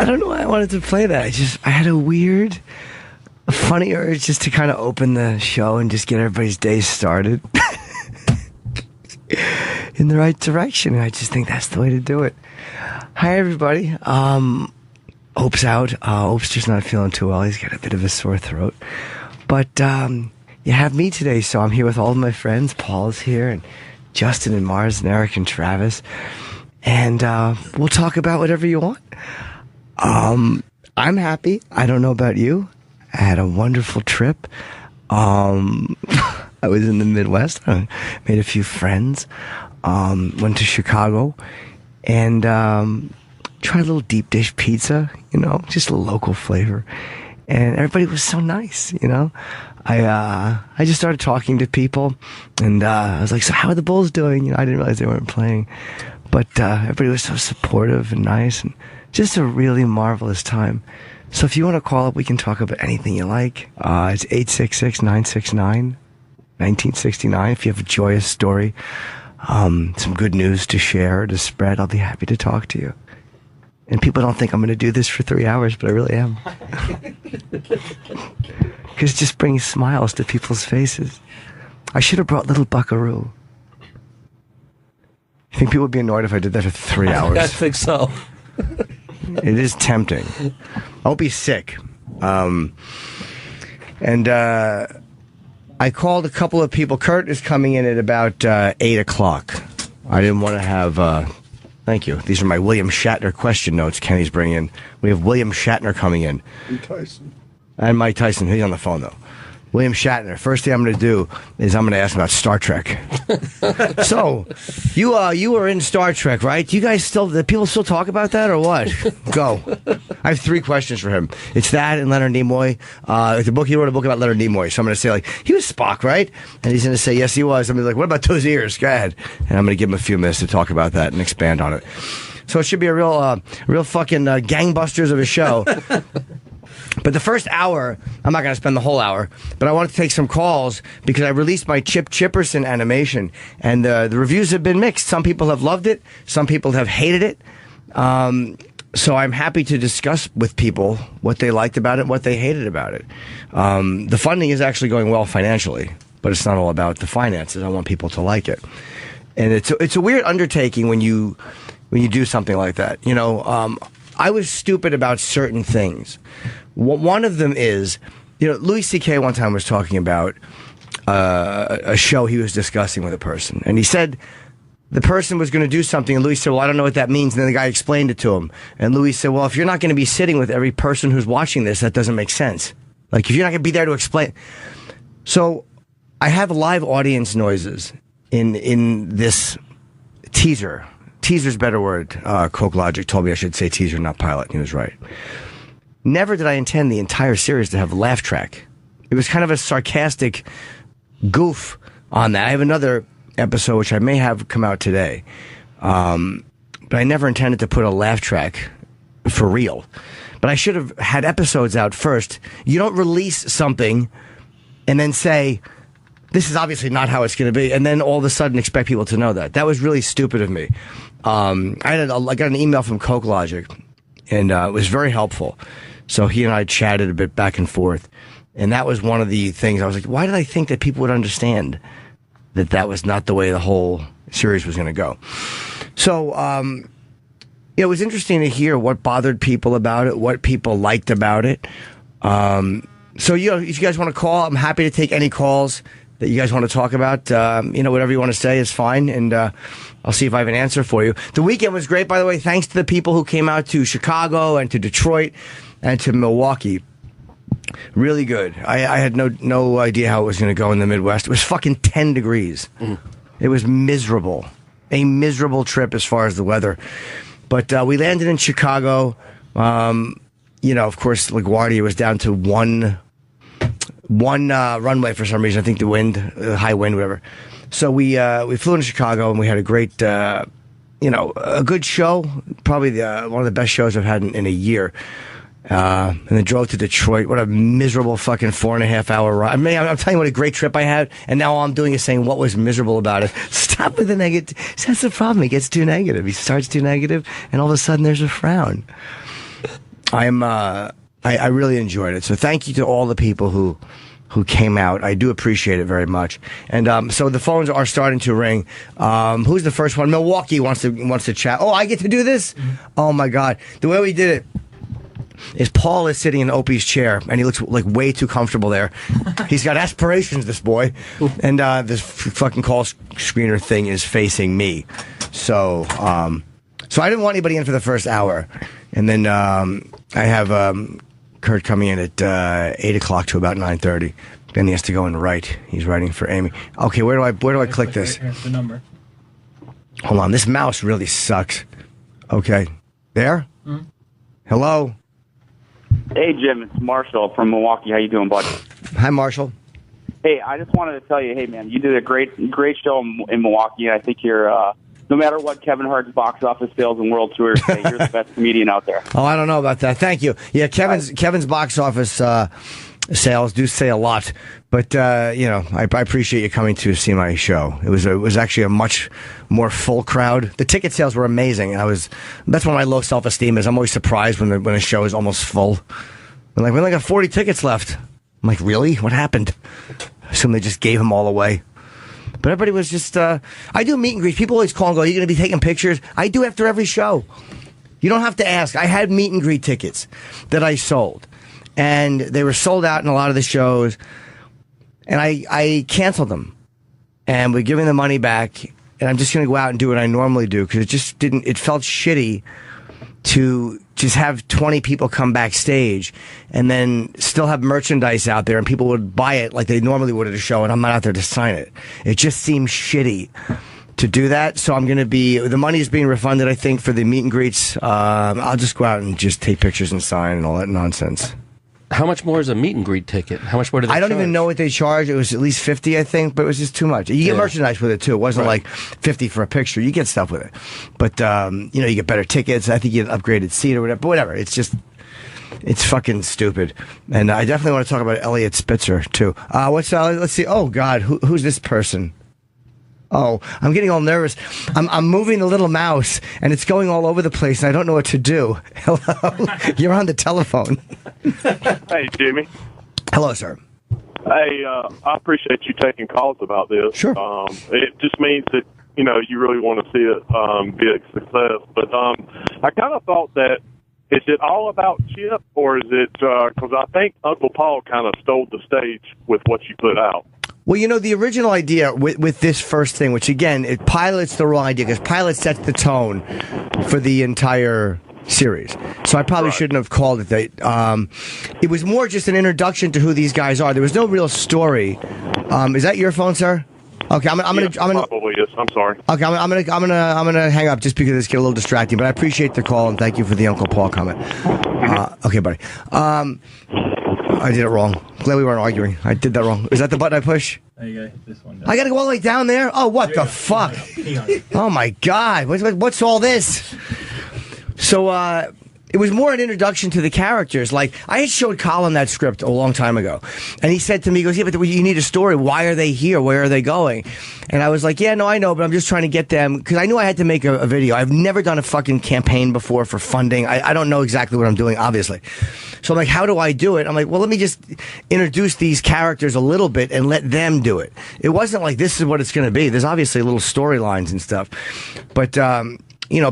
I don't know why I wanted to play that. I had a weird, funny urge just to kind of open the show and just get everybody's day started in the right direction. And I just think that's the way to do it. Hi, everybody. Ope's out. Ope's just not feeling too well. He's got a bit of a sore throat. But you have me today, so I'm here with all of my friends. Paul's here, and Justin and Mars and Eric and Travis. And we'll talk about whatever you want. I'm happy. I don't know about you. I had a wonderful trip. I was in the Midwest. I made a few friends. Went to Chicago and tried a little deep dish pizza, just a local flavor. And everybody was so nice, I just started talking to people, and I was like, so how are the Bulls doing? I didn't realize they weren't playing. But everybody was so supportive and nice, and just a really marvelous time. So if you want to call up, we can talk about anything you like. It's 866-969-1969. If you have a joyous story, some good news to share, to spread, I'll be happy to talk to you. And people don't think I'm going to do this for 3 hours, but I really am. Because it just brings smiles to people's faces. I should have brought Little Buckaroo. You think people would be annoyed if I did that for 3 hours? I think so. It is tempting. I won't be sick. And I called a couple of people. Kurt is coming in at about 8 o'clock. I didn't want to have... Thank you. These are my William Shatner question notes Kenny's bringing in. We have William Shatner coming in. And Tyson. And Mike Tyson. He's on the phone, though. William Shatner. First thing I'm going to do is I'm going to ask him about Star Trek. So, you were in Star Trek, right? Do you guys do people still talk about that or what? Go. I have 3 questions for him. It's that and Leonard Nimoy. He wrote a book about Leonard Nimoy. So I'm going to say, he was Spock, right? And he's going to say, yes, he was. I'm going to be like, what about those ears? Go ahead. And I'm going to give him a few minutes to talk about that and expand on it. So it should be a real fucking gangbusters of a show. But the first hour, I'm not going to spend the whole hour, but I want to take some calls because I released my Chip Chipperson animation, and the reviews have been mixed. Some people have loved it. Some people have hated it. So I'm happy to discuss with people what they liked about it, what they hated about it. The funding is actually going well financially, but it's not all about the finances. I want people to like it. And it's a weird undertaking when you do something like that. I was stupid about certain things. One of them is, Louis C.K. one time was talking about a show he was discussing with a person. And he said the person was going to do something. And Louis said, well, I don't know what that means. And then the guy explained it to him. And Louis said, well, if you're not going to be sitting with every person who's watching this, that doesn't make sense. If you're not going to be there to explain. So I have live audience noises in this teaser. Teaser's a better word. Coke Logic told me I should say teaser, not pilot. He was right. Never did I intend the entire series to have a laugh track. It was kind of a sarcastic goof on that. I have another episode, which I may have come out today. But I never intended to put a laugh track for real. But I should have had episodes out first. You don't release something and then say, this is obviously not how it's going to be, and then all of a sudden expect people to know that. That was really stupid of me. I got an email from Coke Logic, and it was very helpful. So he and I chatted a bit back and forth, and that was one of the things. I was like, why did I think that people would understand that was not the way the whole series was going to go? So it was interesting to hear what bothered people about it, what people liked about it. So, if you guys want to call, I'm happy to take any calls that you guys want to talk about. Whatever you want to say is fine, and I'll see if I have an answer for you. The weekend was great, by the way. Thanks to the people who came out to Chicago and to Detroit and to Milwaukee. Really good. I had no idea how it was going to go in the Midwest. It was fucking 10 degrees. It was miserable. A miserable trip as far as the weather. But we landed in Chicago. Of course, LaGuardia was down to one runway for some reason. I think the wind, high wind, whatever. So we flew into Chicago and we had a great, a good show. Probably one of the best shows I've had in a year. And then drove to Detroit. What a miserable fucking 4.5 hour ride. I'm telling you what a great trip I had. And now all I'm doing is saying what was miserable about it. Stop with the negative. That's the problem. He gets too negative. He starts too negative, and all of a sudden there's a frown. I really enjoyed it. So thank you to all the people who came out. I do appreciate it very much. And so the phones are starting to ring. Who's the first one? Milwaukee wants to chat. Oh, I get to do this? Mm-hmm. Oh my God. The way we did it is Paul is sitting in Opie's chair, and he looks like way too comfortable there. He's got aspirations, this boy. And this fucking call screener thing is facing me. So I didn't want anybody in for the first hour. And then I have Kurt coming in at 8 o'clock to about 9:30. Then he has to go and write. He's writing for Amy. Okay, where do I click this? Here's the number. Hold on, this mouse really sucks. Okay, there? Mm-hmm. Hello? Hey, Jim, it's Marshall from Milwaukee. How you doing, bud? Hi, Marshall. Hey, I just wanted to tell you, hey, man, you did a great show in Milwaukee. I think you're, no matter what Kevin Hart's box office sales and world tours say, you're the best comedian out there. Oh, I don't know about that. Thank you. Yeah, Kevin's box office sales do say a lot, but I appreciate you coming to see my show. It was actually a much more full crowd. The ticket sales were amazing. That's when my low self-esteem is. I'm always surprised when a show is almost full. I'm like, we only got 40 tickets left. I'm like, really? What happened? I assume they just gave them all away. But everybody was just, I do meet and greets. People always call and go, are you going to be taking pictures? I do after every show. You don't have to ask. I had meet and greet tickets that I sold. And they were sold out in a lot of the shows. And I canceled them. And we're giving the money back. And I'm just going to go out and do what I normally do. Because it felt shitty to just have 20 people come backstage and then still have merchandise out there and people would buy it like they normally would at a show and I'm not out there to sign it. It just seems shitty to do that. So I'm going to the money is being refunded, I think, for the meet and greets. I'll just go out and just take pictures and sign and all that nonsense. How much more is a meet and greet ticket? How much more do they charge? I don't even know what they charge. It was at least 50, I think, but it was just too much. You get merchandise with it, too. It wasn't like 50 for a picture. You get stuff with it. But, you get better tickets. I think you get an upgraded seat or whatever. But whatever. It's fucking stupid. And I definitely want to talk about Elliot Spitzer, too. Let's see. Oh, God. Who's this person? Oh, I'm getting all nervous. I'm moving the little mouse, and it's going all over the place, and I don't know what to do. Hello? You're on the telephone. Hey, Jimmy. Hello, sir. Hey, I appreciate you taking calls about this. Sure. It just means that, you really want to see it be a success. But I kind of thought that, is it all about Chip, or is it, because I think Uncle Paul kind of stole the stage with what you put out. Well, the original idea with this first thing, which again, Pilot's the wrong idea because Pilot sets the tone for the entire series. So I probably shouldn't have called it that. It was more just an introduction to who these guys are. There was no real story. Is that your phone, sir? Okay, I'm gonna probably is. I'm sorry. Okay, I'm gonna hang up just because it's getting a little distracting. But I appreciate the call and thank you for the Uncle Paul comment. Okay, buddy. I did it wrong. Glad we weren't arguing. I did that wrong. Is that the button I push? There you go. Hit this one down. I gotta go all the way down there? Oh, what the fuck? Oh my God. What's all this? So, it was more an introduction to the characters. Like, I had showed Colin that script a long time ago. And he said to me, he goes, yeah, but you need a story. Why are they here? Where are they going? And I was like, yeah, no, I know, but I'm just trying to get them. Because I knew I had to make a video. I've never done a fucking campaign before for funding. I don't know exactly what I'm doing, obviously. So I'm like, how do I do it? I'm like, well, let me just introduce these characters a little bit and let them do it. It wasn't like, this is what it's going to be. There's obviously little storylines and stuff. But,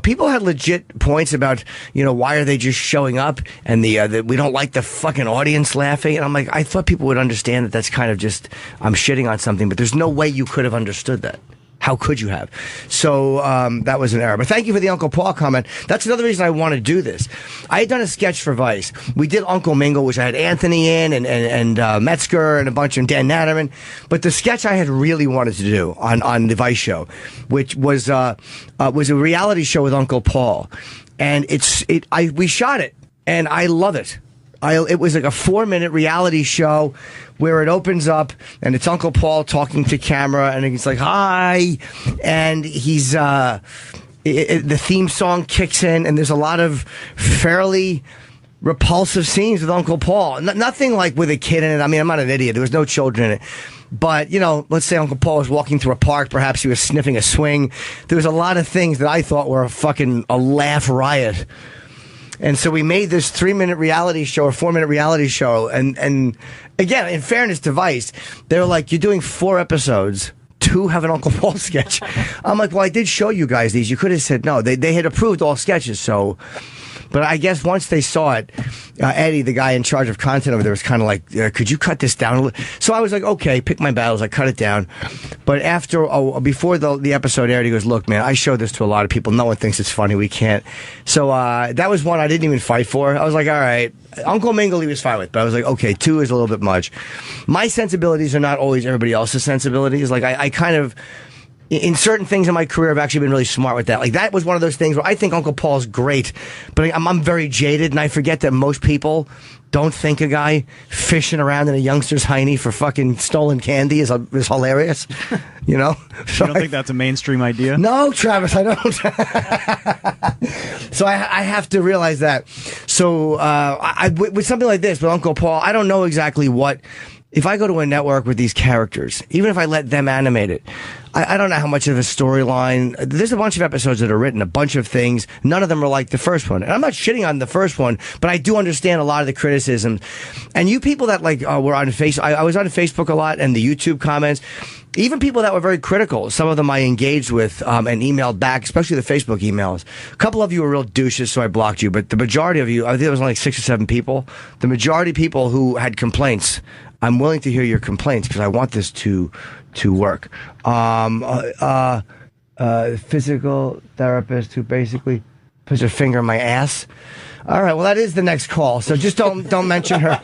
people had legit points about, why are they just showing up and the we don't like the fucking audience laughing. And I'm like, I thought people would understand that that's kind of just, I'm shitting on something, but there's no way you could have understood that. How could you have? So that was an error. But thank you for the Uncle Paul comment. That's another reason I want to do this. I had done a sketch for Vice. We did Uncle Mingle, which I had Anthony in and Metzger and a bunch of Dan Natterman. But the sketch I had really wanted to do on the Vice show, which was a reality show with Uncle Paul, and we shot it, and I love it. It was like a 4-minute reality show where it opens up and it's Uncle Paul talking to camera and he's like, hi. And he's, the theme song kicks in and there's a lot of fairly repulsive scenes with Uncle Paul. Nothing like with a kid in it. I mean, I'm not an idiot. There was no children in it. But, let's say Uncle Paul was walking through a park. Perhaps he was sniffing a swing. There was a lot of things that I thought were a laugh riot. And so we made this 3-minute reality show or 4-minute reality show. And again, in fairness to Vice, they were like, you're doing 4 episodes. 2 have an Uncle Paul sketch. I'm like, well, I did show you guys these. You could have said no. They had approved all sketches, so... But I guess once they saw it, Eddie, the guy in charge of content over there, was kind of like, could you cut this down a little? So I was like, okay, pick my battles. I cut it down. But before the episode aired, he goes, look, man, I showed this to a lot of people. No one thinks it's funny. We can't. So that was one I didn't even fight for. I was like, all right. Uncle Mingle, he was fine with. But I was like, okay, 2 is a little bit much. My sensibilities are not always everybody else's sensibilities. Like, I kind of... In certain things in my career, I've actually been really smart with that. Like, that was one of those things where I think Uncle Paul's great, but I'm very jaded, and I forget that most people don't think a guy fishing around in a youngster's hiney for fucking stolen candy is hilarious. You know? So you don't think that's a mainstream idea? No, Travis, I don't. So I have to realize that. So with something like this, with Uncle Paul, I don't know exactly what... If I go to a network with these characters, even if I let them animate it, I don't know how much of a storyline. There's a bunch of episodes that are written, a bunch of things. None of them are like the first one. And I'm not shitting on the first one, but I do understand a lot of the criticism. And you people that were on Facebook, I was on Facebook a lot, and the YouTube comments, even people that were very critical, some of them I engaged with and emailed back, especially the Facebook emails. A couple of you were real douches, so I blocked you. But the majority of you, I think it was only like 6 or 7 people, the majority of people who had complaints, I'm willing to hear your complaints because I want this to work. Physical therapist who basically puts her finger in my ass. All right, well, that is the next call, so just don't mention her.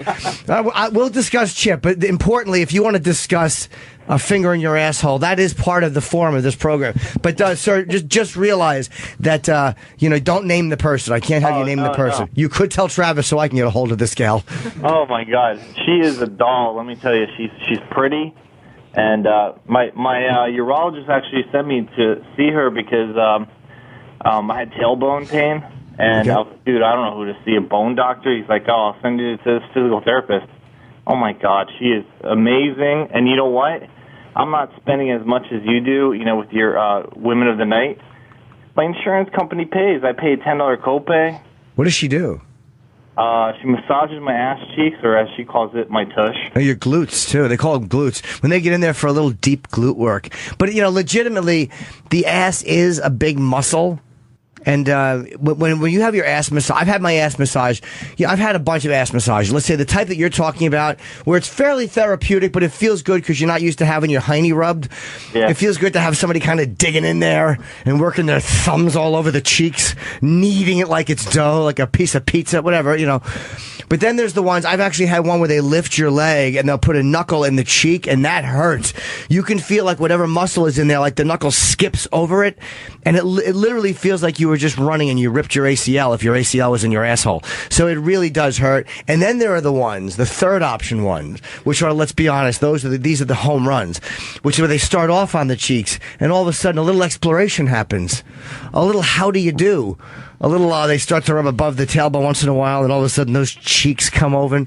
We'll discuss Chip, but importantly, if you want to discuss a finger in your asshole, that is part of the form of this program. But, sir, just realize that, don't name the person. I can't have you name the person. No. You could tell Travis so I can get a hold of this gal. Oh, my God. She is a doll. Let me tell you, she's pretty. And my urologist actually sent me to see her because I had tailbone pain. And I was like, dude, I don't know who to see, a bone doctor. He's like, oh, I'll send you to this physical therapist. Oh, my God, she is amazing. And you know what? I'm not spending as much as you do, with your Women of the Night. My insurance company pays. I pay a $10 copay. What does she do? She massages my ass cheeks, or as she calls it, my tush. Oh, your glutes, too. They call them glutes. When they get in there for a little deep glute work. But, legitimately, the ass is a big muscle. And when you have your ass massage, I've had my ass massage. Yeah, I've had a bunch of ass massages. Let's say the type that you're talking about, where it's fairly therapeutic, but it feels good because you're not used to having your hiney rubbed. Yeah. It feels good to have somebody kind of digging in there and working their thumbs all over the cheeks, kneading it like it's dough, like a piece of pizza, whatever, But then there's the ones, I've actually had one where they lift your leg and they'll put a knuckle in the cheek, and that hurts. You can feel like whatever muscle is in there, like the knuckle skips over it, and it literally feels like you were just running and you ripped your ACL if your ACL was in your asshole. So it really does hurt. And then there are the ones, the third option ones, which are, let's be honest, these are the home runs, which is where they start off on the cheeks, and all of a sudden a little exploration happens. A little how do you do? A little, they start to rub above the tailbone once in a while, and all of a sudden those cheeks come over.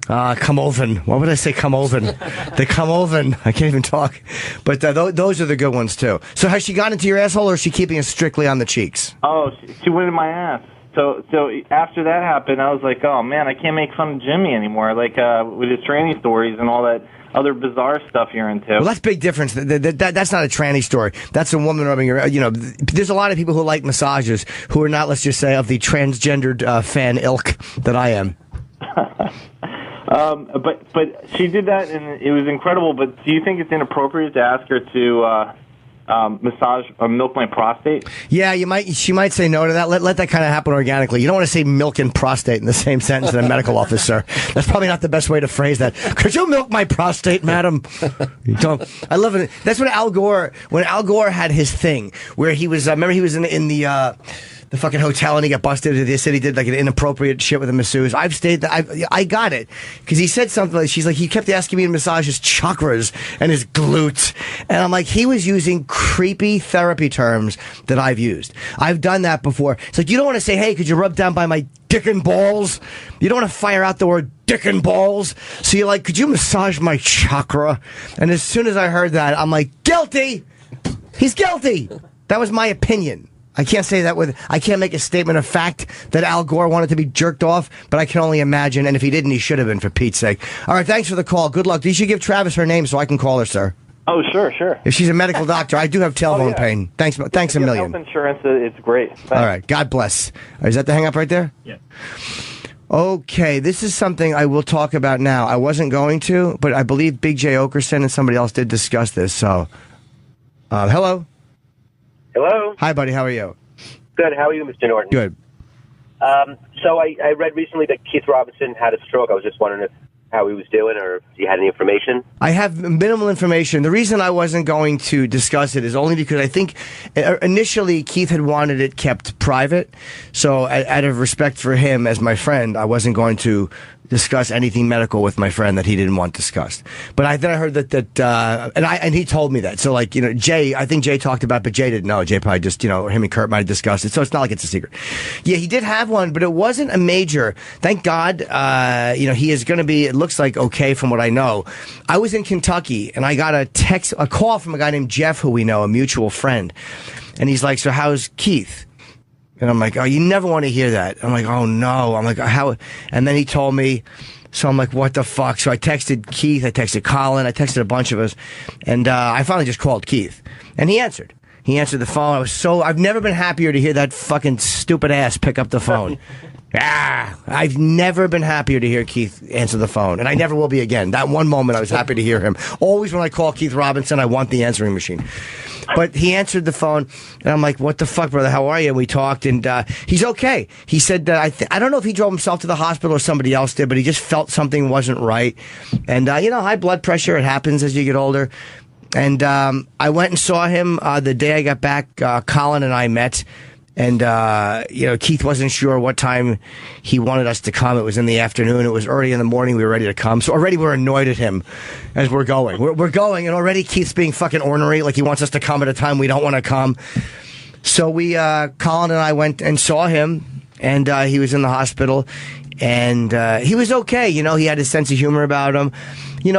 What would I say? Come over. They come over. I can't even talk. But those are the good ones, too. So has she gotten into your asshole, or is she keeping it strictly on the cheeks? Oh, she went in my ass. So after that happened, I was like, oh, man, I can't make fun of Jimmy anymore, like with his tranny stories and all that other bizarre stuff you're into. Well, that's a big difference. That's not a tranny story. That's a woman rubbing your... there's a lot of people who like massages who are not, let's just say, of the transgendered fan ilk that I am. But she did that, and it was incredible. But do you think it's inappropriate to ask her to massage or milk my prostate? Yeah, she might say no to that. Let that kind of happen organically. You don't want to say milk and prostate in the same sentence in a medical office, sir. That's probably not the best way to phrase that. Could you milk my prostate, madam? You don't. I love it. That's when Al Gore had his thing where he was. Remember, he was in the fucking hotel and he got busted. They said he did like an inappropriate shit with a masseuse. I've stayed there. I got it because he said something like, he kept asking me to massage his chakras and his glutes, and I'm like, he was using creepy therapy terms that I've used. I've done that before. It's like, you don't want to say, hey, could you rub down by my dick and balls? You don't want to fire out the word dick and balls. So you're like, could you massage my chakra? And as soon as I heard that, I'm like, guilty. He's guilty. That was my opinion. I can't say that I can't make a statement of fact that Al Gore wanted to be jerked off, but I can only imagine, and if he didn't, he should have been, for Pete's sake. All right, thanks for the call. Good luck. You should give Travis her name so I can call her, sir. Oh, sure. If she's a medical doctor, I do have tailbone pain. Thanks a million. Health insurance, it's great. Thanks. All right, God bless. Is that the hang up right there? Yeah. Okay, this is something I will talk about now. I wasn't going to, but I believe Big J. Okerson and somebody else did discuss this, so... hello? Hello. Hi, buddy. How are you? Good. How are you, Mr. Norton? Good. So I read recently that Keith Robinson had a stroke. I was just wondering how he was doing, or if you had any information. I have minimal information. The reason I wasn't going to discuss it is only because I think initially Keith had wanted it kept private. So out of respect for him as my friend, I wasn't going to discuss anything medical with my friend that he didn't want discussed. But then I heard and he told me that. So like, Jay, I think Jay talked about it, but Jay didn't know. Jay probably just, him and Kurt might have discussed it. So it's not like it's a secret. Yeah, he did have one, but it wasn't a major. Thank God, he is going to be, it looks like okay from what I know. I was in Kentucky and I got a call from a guy named Jeff, who we know, a mutual friend. And he's like, so how's Keith? And I'm like, oh, you never want to hear that. I'm like, oh, no. I'm like, how? And then he told me, so I'm like, what the fuck? So I texted Keith, I texted Colin, I texted a bunch of us, and I finally just called Keith. And he answered. He answered the phone. I've never been happier to hear that fucking stupid ass pick up the phone. I've never been happier to hear Keith answer the phone, and I never will be again. That one moment I was happy to hear him. Always when I call Keith Robinson, I want the answering machine. But he answered the phone, and I'm like, what the fuck, brother? How are you? And we talked, and he's okay. He said that I don't know if he drove himself to the hospital or somebody else did, but he just felt something wasn't right. And, high blood pressure, it happens as you get older. And I went and saw him the day I got back. Colin and I met. And, Keith wasn't sure what time he wanted us to come. It was in the afternoon. It was early in the morning. We were ready to come. So already we're annoyed at him as we're going. We're going, and already Keith's being fucking ornery, like he wants us to come at a time we don't want to come. So Colin and I went and saw him, and he was in the hospital, and he was okay. He had his sense of humor about him.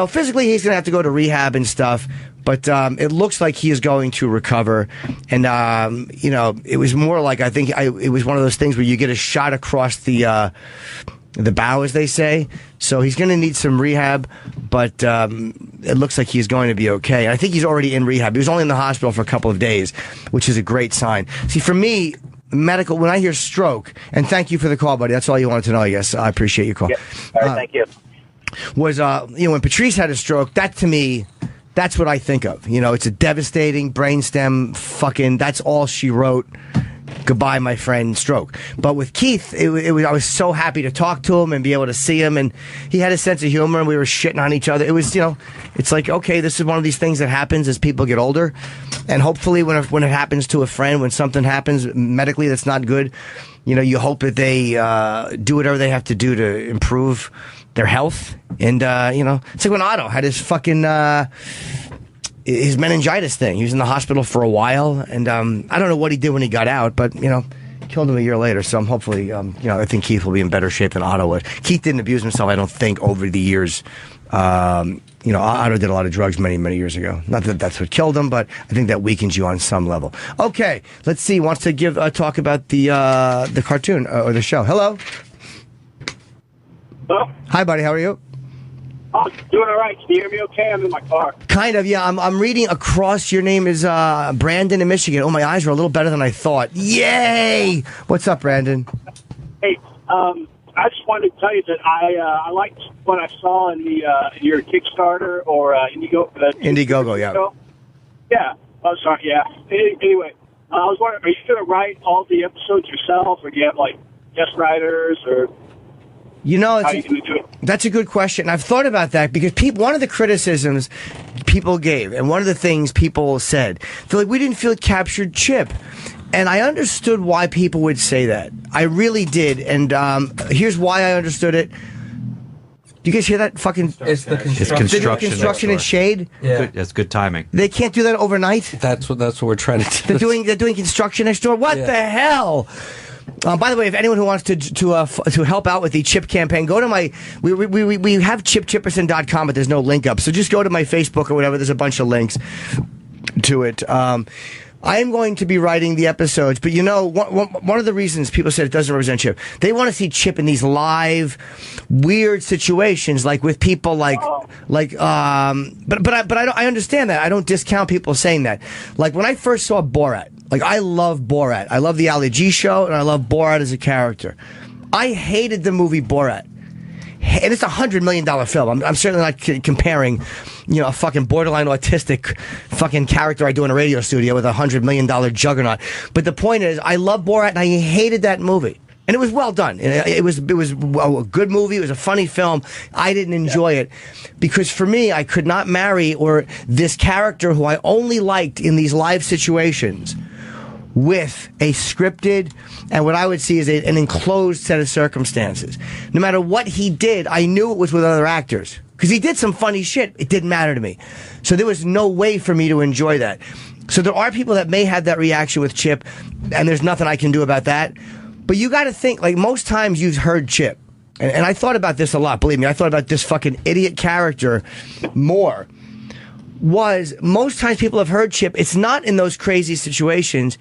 Physically he's going to have to go to rehab and stuff. But it looks like he is going to recover. And, it was more like, I think it was one of those things where you get a shot across the bow, as they say. So he's going to need some rehab, but it looks like he's going to be okay. I think he's already in rehab. He was only in the hospital for a couple of days, which is a great sign. See, for me, medical, when I hear stroke, and thank you for the call, buddy. That's all you wanted to know, I guess. I appreciate your call. Yeah. All right, thank you. Was, when Patrice had a stroke, that to me... That's what I think of. It's a devastating brainstem fucking, that's all she wrote. Goodbye, my friend, stroke. But with Keith, I was so happy to talk to him and be able to see him, and he had a sense of humor, and we were shitting on each other. It was, it's like, okay, this is one of these things that happens as people get older, and hopefully when it happens to a friend, when something happens medically that's not good, you hope that they do whatever they have to do to improve their health. And, it's like when Otto had his fucking, his meningitis thing. He was in the hospital for a while, and I don't know what he did when he got out, but, killed him a year later. So I'm hopefully, I think Keith will be in better shape than Otto was. Keith didn't abuse himself, I don't think, over the years. Otto did a lot of drugs many, many years ago. Not that that's what killed him, but I think that weakens you on some level. Okay, let's see. Wants to talk about the cartoon or the show. Hello. Hello? Hi, buddy. How are you? I'm doing all right. Can you hear me okay? I'm in my car. Kind of, yeah. I'm reading across. Your name is Brandon in Michigan. Oh, my eyes are a little better than I thought. Yay! What's up, Brandon? Hey, I just wanted to tell you that I liked what I saw in your Kickstarter or Indiegogo, yeah. Show. Yeah. Oh, sorry, yeah. Anyway, I was wondering, are you going to write all the episodes yourself, or do you have, guest writers, or... That's a good question. I've thought about that because one of the criticisms people gave, and one of the things people said, they're like, we didn't feel it captured Chip. And I understood why people would say that. I really did. And here's why I understood it. Do you guys hear that fucking... It's the construction. They do construction and shade? Yeah. That's good timing. They can't do that overnight? That's what we're trying to do. They're doing construction next door? What the hell? By the way, if anyone who wants to help out with the Chip campaign, go to my... We have chipchipperson.com, but there's no link up. So just go to my Facebook or whatever. There's a bunch of links to it. I am going to be writing the episodes, but one of the reasons people said it doesn't represent Chip, they want to see Chip in these live, weird situations, like with people but I understand that. I don't discount people saying that. Like when I first saw Borat, like I love Borat. I love the Ali G show, and I love Borat as a character. I hated the movie Borat. And it's $100 million film. I'm certainly not comparing, a fucking borderline autistic fucking character I do in a radio studio with $100 million juggernaut. But the point is, I love Borat, and I hated that movie. And it was well done. It was a good movie. It was a funny film. I didn't enjoy it because for me, I could not marry this character who I only liked in these live situations with a scripted and what I would see as an enclosed set of circumstances. No matter what he did, I knew it was with other actors. Because he did some funny shit. It didn't matter to me. So there was no way for me to enjoy that. So there are people that may have that reaction with Chip, and there's nothing I can do about that. But you got to think, like most times you've heard Chip. And I thought about this a lot, believe me. I thought about this fucking idiot character more. Most times people have heard Chip, it's not in those crazy situations.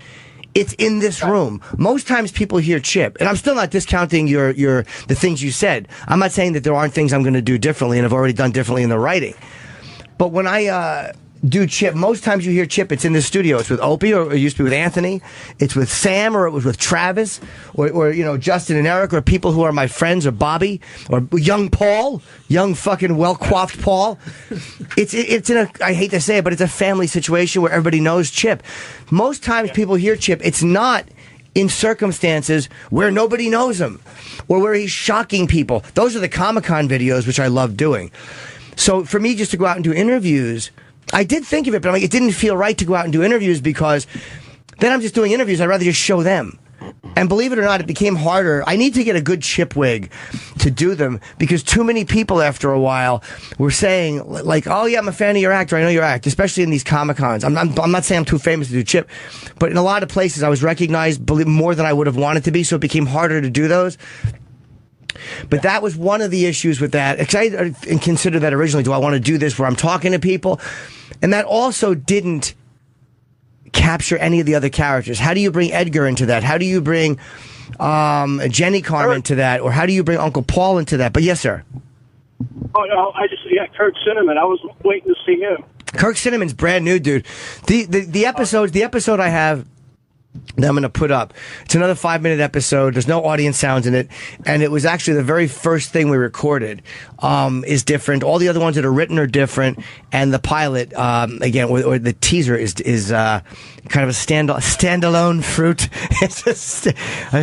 It's in this room. Most times people hear Chip, and I'm still not discounting the things you said. I'm not saying that there aren't things I'm going to do differently and have already done differently in the writing. But when I do Chip, most times you hear Chip, it's in the studio. It's with Opie, or it used to be with Anthony. It's with Sam, or it was with Travis, or Justin and Eric, or people who are my friends, or Bobby, or young Paul, young fucking well-coiffed Paul. It's in a, I hate to say it, but it's a family situation where everybody knows Chip. Most times people hear Chip, it's not in circumstances where nobody knows him, or where he's shocking people. Those are the Comic-Con videos, which I love doing. So for me, just to go out and do interviews, I did think of it, but I'm like, it didn't feel right to go out and do interviews because then I'm just doing interviews. I'd rather just show them. And believe it or not, it became harder. I need to get a good Chip wig to do them because too many people after a while were saying, like, oh, yeah, I'm a fan of your act, or I know your act, especially in these Comic-Cons. I'm not saying I'm too famous to do Chip, but in a lot of places I was recognized more than I would have wanted to be, so it became harder to do those. But that was one of the issues with that. Because I considered that originally. Do I want to do this where I'm talking to people? And that also didn't capture any of the other characters. How do you bring Edgar into that? How do you bring Jenny Carmen into that? Or how do you bring Uncle Paul into that? But yes, sir. Oh, no, Kirk Cinnamon. I was waiting to see him. Kirk Cinnamon's brand new, dude. The episode I have that I'm going to put up. It's another 5-minute episode. There's no audience sounds in it. And it was actually the very first thing we recorded is different. All the other ones that are written are different. And the pilot, again, or the teaser is kind of a standalone fruit. It's a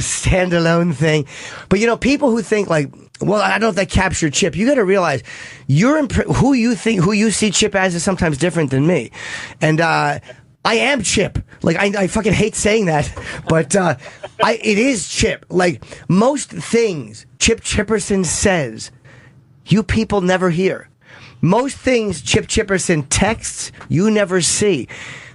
standalone thing. But, people who think like, well, I don't know if that captured Chip. You got to realize who you see Chip as is sometimes different than me. And, I am Chip. Like, I fucking hate saying that, but it is Chip. Like, most things Chip Chipperson says, you people never hear. Most things Chip Chipperson texts, you never see.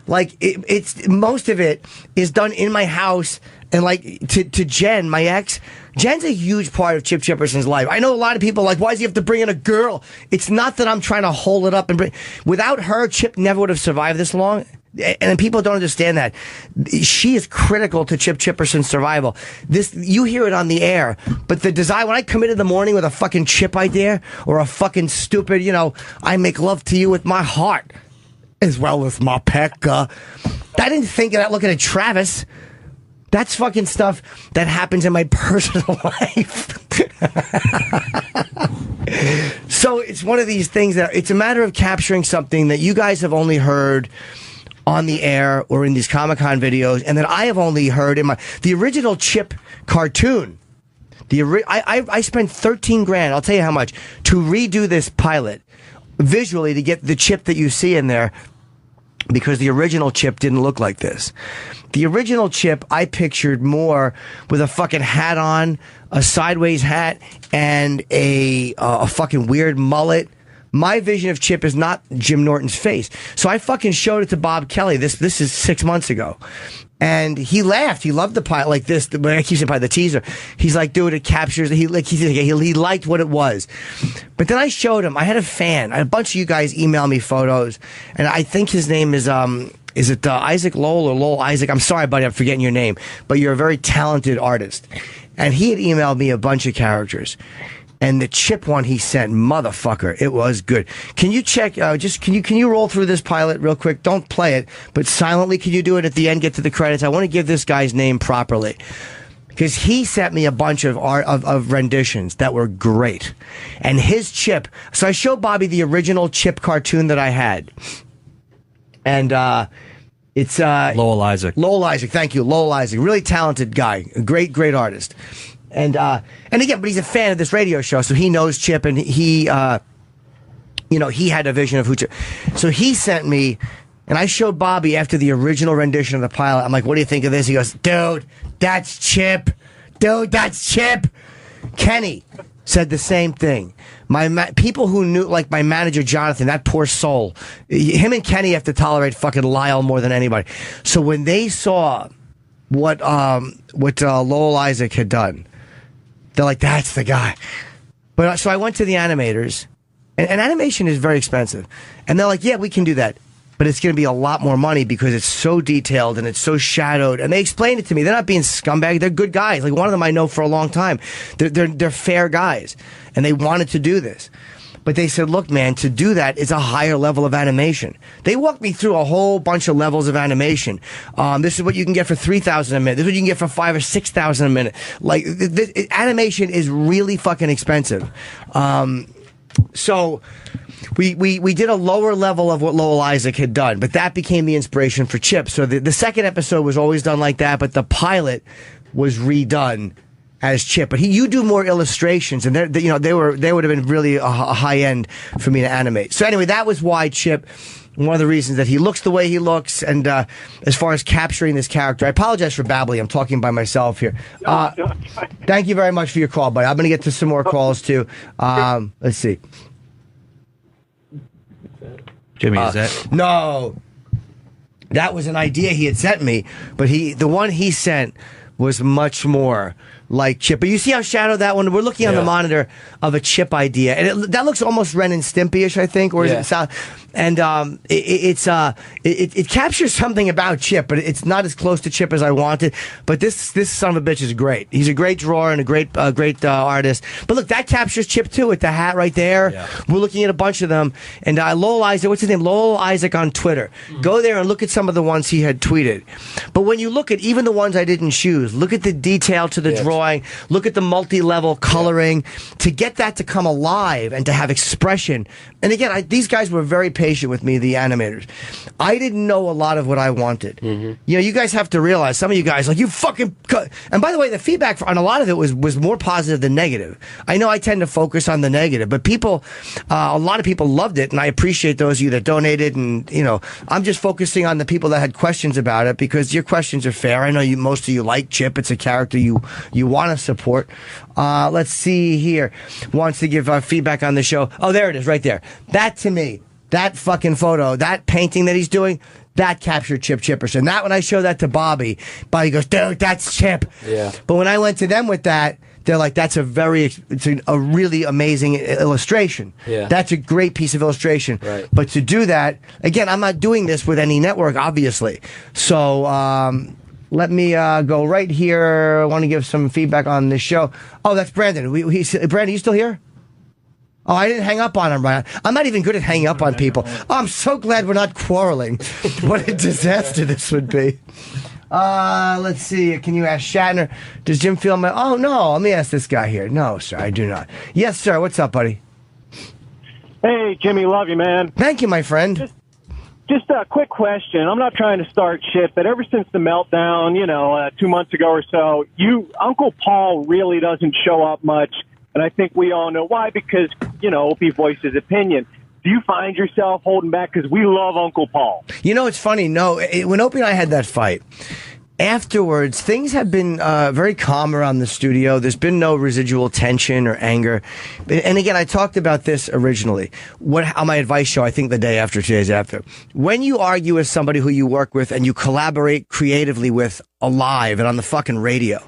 Like, it's most of it is done in my house, and like, to Jen, my ex, Jen's a huge part of Chip Chipperson's life. I know a lot of people are like, why does he have to bring in a girl? It's not that I'm trying to hold it up and bring. Without her, Chip never would have survived this long. And people don't understand that. She is critical to Chip Chipperson's survival. You hear it on the air, but the desire, when I come in the morning with a fucking Chip idea, or a fucking stupid, I make love to you with my heart, as well as my peck, I didn't think of that looking at Travis. That's fucking stuff that happens in my personal life. So it's one of these things that it's a matter of capturing something that you guys have only heard on the air or in these Comic-Con videos, and that I have only heard in the original Chip cartoon. I spent $13,000, I'll tell you how much, to redo this pilot visually to get the Chip that you see in there, because the original Chip didn't look like this. The original Chip I pictured more with a fucking hat on, a sideways hat, and a fucking weird mullet. My vision of Chip is not Jim Norton's face. So I fucking showed it to Bob Kelly. This is 6 months ago. And he laughed. He loved the pilot like this. When I keep saying the teaser, he's like, dude, it captures. He liked what it was. But then I showed him. I had a fan. I had a bunch of you guys email me photos, and I think his name is is it Isaac Lowell or Lowell Isaac? I'm sorry, buddy, I'm forgetting your name, but you're a very talented artist. And he had emailed me a bunch of characters. And the chip one he sent, motherfucker, it was good. Can you check, can you roll through this pilot real quick? Don't play it, but silently, can you do it at the end, get to the credits? I want to give this guy's name properly. Because he sent me a bunch of renditions that were great. And his chip, so I showed Bobby the original chip cartoon that I had. And, it's, Lowell Isaac. Lowell Isaac, thank you. Lowell Isaac, really talented guy, a great artist. And again, but he's a fan of this radio show, so he knows Chip, and he had a vision of who Chip. So he sent me, and I showed Bobby after the original rendition of the pilot. I'm like, what do you think of this? He goes, dude, that's Chip. Dude, that's Chip. Kenny said the same thing. People who knew, like my manager Jonathan, that poor soul, him and Kenny have to tolerate fucking Lyle more than anybody. So when they saw what Lowell Isaac had done, they're like, that's the guy. But so I went to the animators, and animation is very expensive, and they're like, yeah, we can do that, but it's going to be a lot more money because it's so detailed and it's so shadowed. And they explained it to me. They're not being scumbags. They're good guys. Like one of them I know for a long time. They're fair guys, and they wanted to do this. But they said, look, man, to do that is a higher level of animation. They walked me through a whole bunch of levels of animation. This is what you can get for $3,000 a minute. This is what you can get for $5,000 or $6,000 a minute. Like, animation is really fucking expensive. So we did a lower level of what Lowell Isaac had done, but that became the inspiration for Chip. So the second episode was always done like that, but the pilot was redone as Chip. But you do more illustrations, and they would have been really a high end for me to animate. So anyway, that was why Chip. One of the reasons that he looks the way he looks, and as far as capturing this character, I apologize for babbling. I'm talking by myself here. Thank you very much for your call, buddy. I'm going to get to some more calls too. Let's see. Jimmy, is that? No. That was an idea he had sent me, but the one he sent was much more like Chip. But you see how shadowed that one? We're looking on the monitor of a Chip idea, and that looks almost Ren and Stimpy-ish, I think, or is it South? And it captures something about Chip, but it's not as close to Chip as I wanted. But this son of a bitch is great. He's a great drawer and a great artist. But look, that captures Chip too with the hat right there. Yeah. We're looking at a bunch of them. And Lowell Isaac, what's his name? Lowell Isaac on Twitter. Go there and look at some of the ones he had tweeted. But when you look at even the ones I didn't choose, look at the detail to the drawing. Look at the multi-level coloring. To get that to come alive and to have expression. And again, these guys were very patient with me, the animators. I didn't know a lot of what I wanted. You guys have to realize, some of you guys, like, you fucking cut. And by the way, the feedback on a lot of it was more positive than negative. I know I tend to focus on the negative, but a lot of people loved it, and I appreciate those of you that donated. And, I'm just focusing on the people that had questions about it, because your questions are fair. I know most of you like Chip. It's a character you want to support. Let's see here. Wants to give feedback on the show. Oh, there it is, right there. That, to me, that fucking photo, that painting that he's doing, that captured Chip Chipperson. That, when I showed that to Bobby goes, dude, that's Chip. Yeah. But when I went to them with that, they're like, it's a really amazing illustration. Yeah. That's a great piece of illustration. Right. But to do that, again, I'm not doing this with any network, obviously. So, let me go right here. I want to give some feedback on this show. Oh, that's Brandon. Brandon, you still here? Oh, I didn't hang up on him, Brian. I'm not even good at hanging up on people. Oh, I'm so glad we're not quarreling. What a disaster this would be. Let's see. Can you ask Shatner? Does Jim feel my... Oh, no. Let me ask this guy here. No, sir, I do not. Yes, sir. What's up, buddy? Hey, Jimmy. Love you, man. Thank you, my friend. Just a quick question. I'm not trying to start shit, but ever since the meltdown, 2 months ago or so, Uncle Paul really doesn't show up much. And I think we all know why, because, Opie voiced his opinion. Do you find yourself holding back? Because we love Uncle Paul. It's funny. No, when Opie and I had that fight, afterwards, things have been very calm around the studio. There's been no residual tension or anger. And again, I talked about this originally on my advice show, I think the day after, 2 days after. When you argue with somebody who you work with and you collaborate creatively with live and on the fucking radio,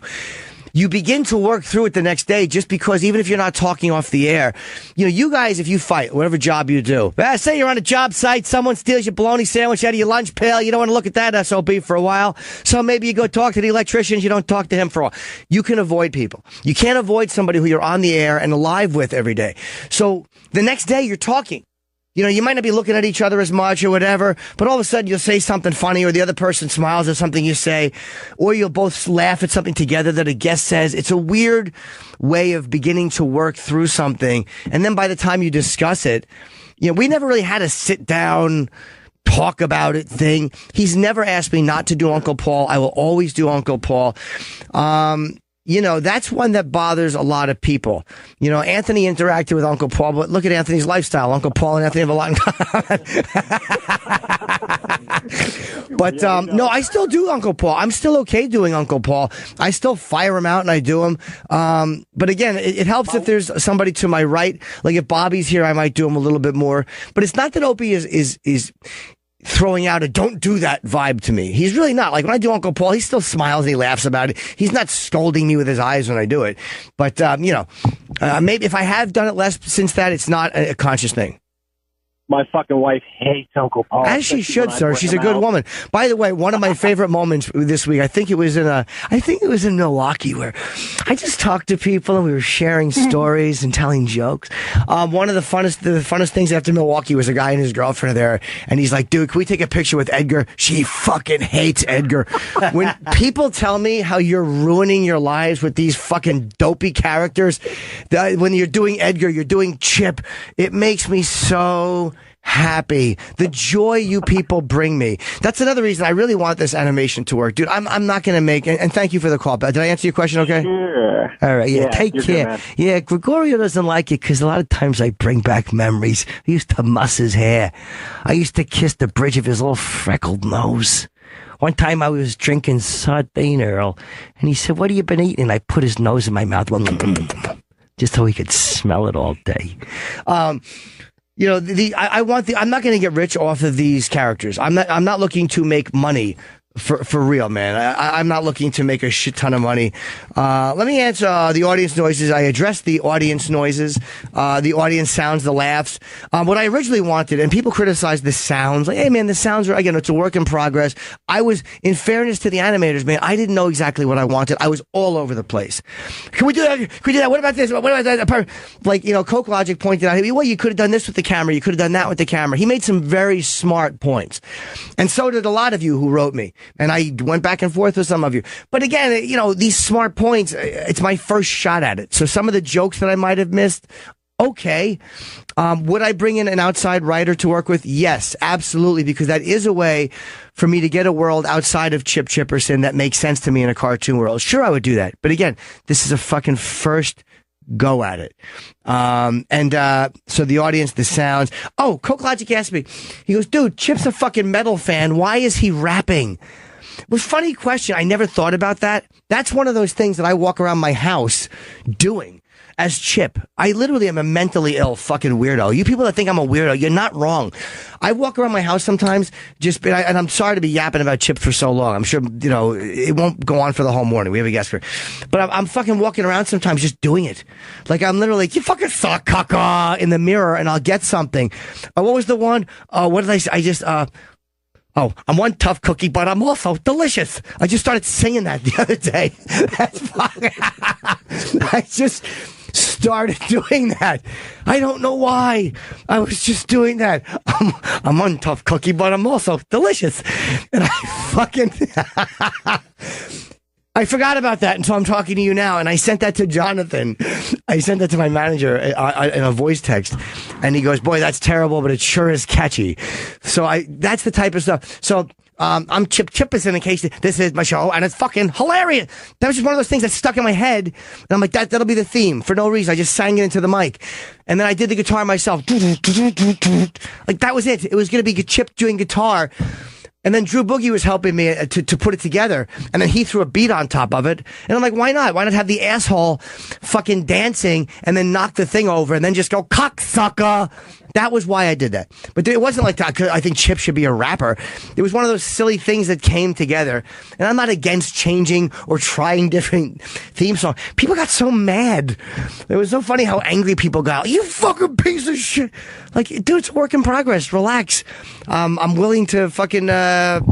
you begin to work through it the next day just because even if you're not talking off the air, you guys, if you fight, whatever job you do, say you're on a job site, someone steals your bologna sandwich out of your lunch pail, you don't want to look at that SOB for a while, so maybe you go talk to the electricians, you don't talk to him for a while. You can avoid people. You can't avoid somebody who you're on the air and live with every day. So the next day you're talking. You might not be looking at each other as much or whatever, but all of a sudden you'll say something funny or the other person smiles at something you say, or you'll both laugh at something together that a guest says. It's a weird way of beginning to work through something. And then by the time you discuss it, we never really had a sit down, talk about it thing. He's never asked me not to do Uncle Paul. I will always do Uncle Paul. That's one that bothers a lot of people. Anthony interacted with Uncle Paul, but look at Anthony's lifestyle. Uncle Paul and Anthony have a lot in common. But, no, I still do Uncle Paul. I'm still okay doing Uncle Paul. I still fire him out and I do him. But again, it helps if there's somebody to my right. Like if Bobby's here, I might do him a little bit more. But it's not that Opie is throwing out a don't do that vibe to me. He's really not. Like when I do Uncle Paul, he still smiles and he laughs about it. He's not scolding me with his eyes when I do it. But, maybe if I have done it less since that, it's not a conscious thing. My fucking wife hates Uncle Paul. As she should, sir. She's a good woman. By the way, one of my favorite moments this week, I think it was in Milwaukee, where I just talked to people and we were sharing stories and telling jokes. One of the funnest things after Milwaukee was a guy and his girlfriend there, and he's like, "Dude, can we take a picture with Edgar?" She fucking hates Edgar. When people tell me how you're ruining your lives with these fucking dopey characters, when you're doing Edgar, you're doing Chip, it makes me so happy. The joy you people bring me. That's another reason I really want this animation to work. Dude, I'm not going to make it. And thank you for the call. Did I answer your question okay? Sure. All right. Yeah, take care. Good, yeah, Gregorio doesn't like it because a lot of times I bring back memories. I used to muss his hair. I used to kiss the bridge of his little freckled nose. One time I was drinking sardine Earl, and he said, "What have you been eating?" I put his nose in my mouth just so he could smell it all day. I'm not going to get rich off of these characters. I'm not looking to make money for real, man. I'm not looking to make a shit ton of money. Let me answer the audience noises. I addressed the audience noises, the audience sounds, the laughs. What I originally wanted, and people criticized the sounds, like, hey man, the sounds are, again, it's a work in progress. I was, in fairness to the animators, man, I didn't know exactly what I wanted. I was all over the place. Can we do that? Can we do that? What about this? What about that? Like, Coke Logic pointed out, well, you could have done this with the camera. You could have done that with the camera. He made some very smart points. And so did a lot of you who wrote me. And I went back and forth with some of you. But again, these smart points, it's my first shot at it. So some of the jokes that I might have missed, okay. Would I bring in an outside writer to work with? Yes, absolutely, because that is a way for me to get a world outside of Chip Chipperson that makes sense to me in a cartoon world. Sure, I would do that. But again, this is a fucking first go at it. So the audience, the sounds. Oh, Coke Logic asked me, he goes, dude, Chip's a fucking metal fan. Why is he rapping? It was a funny question. I never thought about that. That's one of those things that I walk around my house doing as Chip. I literally am a mentally ill fucking weirdo. You people that think I'm a weirdo, you're not wrong. I walk around my house sometimes, and I'm sorry to be yapping about Chip for so long. I'm sure, it won't go on for the whole morning. We have a guest here. But I'm fucking walking around sometimes just doing it. Like, I'm literally like, you fucking suck, caca, in the mirror, and I'll get something. What was the one? What did I say? I'm one tough cookie, but I'm also delicious. I just started singing that the other day. That's fucking... I just started doing that. I don't know why. I was just doing that. I'm one tough cookie, but I'm also delicious. And I fucking... I forgot about that until I'm talking to you now, and I sent that to Jonathan. I sent that to my manager in a voice text, and he goes, boy, that's terrible, but it sure is catchy. So that's the type of stuff. So I'm Chip Chipperson in case this is my show, and it's fucking hilarious. That was just one of those things that stuck in my head, and I'm like, that'll be the theme for no reason. I just sang it into the mic, and then I did the guitar myself. Like, that was it. It was going to be Chip doing guitar. And then Drew Boogie was helping me to put it together. And then he threw a beat on top of it. And I'm like, why not? Why not have the asshole fucking dancing and then knock the thing over and then just go, cocksucker? That was why I did that. But it wasn't like that, 'cause I think Chip should be a rapper. It was one of those silly things that came together. And I'm not against changing or trying different theme songs. People got so mad. It was so funny how angry people got. You fucking piece of shit. Like, dude, it's a work in progress. Relax. I'm willing to fucking to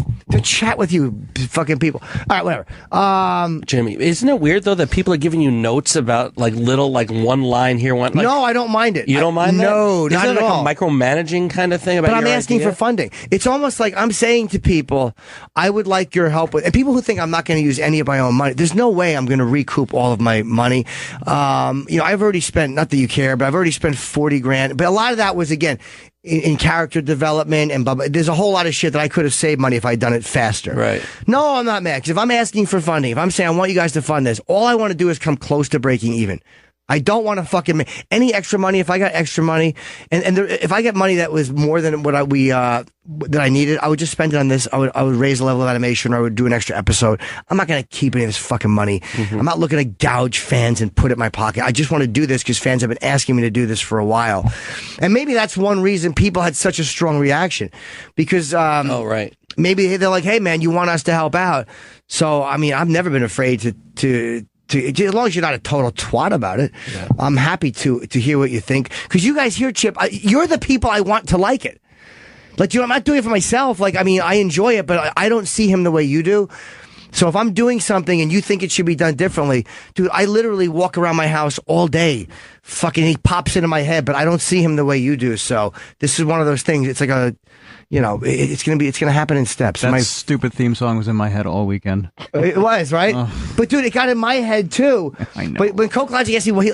chat with you fucking people. All right, whatever. Jimmy, isn't it weird though that people are giving you notes about like little like one line here, one? Like, no, I don't mind it. You don't mind that? No, not Isn't it at like all. a micromanaging kind of thing about? But I'm your asking idea? for funding. It's almost like I'm saying to people, I would like your help with, and people who think I'm not going to use any of my own money. There's no way I'm going to recoup all of my money. I've already spent, not that you care, but I've already spent 40 grand. But a lot of that was, again, in character development and blah, blah. There's a whole lot of shit that I could have saved money if I'd done it faster. Right. No, I'm not mad. Because if I'm asking for funding, if I'm saying I want you guys to fund this, all I want to do is come close to breaking even. I don't want to fucking make any extra money. If I got extra money, if I get money that was more than what that I needed, I would just spend it on this. I would raise the level of animation, or I would do an extra episode. I'm not going to keep any of this fucking money. I'm not looking to gouge fans and put it in my pocket. I just want to do this because fans have been asking me to do this for a while. And maybe that's one reason people had such a strong reaction, because, maybe they're like, hey man, you want us to help out. So, I mean, I've never been afraid to as long as you're not a total twat about it, I'm happy to hear what you think. Because you guys here, Chip, you're the people I want to like it. Like, I'm not doing it for myself. Like, I mean, I enjoy it, but I don't see him the way you do. So if I'm doing something and you think it should be done differently, dude, I literally walk around my house all day. Fucking, he pops into my head, but I don't see him the way you do. So this is one of those things. It's like it's gonna happen in steps. That stupid theme song was in my head all weekend. It was, right? But dude, it got in my head too. I know. But when Coke Logic asked me,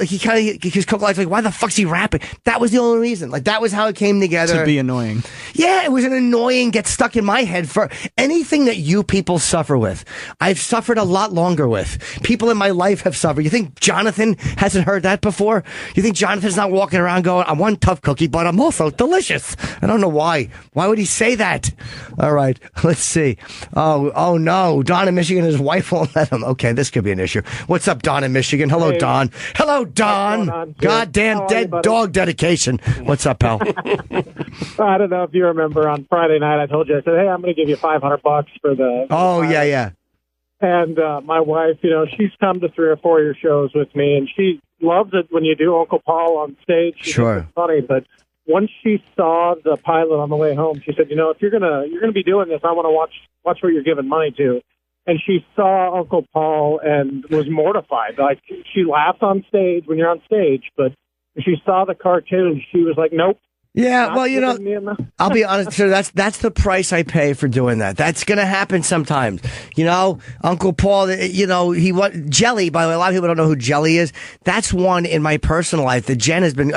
because Coke Logic's like, why the fuck's he rapping? That was the only reason. Like, that was how it came together. To be annoying. Yeah, it was an annoying, get stuck in my head for anything that you people suffer with. I've suffered a lot longer with. People in my life have suffered. You think Jonathan hasn't heard that before? You think Jonathan's not walking around going, I'm one tough cookie, but I'm also delicious? I don't know why. Why would he say that? All right, let's see. Oh no, Don in Michigan, his wife won't let him. Okay, this could be an issue. What's up, Don in Michigan? Hello, Hey. Don. Hello, Don. Goddamn dead dog dedication. What's up, pal? I don't know if you remember on Friday night, I told you, I said, hey, I'm going to give you $500 for the. Oh, yeah. And my wife, she's come to 3 or 4 of your shows with me, and she loves it when you do Uncle Paul on stage. She Sure. thinks it's funny, but once she saw the pilot on the way home, she said, if you're gonna be doing this, I want to watch what you're giving money to. And she saw Uncle Paul and was mortified. Like, she laughs on stage when you're on stage, but when she saw the cartoon, she was like, nope. Yeah, well, I'll be honest, sir, that's the price I pay for doing that. That's going to happen sometimes. Uncle Paul, Jelly, by the way, a lot of people don't know who Jelly is. That's one in my personal life that Jen has been,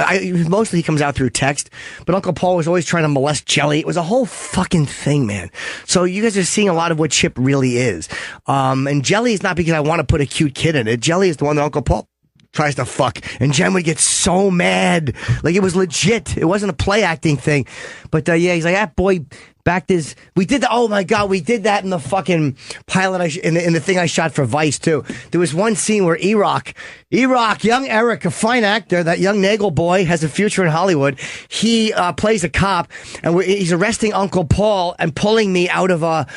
mostly he comes out through text, but Uncle Paul was always trying to molest Jelly. It was a whole fucking thing, man. So you guys are seeing a lot of what Chip really is. And Jelly is not because I want to put a cute kid in it. Jelly is the one that Uncle Paul tries to fuck, and Jen would get so mad. Like, it was legit. It wasn't a play acting thing. But he's like, that boy backed his. We did oh my God, we did that in the fucking pilot. In the thing I shot for Vice too. There was one scene where E-Rock, young Eric, a fine actor, that young Nagel boy, has a future in Hollywood. He plays a cop, and he's arresting Uncle Paul and pulling me out of a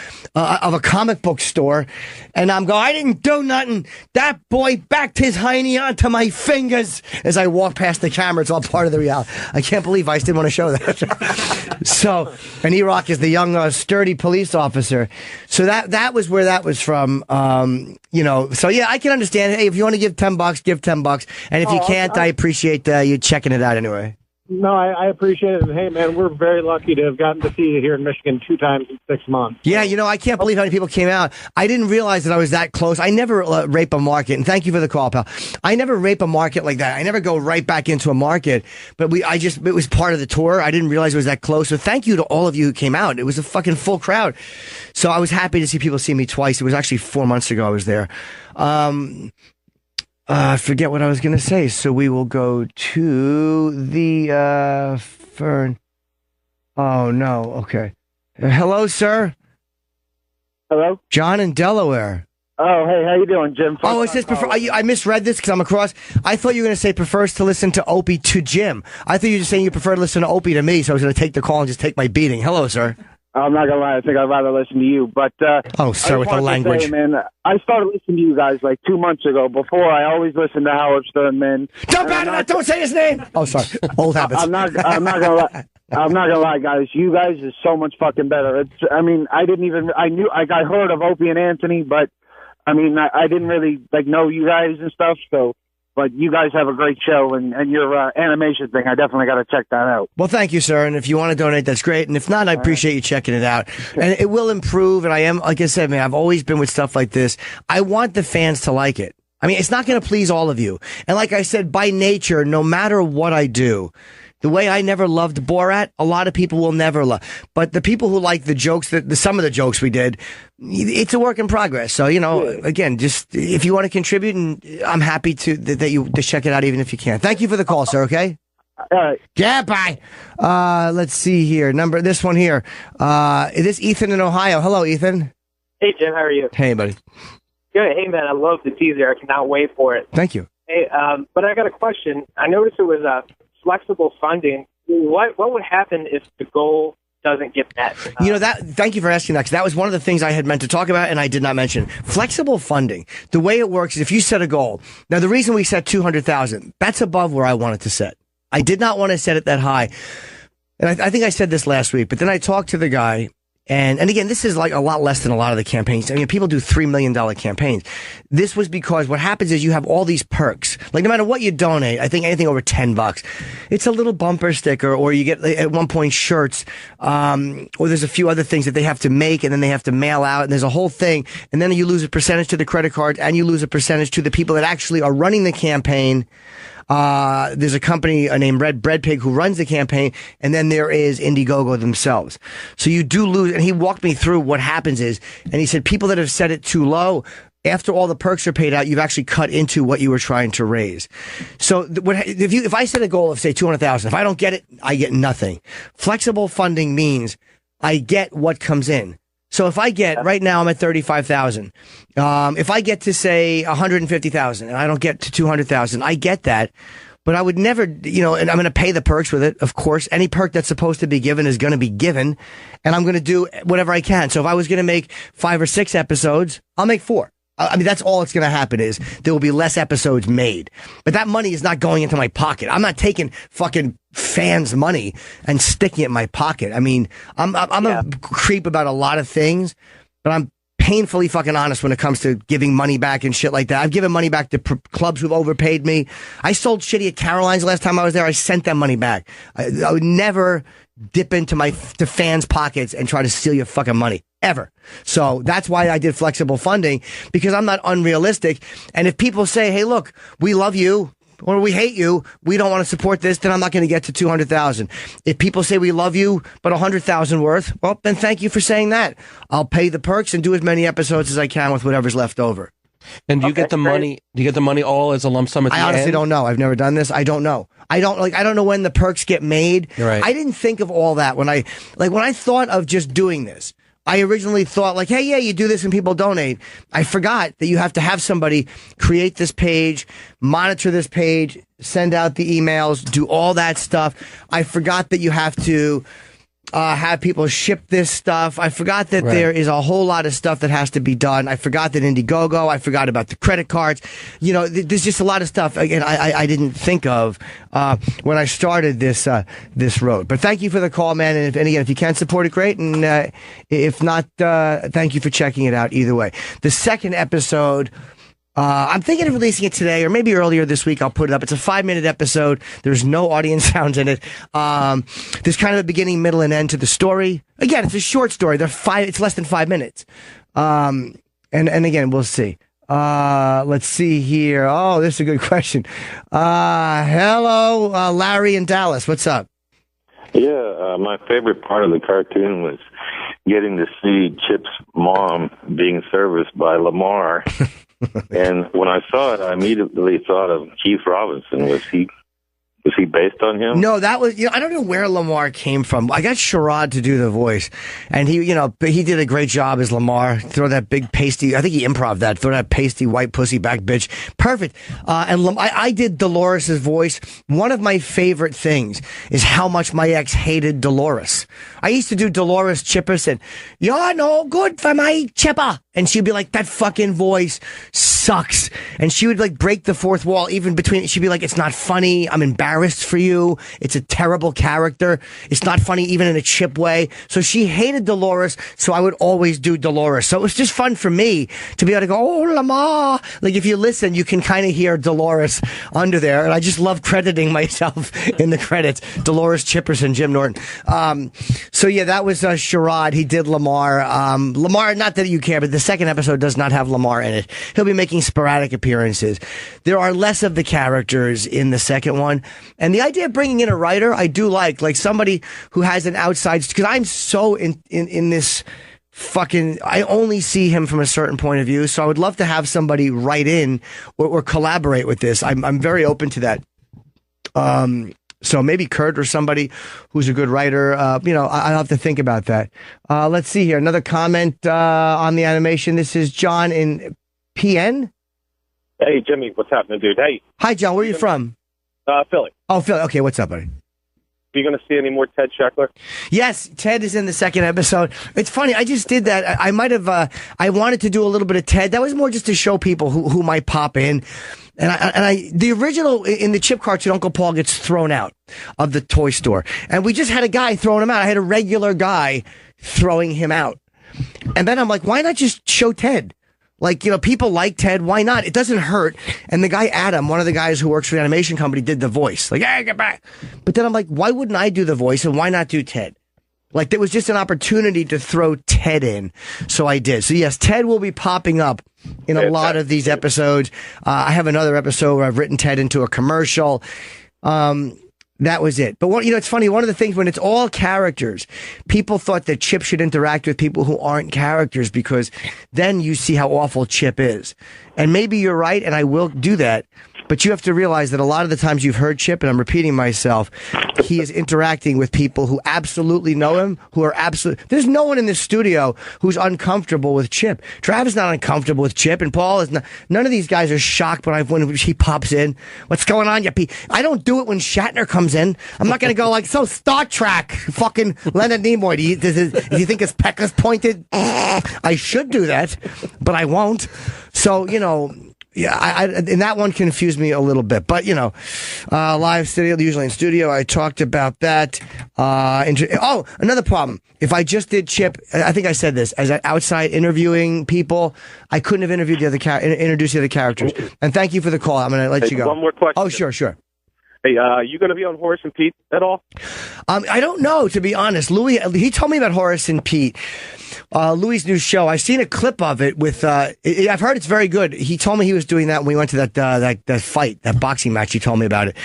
comic book store. And I'm going, I didn't do nothing. That boy backed his hiney onto my fingers as I walk past the camera. It's all part of the reality. I can't believe Vice didn't want to show that. So, and E-Rock is the young, sturdy police officer. So that was where that was from. So yeah, I can understand. Hey, if you want to give $10, give $10. And if you can't, I appreciate you checking it out anyway. No, I appreciate it. And hey, man, we're very lucky to have gotten to see you here in Michigan 2 times in 6 months. Yeah, I can't believe how many people came out. I didn't realize that I was that close. I never rape a market, and thank you for the call, pal. I never rape a market like that. I never go right back into a market, but it was part of the tour. I didn't realize it was that close. So thank you to all of you who came out. It was a fucking full crowd. So I was happy to see people see me twice. It was actually 4 months ago I was there. I forget what I was going to say. So we will go to the Fern. Oh, no. Okay. Hello, sir. Hello? John in Delaware. Oh, hey, how you doing, Jim? Oh, it says prefer. I misread this because I'm across. I thought you were going to say prefers to listen to Opie to Jim. I thought you were just saying you prefer to listen to Opie to me, so I was going to take the call and just take my beating. Hello, sir. I'm not gonna lie. I think I'd rather listen to you. But oh, sir, with the language, say, man. I started listening to you guys like 2 months ago. Before, I always listened to Howard Stern, man. Don't say his name. Oh, sorry. Old habits. I'm not gonna lie. I'm not gonna lie, guys. You guys are so much fucking better. I heard of Opie and Anthony, but I didn't really know you guys and stuff. So, but you guys have a great show, and your animation thing, I definitely got to check that out. Well, thank you, sir. And if you want to donate, that's great. And if not, I appreciate you checking it out. And it will improve. And I am, like I said, man, I've always been with stuff like this. I want the fans to like it. I mean, it's not going to please all of you. And like I said, by nature, no matter what I do, the way I never loved Borat, a lot of people will never love. But the people who like the jokes, some of the jokes we did, it's a work in progress. So, again, just if you want to contribute, and I'm happy that you to check it out, even if you can't. Thank you for the call, sir. Okay. All right. Yeah, bye. Let's see here. This one here. It is Ethan in Ohio. Hello, Ethan. Hey, Jim. How are you? Hey, buddy. Good. Hey, man. I love the teaser. I cannot wait for it. Thank you. Hey, but I got a question. I noticed it was flexible funding. What would happen if the goal doesn't get met? Thank you for asking that, because that was one of the things I had meant to talk about and I did not mention. Flexible funding. The way it works is if you set a goal. Now, the reason we set 200,000, that's above where I wanted to set. I did not want to set it that high. And I think I said this last week, but then I talked to the guy. And again, this is like a lot less than a lot of the campaigns. I mean, people do $3 million campaigns. This was because what happens is you have all these perks. Like no matter what you donate, I think anything over $10, it's a little bumper sticker, or you get at one point shirts, or there's a few other things that they have to make and then they have to mail out, and there's a whole thing. And then you lose a percentage to the credit card, and you lose a percentage to the people that actually are running the campaign. There's a company named Bread Pig who runs the campaign, and then there is Indiegogo themselves. So you do lose, and he walked me through what happens is, and he said people that have set it too low, after all the perks are paid out, you've actually cut into what you were trying to raise. So if I set a goal of say 200,000, if I don't get it, I get nothing. Flexible funding means I get what comes in. So if I get, right now I'm at 35,000. If I get to say 150,000 and I don't get to 200,000, I get that. But I would never, and I'm going to pay the perks with it. Of course, any perk that's supposed to be given is going to be given, and I'm going to do whatever I can. So if I was going to make 5 or 6 episodes, I'll make 4. I mean, that's all that's going to happen is there will be less episodes made. But that money is not going into my pocket. I'm not taking fucking fans' money and sticking it in my pocket. I mean, I'm a creep about a lot of things, but I'm painfully fucking honest when it comes to giving money back and shit like that. I've given money back to clubs who've overpaid me. I sold shitty at Caroline's last time I was there. I sent them money back. I would never dip into to fans' pockets and try to steal your fucking money. Ever. So that's why I did flexible funding, because I'm not unrealistic. And if people say, hey, look, we love you or we hate you, we don't want to support this, then I'm not going to get to 200,000. If people say we love you, but 100,000 worth, well, then thank you for saying that. I'll pay the perks and do as many episodes as I can with whatever's left over. And do you get the money? Do you get the money all as a lump sum at the end? I honestly don't know. I've never done this. I don't know. I don't know when the perks get made. You're right. I didn't think of all that when I thought of just doing this. I originally thought like, hey, yeah, you do this and people donate. I forgot that you have to have somebody create this page, monitor this page, send out the emails, do all that stuff. I forgot that you have to have people ship this stuff. I forgot that there is a whole lot of stuff that has to be done. I forgot that Indiegogo. I forgot about the credit cards. There's just a lot of stuff. Again, I didn't think of when I started this road. But thank you for the call, man. And again, if you can support it, great. And if not, thank you for checking it out either way. The second episode, I'm thinking of releasing it today or maybe earlier this week. I'll put it up. It's a 5-minute episode. There's no audience sounds in it. There's kind of a beginning, middle, and end to the story. Again, it's a short story. It's less than 5 minutes. And again, we'll see. Let's see here. Oh, this is a good question. Hello, Larry in Dallas. What's up? Yeah, my favorite part of the cartoon was getting to see Chip's mom being serviced by Lamar. And when I saw it, I immediately thought of Keith Robinson. Was he Was he based on him? No, that was, I don't know where Lamar came from. I got Sherrod to do the voice, and he did a great job as Lamar. Throw that big pasty, I think he improv that, throw that pasty white pussy back bitch. Perfect. And I did Dolores' voice. One of my favorite things is how much my ex hated Dolores. I used to do Dolores Chipperson. You're no good for my chipper. And she'd be like, that fucking voice sucks. And she would like break the fourth wall even between, she'd be like, it's not funny. I'm embarrassed for you. It's a terrible character. It's not funny even in a Chip way. So she hated Dolores. So I would always do Dolores. So it was just fun for me to be able to go, oh, Lamar. Like if you listen, you can kind of hear Dolores under there. And I just love crediting myself in the credits. Dolores Chipperson, Jim Norton. So yeah, that was Sherrod. He did Lamar. Lamar, not that you care, but the second episode does not have Lamar in it. He'll be making sporadic appearances. There are less of the characters in the second one. And the idea of bringing in a writer, I do like somebody who has an outside, because I'm so in this fucking, I only see him from a certain point of view. So I would love to have somebody write in or collaborate with this. I'm very open to that. So maybe Kurt or somebody who's a good writer. I'll have to think about that. Let's see here. Another comment on the animation. This is John in PN. Hey, Jimmy. What's happening, dude? Hey. Hi, John. Where are you from? Philly. Oh, Philly. Okay, what's up, buddy? Are you going to see any more Ted Sheckler? Yes, Ted is in the second episode. It's funny. I just did that. I might have. I wanted to do a little bit of Ted. That was more just to show people who might pop in. And the original in the Chip cartoon, Uncle Paul gets thrown out of the toy store, and we just had a guy throwing him out. I had a regular guy throwing him out, and then I'm like, why not just show Ted? Like, people like Ted. Why not? It doesn't hurt. And the guy Adam, one of the guys who works for the animation company, did the voice. Like, hey, get back. But then I'm like, why wouldn't I do the voice, and why not do Ted? Like, there was just an opportunity to throw Ted in. So I did. So yes, Ted will be popping up in a lot of these episodes. I have another episode where I've written Ted into a commercial. That was it. But it's funny. One of the things when it's all characters, people thought that Chip should interact with people who aren't characters, because then you see how awful Chip is. And maybe you're right, and I will do that. But you have to realize that a lot of the times you've heard Chip, and I'm repeating myself, he is interacting with people who absolutely know him, who are there's no one in this studio who's uncomfortable with Chip. Travis is not uncomfortable with Chip, and Paul is not. None of these guys are shocked when he pops in. What's going on, you I don't do it when Shatner comes in. I'm not going to go like, so Star Trek, fucking Leonard Nimoy. Do you think his peck is pointed? I should do that, but I won't. So, yeah, and that one confused me a little bit. But, live studio, usually in studio, I talked about that. Another problem. If I just did Chip, I think I said this, as outside interviewing people, I couldn't have interviewed introduced the other characters. And thank you for the call. I'm going to let you go. One more question. Oh, sure. Hey, you going to be on Horace and Pete at all? I don't know, to be honest. Louis, he told me about Horace and Pete. Louis' new show. I've seen a clip of it with, I've heard it's very good. He told me he was doing that when we went to that fight, that boxing match. He told me about it.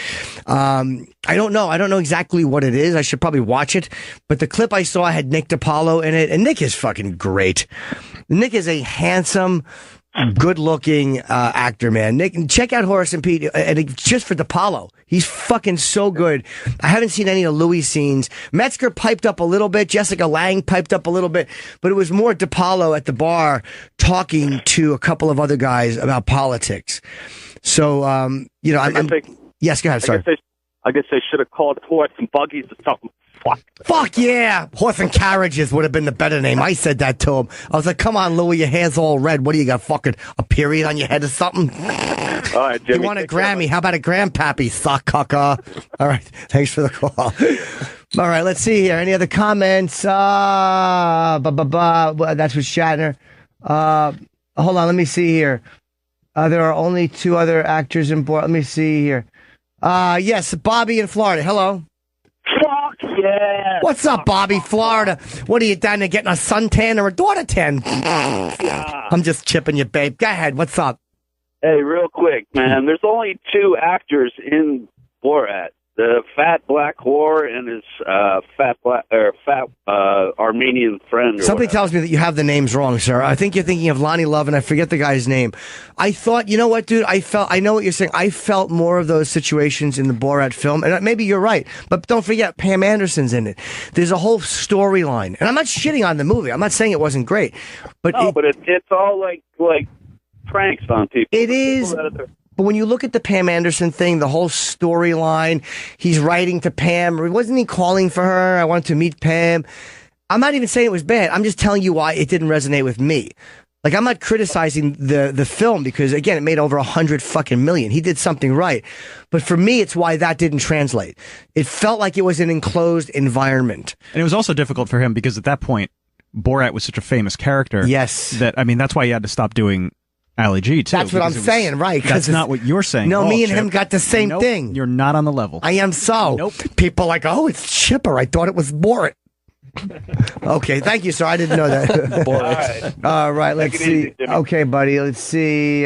I don't know. I don't know exactly what it is. I should probably watch it. But the clip I saw had Nick DiPaolo in it, and Nick is fucking great. Nick is a handsome, good-looking actor, man. Nick, check out Horace and Pete, and just for DiPaolo. He's fucking so good. I haven't seen any of Louis' scenes. Metzger piped up a little bit. Jessica Lange piped up a little bit. But it was more DiPaolo at the bar talking to a couple of other guys about politics. So, yes, go ahead, sorry. I guess they should have called horse and buggies or something. Fuck yeah! Horse and carriages would have been the better name. I said that to him. I was like, come on, Louis, your hair's all red. What do you got, fucking a period on your head or something? All right, Jimmy. You want a Grammy? How about a grandpappy, suck-cucker? All right, thanks for the call. All right, let's see here. Any other comments? That's with Shatner. Hold on, let me see here. There are only two other actors in board. Let me see here. Yes, Bobby in Florida. Hello. Fuck yeah. What's up, Bobby, Florida? What are you down there getting a suntan or a daughter tan? I'm just chipping you, babe. Go ahead. What's up? Hey, real quick, man. There's only two actors in Borat. the fat black whore and his fat Armenian friend. Or Something whatever. tells me that you have the names wrong, sir. I think you're thinking of Lonnie Love, and I forget the guy's name. I thought, you know what, dude? I know what you're saying. I felt more of those situations in the Borat film, and maybe you're right. But don't forget, Pam Anderson's in it. There's a whole storyline, and I'm not shitting on the movie. I'm not saying it wasn't great, but but it's all like pranks on people. It is. But when you look at the Pam Anderson thing, the whole storyline, he's writing to Pam. Wasn't he calling for her? I wanted to meet Pam. I'm not even saying it was bad. I'm just telling you why it didn't resonate with me. Like, I'm not criticizing the film because, again, it made over 100 fucking million. He did something right. But for me, it's why that didn't translate. It felt like it was an enclosed environment. And it was also difficult for him because at that point, Borat was such a famous character. Yes. That, I mean, that's why he had to stop doing Ali G, too. That's what I'm saying, right? That's not what you're saying. No, me and Chip. him got the same Nope, thing. You're not on the level. I am so. Nope. People are like, oh, it's Chipper. I thought it was Borat. Okay, thank you, sir. I didn't know that. All right, let's see. Easy, Okay, buddy, let's see.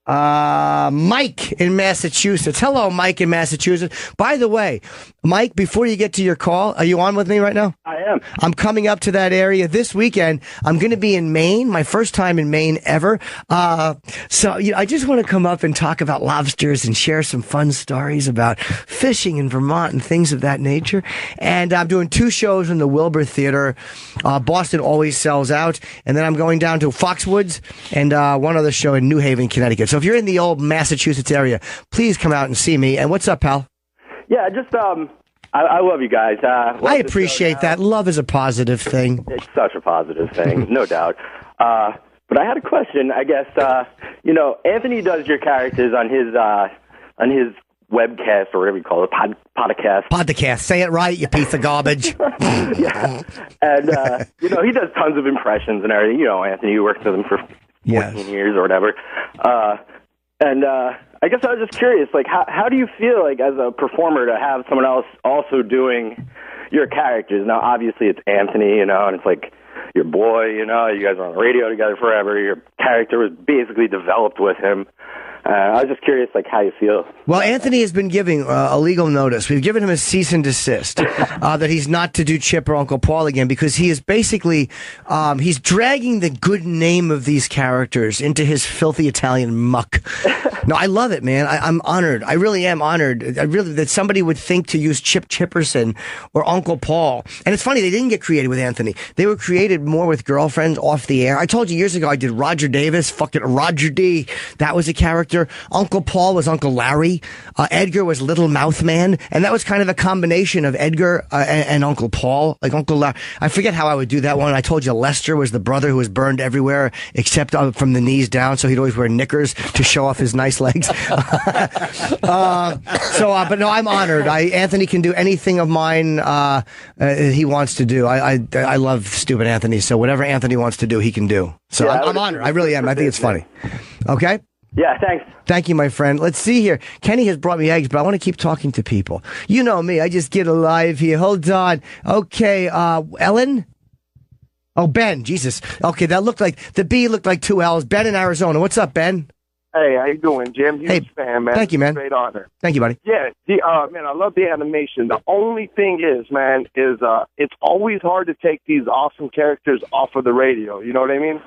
Mike in Massachusetts. Hello, Mike in Massachusetts. By the way, Mike, before you get to your call, are you on with me right now? I am. I'm coming up to that area this weekend. I'm going to be in Maine, my first time in Maine ever. So I just want to come up and talk about lobsters and share some fun stories about fishing in Vermont and things of that nature. And I'm doing 2 shows in the Wilbur Theater. Boston always sells out. And then I'm going down to Foxwoods and one other show in New Haven, Connecticut. So if you're in the old Massachusetts area, please come out and see me. And what's up, pal? Yeah, just I love you guys. I appreciate that. Love is a positive thing. It's such a positive thing, no doubt. But I had a question. I guess Anthony does your characters on his webcast or whatever you call it, podcast. Podcast. Say it right, you piece of garbage. Yeah, and he does tons of impressions and everything. You know, Anthony, you worked with him for 14 years or whatever. And I guess I was just curious, like, how do you feel, like, as a performer to have someone else also doing your characters? Now, obviously, it's Anthony, and it's like your boy, you guys are on the radio together forever. Your character was basically developed with him. I was just curious, like, how you feel. Well, Anthony has been giving a legal notice. We've given him a cease and desist that he's not to do Chip or Uncle Paul again because he is basically he's dragging the good name of these characters into his filthy Italian muck. No, I love it, man. I'm honored. I really am honored. That somebody would think to use Chip Chipperson or Uncle Paul. And it's funny, they didn't get created with Anthony. They were created more with girlfriends off the air. I told you years ago I did Roger Davis, fucking Roger D. That was a character. Uncle Paul was Uncle Larry. Edgar was Little Mouth Man. And that was kind of a combination of Edgar and Uncle Paul. Like Uncle Larry. I forget how I would do that one. I told you Lester was the brother who was burned everywhere except from the knees down. So he'd always wear knickers to show off his nice legs. But no, I'm honored. Anthony can do anything of mine he wants to do. I love stupid Anthony. So whatever Anthony wants to do, he can do. So yeah, I'm honored. I really am. I think it's funny. Okay? Yeah, thanks. Thank you, my friend. Let's see here. Kenny has brought me eggs, but I want to keep talking to people. You know me. I just get alive here. Hold on. Okay, Ellen? Oh, Ben. Jesus. Okay, that looked like, the B looked like 2 L's. Ben in Arizona. What's up, Ben? Hey, how you doing, Jim? Huge fan, man. Thank you, man. Great honor. Thank you, buddy. Yeah, man, I love the animation. The only thing is, man, it's always hard to take these awesome characters off of the radio. You know what I mean?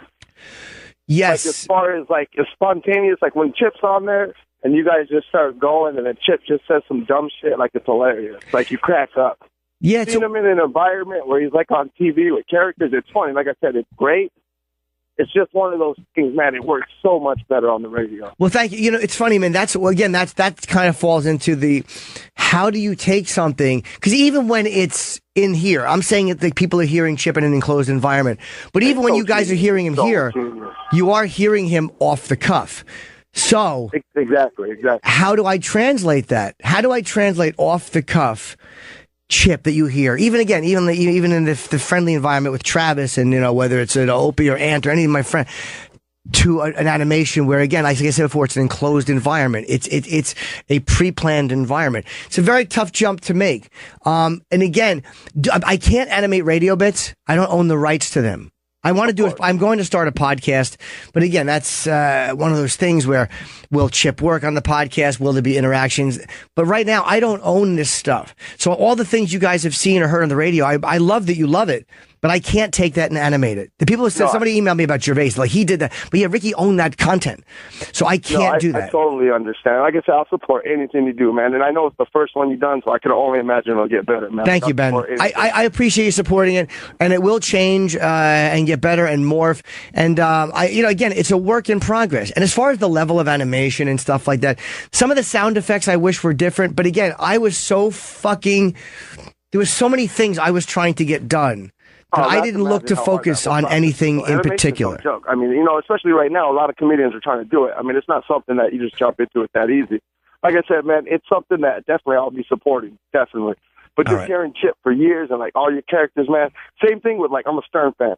Yes. Like, as far as, like, it's spontaneous, like when Chip's on there and you guys just start going and then Chip just says some dumb shit, like, it's hilarious. Like, you crack up. Yeah. Seeing him in an environment where he's, like, on TV with characters, it's funny. Like I said, it's great. It's just one of those things, man. It works so much better on the radio. Well, thank you. You know, it's funny, man. That kind of falls into the, how do you take something? Because even when it's in here, I'm saying it, like people are hearing Chip in an enclosed environment. But even when you guys are hearing him here, you are hearing him off the cuff. So exactly. How do I translate that? How do I translate off the cuff Chip that you hear, even in the friendly environment with Travis and, whether it's an Opie or Ant or any of my friends, to an animation where, again, like I said before, it's an enclosed environment. It's a pre-planned environment. It's a very tough jump to make. And again, I can't animate radio bits. I don't own the rights to them. I want to do it. I'm going to start a podcast, but again, that's one of those things where will Chip work on the podcast? Will there be interactions? But right now, I don't own this stuff. So all the things you guys have seen or heard on the radio, I love that you love it, but I can't take that and animate it. The people who said, somebody emailed me about Gervais, like he did that, but yeah, Ricky owned that content. So I can't do that. I totally understand. Like I said, I'll support anything you do, man. And I know it's the first one you've done, so I can only imagine it'll get better, man. Thank you, Ben. I appreciate you supporting it, and it will change and get better and morph. And again, it's a work in progress. And as far as the level of animation and stuff like that, some of the sound effects I wish were different. But again, I was so there was so many things I was trying to get done. I didn't look to focus on anything in particular. Joke. I mean, especially right now, a lot of comedians are trying to do it. I mean, it's not something that you just jump into it that easy. Like I said, man, it's something that definitely I'll be supporting, definitely. But just hearing Chip for years and, like, all your characters, man, same thing with, like, I'm a Stern fan.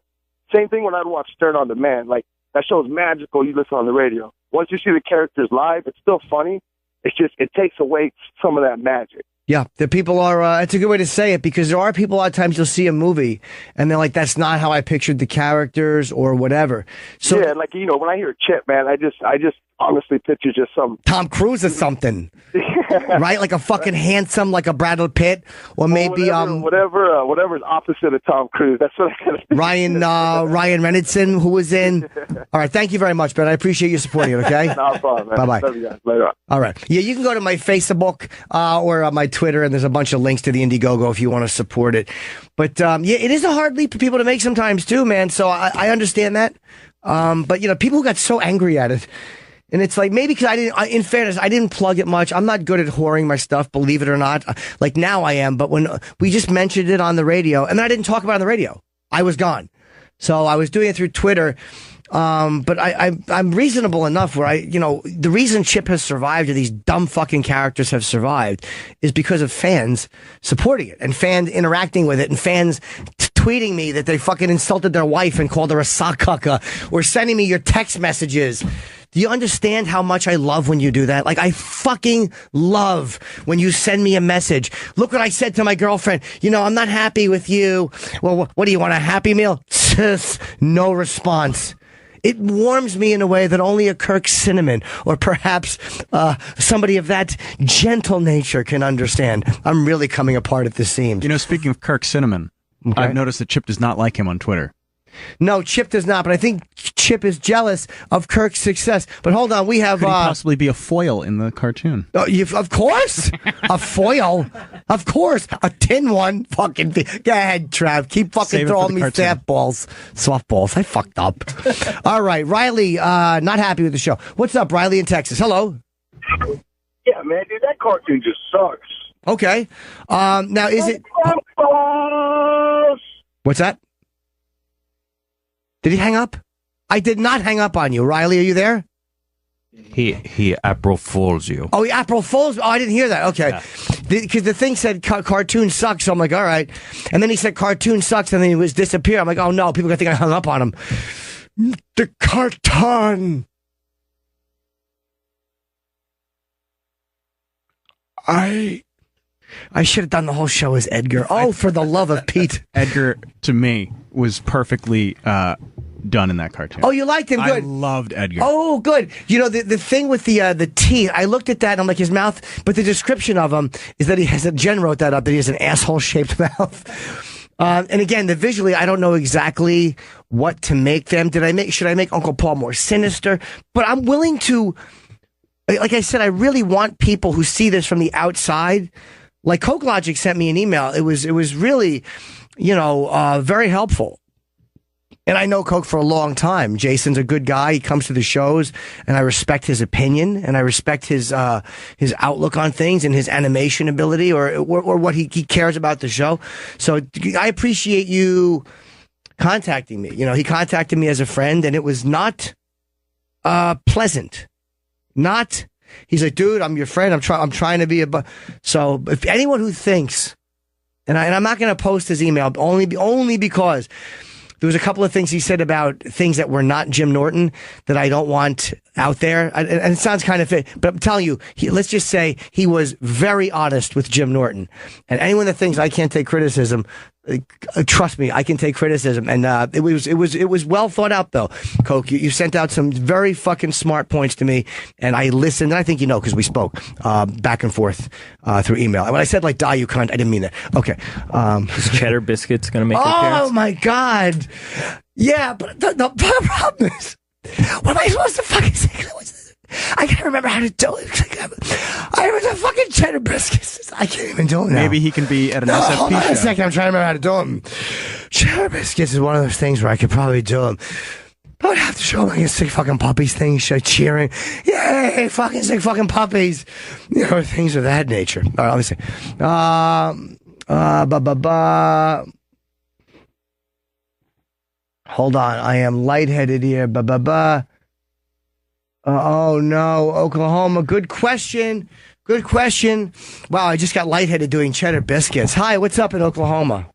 Same thing when I'd watch Stern on Demand. Like, that show's magical. You listen on the radio. Once you see the characters live, it's still funny. It's just, it takes away some of that magic. Yeah, the people are, it's a good way to say it, because there are people, a lot of times you'll see a movie and they're like, that's not how I pictured the characters or whatever. So yeah, like, when I hear Chip, man, I just honestly picture just some Tom Cruise or something, right? Like a fucking handsome, like a Brad Pitt, or maybe whatever's opposite of Tom Cruise. That's what I kind of Ryan Reynolds, who was in. All right, thank you very much, Ben. I appreciate you supporting it. Okay, no problem, man. Bye bye. Love you guys. Later on. All right, yeah, you can go to my Facebook or my Twitter, and there's a bunch of links to the Indiegogo if you want to support it. But yeah, it is a hard leap for people to make sometimes too, man. So I understand that. But people who got so angry at it. And it's like, maybe because in fairness, I didn't plug it much. I'm not good at whoring my stuff, believe it or not. Like now I am. But when we just mentioned it on the radio, and then I didn't talk about it on the radio, I was gone. So I was doing it through Twitter. But I'm reasonable enough where the reason Chip has survived, or these dumb fucking characters have survived, is because of fans supporting it and fans interacting with it and fans tweeting me that they fucking insulted their wife and called her a sock cucka, or sending me your text messages. Do you understand how much I love when you do that? Like, I fucking love when you send me a message. Look what I said to my girlfriend. I'm not happy with you. Well, what do you want, a Happy Meal? No response. It warms me in a way that only a Kirk Cinnamon or perhaps somebody of that gentle nature can understand. I'm really coming apart at the seams. Speaking of Kirk Cinnamon, okay. I've noticed that Chip does not like him on Twitter. No, Chip does not, but I think Chip is jealous of Kirk's success. But hold on, we have... Could he possibly be a foil in the cartoon? Of course! A foil? Of course! A tin one? Fucking... Go ahead, Trav. Keep fucking throwing me softballs. I fucked up. All right, Riley, not happy with the show. What's up, Riley in Texas? Hello? Yeah, man, dude, that cartoon just sucks. Okay. Now, is it... What's that? Did he hang up? I did not hang up on you. Riley, are you there? He April Fools you. Oh, he April Fools? Oh, I didn't hear that. Okay. Because the thing said cartoon sucks, so I'm like, all right. And then he said cartoon sucks, and then he was disappear. I'm like, oh, no, people are going to think I hung up on him. The cartoon. I should have done the whole show as Edgar. Oh, for the love of Pete. Edgar, to me, was perfectly done in that cartoon. Oh, you liked him? Good. I loved Edgar. Oh, good. The thing with the teeth, I looked at that and I'm like, his mouth, but the description of him is that Jen wrote that up, that he has an asshole-shaped mouth. And again, visually, I don't know exactly what to make them. Should I make Uncle Paul more sinister? But I'm willing to, like I said, I really want people who see this from the outside. Like Coke Logic sent me an email. It was really, very helpful. And I know Coke for a long time. Jason's a good guy. He comes to the shows, and I respect his opinion, and I respect his outlook on things and his animation ability, or what he cares about the show. So I appreciate you contacting me. He contacted me as a friend, and it was not pleasant. He's like, dude, I'm your friend. I'm trying to be so if anyone who thinks, and I'm not going to post his email only because there was a couple of things he said about things that were not Jim Norton that I don't want out there. And it sounds kind of fit, but I'm telling you, let's just say he was very honest with Jim Norton. And anyone that thinks I can't take criticism, trust me, I can take criticism, and it was well thought out though. Coke, you sent out some very fucking smart points to me, and I listened. And I think you know because we spoke back and forth through email. And when I said like "die you cunt," I didn't mean that. Okay, is Cheddar Biscuits gonna make an appearance? Oh my god, yeah, but the problem is, what am I supposed to fucking say? I can't remember how to do it. I was a fucking Cheddar Biscuits. I can't even do it now. Maybe he can be at an SFP Hold on show. a second. I'm trying to remember how to do them. Cheddar Biscuits is one of those things where I could probably do them. I would have to show like a sick fucking puppies thing, cheering. Yay, fucking sick fucking puppies. You know, things of that nature. All right, let me see. Hold on. I am lightheaded here. Oh no, Oklahoma. Good question. Good question. Wow, I just got lightheaded doing Cheddar Biscuits. Hi, what's up in Oklahoma?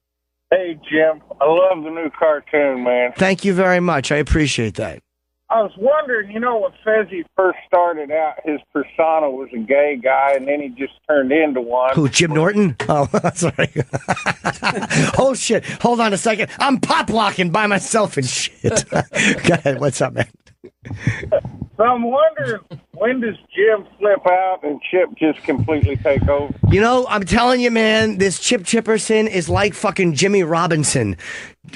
Hey, Jim. I love the new cartoon, man. Thank you very much. I appreciate that. I was wondering, you know, when Fezzi first started out, his persona was a gay guy, and then he just turned into one. Who, Jim Norton? Oh, sorry. Oh, shit. Hold on a second. I'm pop-locking by myself and shit. Go ahead. What's up, man? So I'm wondering, when does Jim flip out and Chip just completely take over? You know, I'm telling you, man, this Chip Chipperson is like fucking Jimmy Robinson,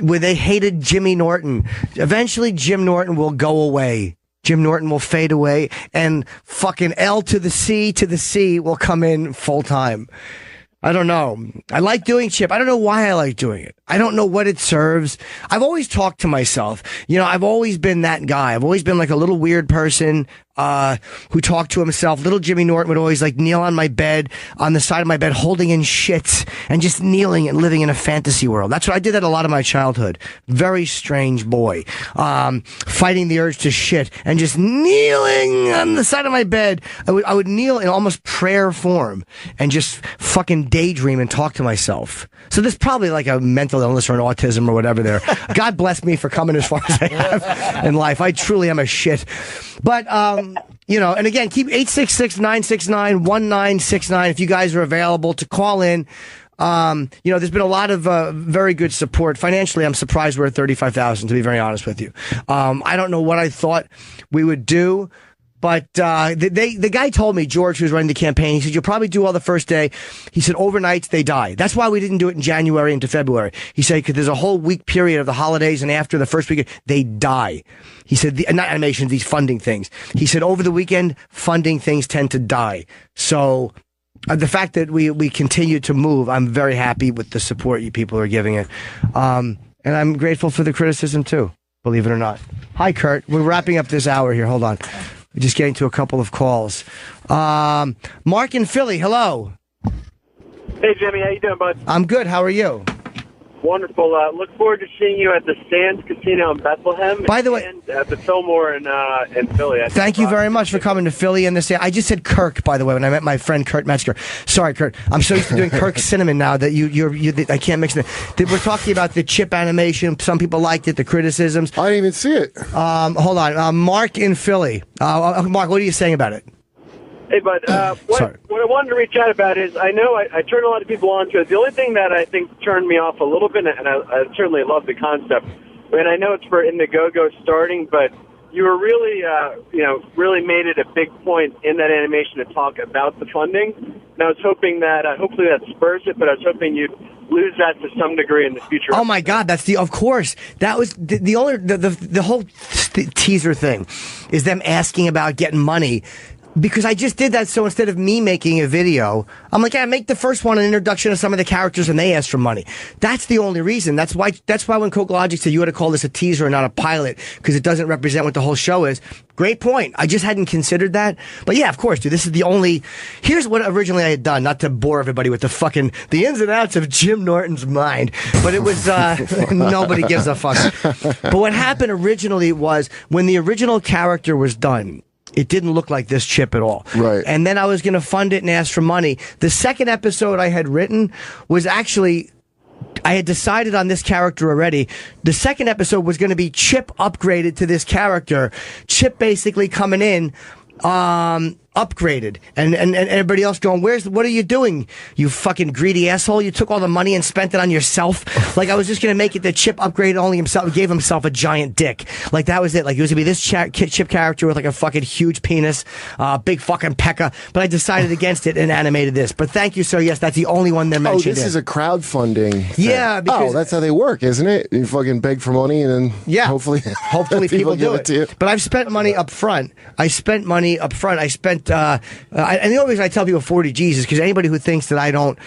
where they hated Jimmy Norton. Eventually, Jim Norton will go away. Jim Norton will fade away, and fucking L to the C will come in full time. I don't know. I like doing Chip. I don't know why I like doing it. I don't know what it serves. I've always talked to myself. You know, I've always been that guy. I've always been like a little weird person who talked to himself. Little Jimmy Norton would always like kneel on my bed, on the side of my bed, holding in shits and just kneeling and living in a fantasy world. That's what I did at a lot of my childhood. Very strange boy. Fighting the urge to shit and just kneeling on the side of my bed. I would kneel in almost prayer form and just fucking daydream and talk to myself. So there's probably like a mental illness or an autism or whatever there. God bless me for coming as far as I have in life. I truly am a shit. But, you know, and again, keep 866-969-1969 if you guys are available to call in. You know, there's been a lot of very good support. Financially, I'm surprised we're at 35,000, to be very honest with you. I don't know what I thought we would do. But the guy told me, George, who's running the campaign, he said, you'll probably do all the first day. He said, overnights, they die. That's why we didn't do it in January into February. He said, because there's a whole week period of the holidays, and after the first weekend, they die. He said, not animations, these funding things. He said, over the weekend, funding things tend to die. So the fact that we continue to move, I'm very happy with the support you people are giving it. And I'm grateful for the criticism, too, believe it or not. Hi, Kurt. We're wrapping up this hour here. Hold on. We're just getting to a couple of calls. Mark in Philly, hello. Hey, Jimmy, how you doing, bud? I'm good. How are you? Wonderful. Look forward to seeing you at the Sands Casino in Bethlehem. By the way, and at the Fillmore in Philly. Thank you very much for coming to Philly and this. I just said Kirk, by the way, when I met my friend Kurt Metzger. Sorry, Kurt. I'm so used to doing Kirk Cinnamon now that I can't mix it. We're talking about the Chip animation. Some people liked it. The criticisms. I didn't even see it. Hold on. Mark in Philly. Mark, what are you saying about it? Hey, bud, what I wanted to reach out about is, I know I turned a lot of people on to it. The only thing that I think turned me off a little bit, and I certainly love the concept, and I know it's for Indiegogo starting, but you were really, really made it a big point in that animation to talk about the funding. And I was hoping that, hopefully that spurs it, but I was hoping you'd lose that to some degree in the future. Oh my God, of course. That was the whole teaser thing is them asking about getting money. Because I just did that, so instead of me making a video, I'm like, make the first one an introduction of some of the characters, and they asked for money. That's the only reason. That's why when Coke Logic said you ought to call this a teaser and not a pilot, because it doesn't represent what the whole show is. Great point. I just hadn't considered that. But yeah, of course, dude, this is the only... Here's what originally I had done, not to bore everybody with the ins and outs of Jim Norton's mind. But it was, nobody gives a fuck. But what happened originally was, when the original character was done, it didn't look like this Chip at all. Right. And then I was going to fund it and ask for money. The second episode I had written was actually... I had decided on this character already. The second episode was going to be Chip upgraded to this character. Chip basically coming in, upgraded, and everybody else going, what are you doing, you fucking greedy asshole? You took all the money and spent it on yourself. Like, I was just gonna make it that Chip upgraded only himself, gave himself a giant dick. Like, that was it. Like, it was gonna be this Chip character with like a fucking huge penis, big fucking pecker. But I decided against it and animated this. But thank you, sir. Yes, that's the only one they're mentioned. Oh, this is a crowdfunding thing. Yeah, because that's how they work, isn't it? You fucking beg for money and then hopefully people do it to you. But I've spent money up front. I spent, and the only reason I tell people 40 G's is because anybody who thinks that I don't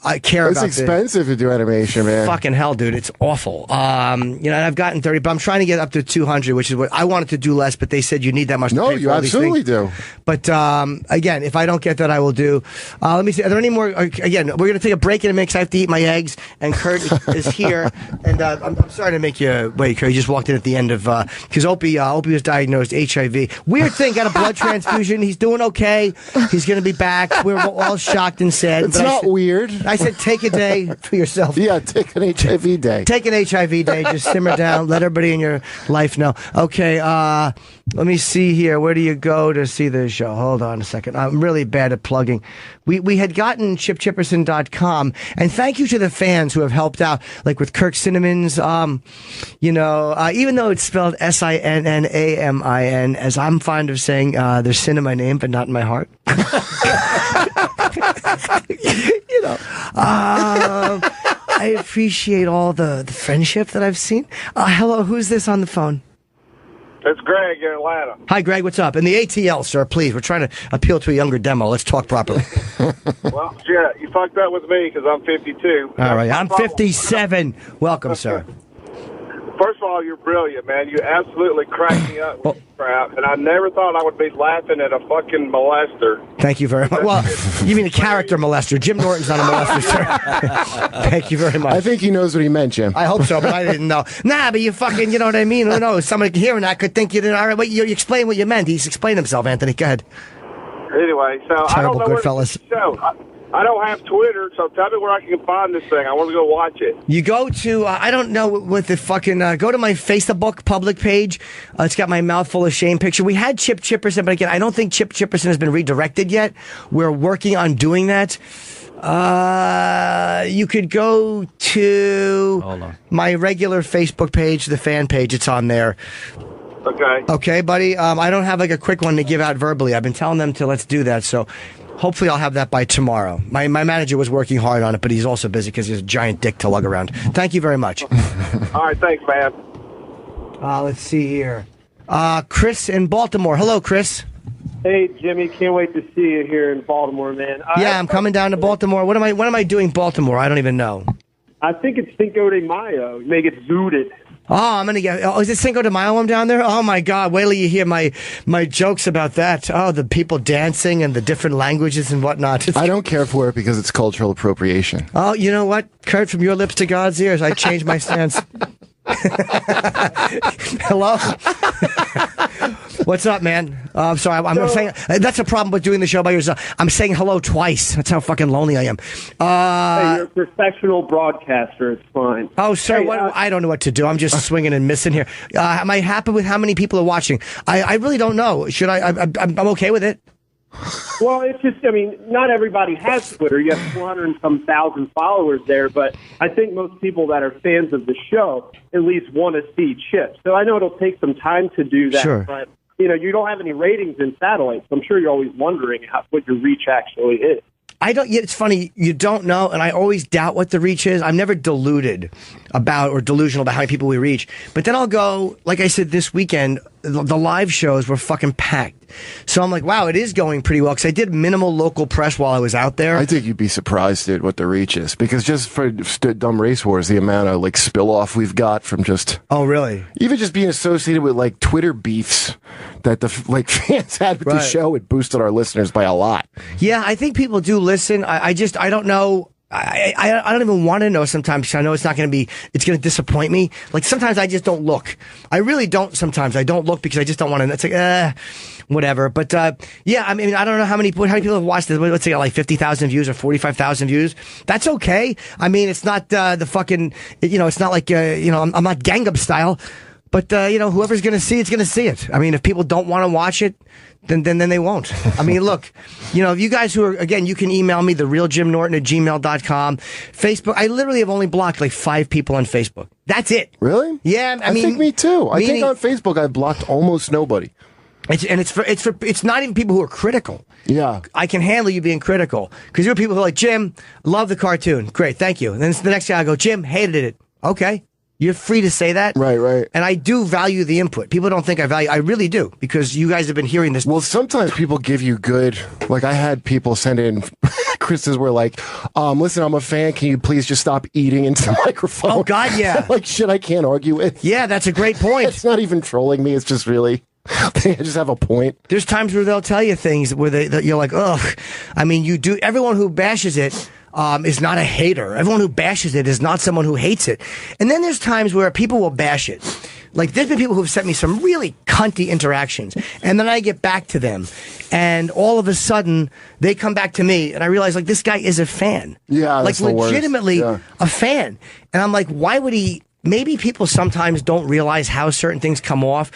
I care about it's expensive to do animation, man. Fucking hell, dude, it's awful. And I've gotten 30, but I'm trying to get up to 200, which is what I wanted to do less, but they said you need that much to pay for you all these absolutely things. do. But again, if I don't get that, I will do. Let me see, are there any more? Again, we're going to take a break in a mix. I have to eat my eggs, and Kurt is here, and I'm sorry to make you wait, Kurt. You just walked in at the end of, because Opie was diagnosed HIV. Weird thing, got a blood transfusion. He's doing okay. He's going to be back. We're all shocked and sad. It's not weird. I said take a day for yourself. Yeah, take an HIV day. Take an HIV day. Just simmer down. Let everybody in your life know. Okay, let me see here. Where do you go to see the show? Hold on a second. I'm really bad at plugging. We had gotten chipchipperson.com, and thank you to the fans who have helped out, like with Kirk Cinnamon's, even though it's spelled SINNAMIN, as I'm fond of saying, there's sin in my name, but not in my heart. I appreciate all the friendship that I've seen. Hello, who's this on the phone? It's Greg in Atlanta. Hi, Greg. What's up? And the ATL, sir, please. We're trying to appeal to a younger demo. Let's talk properly. Well, yeah, you fucked up with me because I'm 52. All right. I'm 57. Welcome, sir. First of all, you're brilliant, man. You absolutely cracked me up with crap, and I never thought I would be laughing at a fucking molester. Thank you very much. Well, you mean a character molester. Jim Norton's not a molester, sir. Thank you very much. I think he knows what he meant, Jim. I hope so, but I didn't know. Nah, but you fucking, you know what I mean? Who knows? Somebody hearing that could think you didn't. All right, you explain what you meant. He's explained himself, Anthony. Go ahead. Anyway, so I don't know where Goodfellas. to show. I don't have Twitter, so tell me where I can find this thing. I want to go watch it. You go to, I don't know what the fucking, go to my Facebook public page. It's got my mouth full of shame picture. We had Chip Chipperson, but again, I don't think Chip Chipperson has been redirected yet. We're working on doing that. You could go to my regular Facebook page, the fan page. It's on there. Okay. Okay, buddy. I don't have like a quick one to give out verbally. I've been telling them to let's do that, so hopefully I'll have that by tomorrow. My manager was working hard on it, but he's also busy because he has a giant dick to lug around. Thank you very much. All right, thanks, man. Let's see here. Chris in Baltimore. Hello, Chris. Hey, Jimmy. Can't wait to see you here in Baltimore, man. Yeah, I'm coming down to Baltimore. What am I doing Baltimore? I don't even know. I think it's Cinco de Mayo. You may get zooted. Oh, I'm going to get... Oh, is it Cinco de Mayo I'm down there? Oh, my God. Wait till you hear my jokes about that. Oh, the people dancing and the different languages and whatnot. I don't care for it because it's cultural appropriation. Oh, you know what? Kurt, from your lips to God's ears, I changed my stance. Hello? What's up, man? I'm sorry. I'm saying that's a problem with doing the show by yourself. I'm saying hello twice. That's how fucking lonely I am. Hey, you're a professional broadcaster. It's fine. Oh, sir, hey, I don't know what to do. I'm just swinging and missing here. Am I happy with how many people are watching? I really don't know. Should I'm okay with it. Well, it's just, I mean, not everybody has Twitter. You have 400 and some thousand followers there, but I think most people that are fans of the show at least want to see Chip. So I know it'll take some time to do that, sure. But, you know, you don't have any ratings in satellite, so I'm sure you're always wondering what your reach actually is. I don't. It's funny. You don't know, and I always doubt what the reach is. I'm never deluded about or delusional about how many people we reach. But then I'll go, like I said, this weekend, the live shows were fucking packed. So I'm like, wow, it is going pretty well because I did minimal local press while I was out there. I think you'd be surprised at what the reach is because just for Dumb Race Wars, the amount of like spill off we've got from just really even just being associated with like Twitter beefs that the fans had with the show, it boosted our listeners by a lot. Yeah, I think people do listen. I don't know. I don't even want to know sometimes because I know it's not going to be, it's going to disappoint me. Like sometimes I just don't look. I really don't sometimes. I don't look because I just don't want to, it's like, whatever. But, yeah, I mean, I don't know how many people have watched this. Let's say like 50,000 views or 45,000 views. That's okay. I mean, it's not, the fucking, it's not like, I'm not Gangnam Style. But, whoever's going to see it's going to see it. I mean, if people don't want to watch it, then they won't. I mean, look, if you guys who are, again, you can email me, therealjimnorton@gmail.com. Facebook, I literally have only blocked like 5 people on Facebook. That's it. Really? Yeah, I think me too. I think on Facebook I blocked almost nobody. It's not even people who are critical. Yeah. I can handle you being critical. Because there are people who are like, Jim, love the cartoon. Great, thank you. And then the next guy I go, Jim, hated it. Okay. You're free to say that. Right. And I do value the input. People don't think I really do, because you guys have been hearing this. Well, sometimes people give you good, like I had people send in, Chris's were like, listen, I'm a fan. Can you please just stop eating into the microphone? Oh, God, yeah. Like shit I can't argue with. Yeah, that's a great point. It's not even trolling me. It's just really, they just have a point. There's times where they'll tell you things where that you're like, ugh. I mean, everyone who bashes it is not a hater. Everyone who bashes it is not someone who hates it. And then there's times where people will bash it. Like, there's been people who've sent me some really cunty interactions, and then I get back to them, and all of a sudden, they come back to me, and I realize, like, this guy is a fan. Yeah, like, that's the worst. legitimately a fan. And I'm like, why would he... Maybe people sometimes don't realize how certain things come off,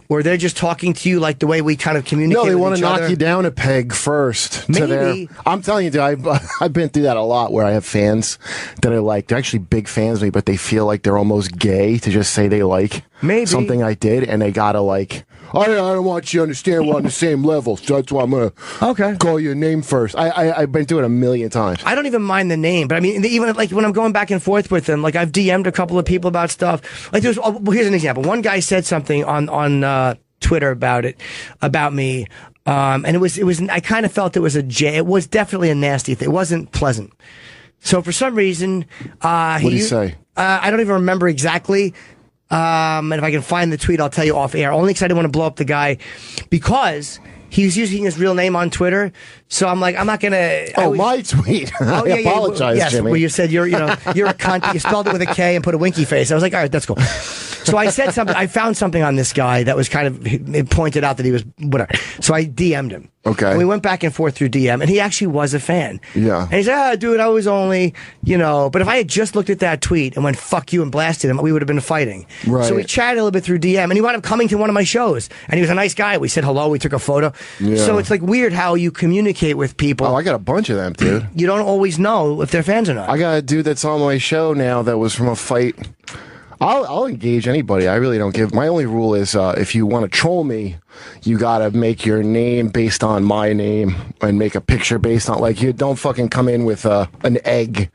or they're just talking to you like the way we kind of communicate. No, they want to knock you down a peg first. Maybe. I'm telling you, dude, I've been through that a lot, where I have fans that are like, they're actually big fans of me, but they feel like they're almost gay to just say they like something I did, and they gotta like, I don't want you to understand we're on the same level, so that's why I'm gonna call you a name first. I've been through it a million times. I don't even mind the name, but I mean, even like when I'm going back and forth with them, like I've DM'd a couple of people about stuff. Like here's an example. One guy said something on Twitter about me, and it was. I kind of felt it was definitely a nasty thing. It wasn't pleasant. So for some reason, what did he say? I don't even remember exactly. And if I can find the tweet, I'll tell you off air. Only because I didn't want to blow up the guy, because he was using his real name on Twitter. So I'm like, I'm not gonna. My tweet. I apologize, yes, Jimmy. Where you said you're a cunt. You spelled it with a K and put a winky face. I was like, all right, that's cool. So I said something. I found something on this guy that was kind of. It pointed out that he was whatever. So I DM'd him. Okay. And we went back and forth through DM, and he actually was a fan. Yeah. And he said, dude, I was only, but if I had just looked at that tweet and went, fuck you, and blasted him, we would have been fighting. Right. So we chatted a little bit through DM, and he wound up coming to one of my shows, and he was a nice guy. We said hello, we took a photo. Yeah. So it's like weird how you communicate with people. Oh, I got a bunch of them, dude. You don't always know if they're fans or not. I got a dude that's on my show now that was from a fight. I'll engage anybody. I really don't give. My only rule is if you want to troll me, you gotta make your name based on my name and make a picture based on, like, you don't fucking come in with an egg,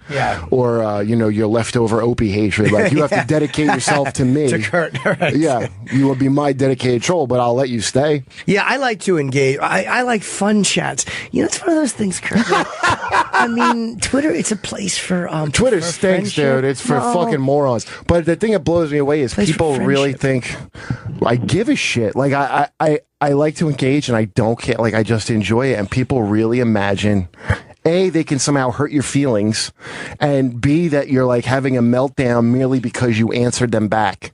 or your leftover Opie hatred. Like, you have to dedicate yourself to me. To Kurt, right. Yeah, you will be my dedicated troll, but I'll let you stay. Yeah, I like to engage. I like fun chats. It's one of those things, Kurt. I mean, Twitter, it's a place for Twitter for stinks, friendship. dude. It's for fucking morons. But the thing that blows me away is people really think I give a shit. Like, I like to engage, and I don't care. Like, I just enjoy it, and people really imagine A, they can somehow hurt your feelings, and B, that you're like having a meltdown merely because you answered them back.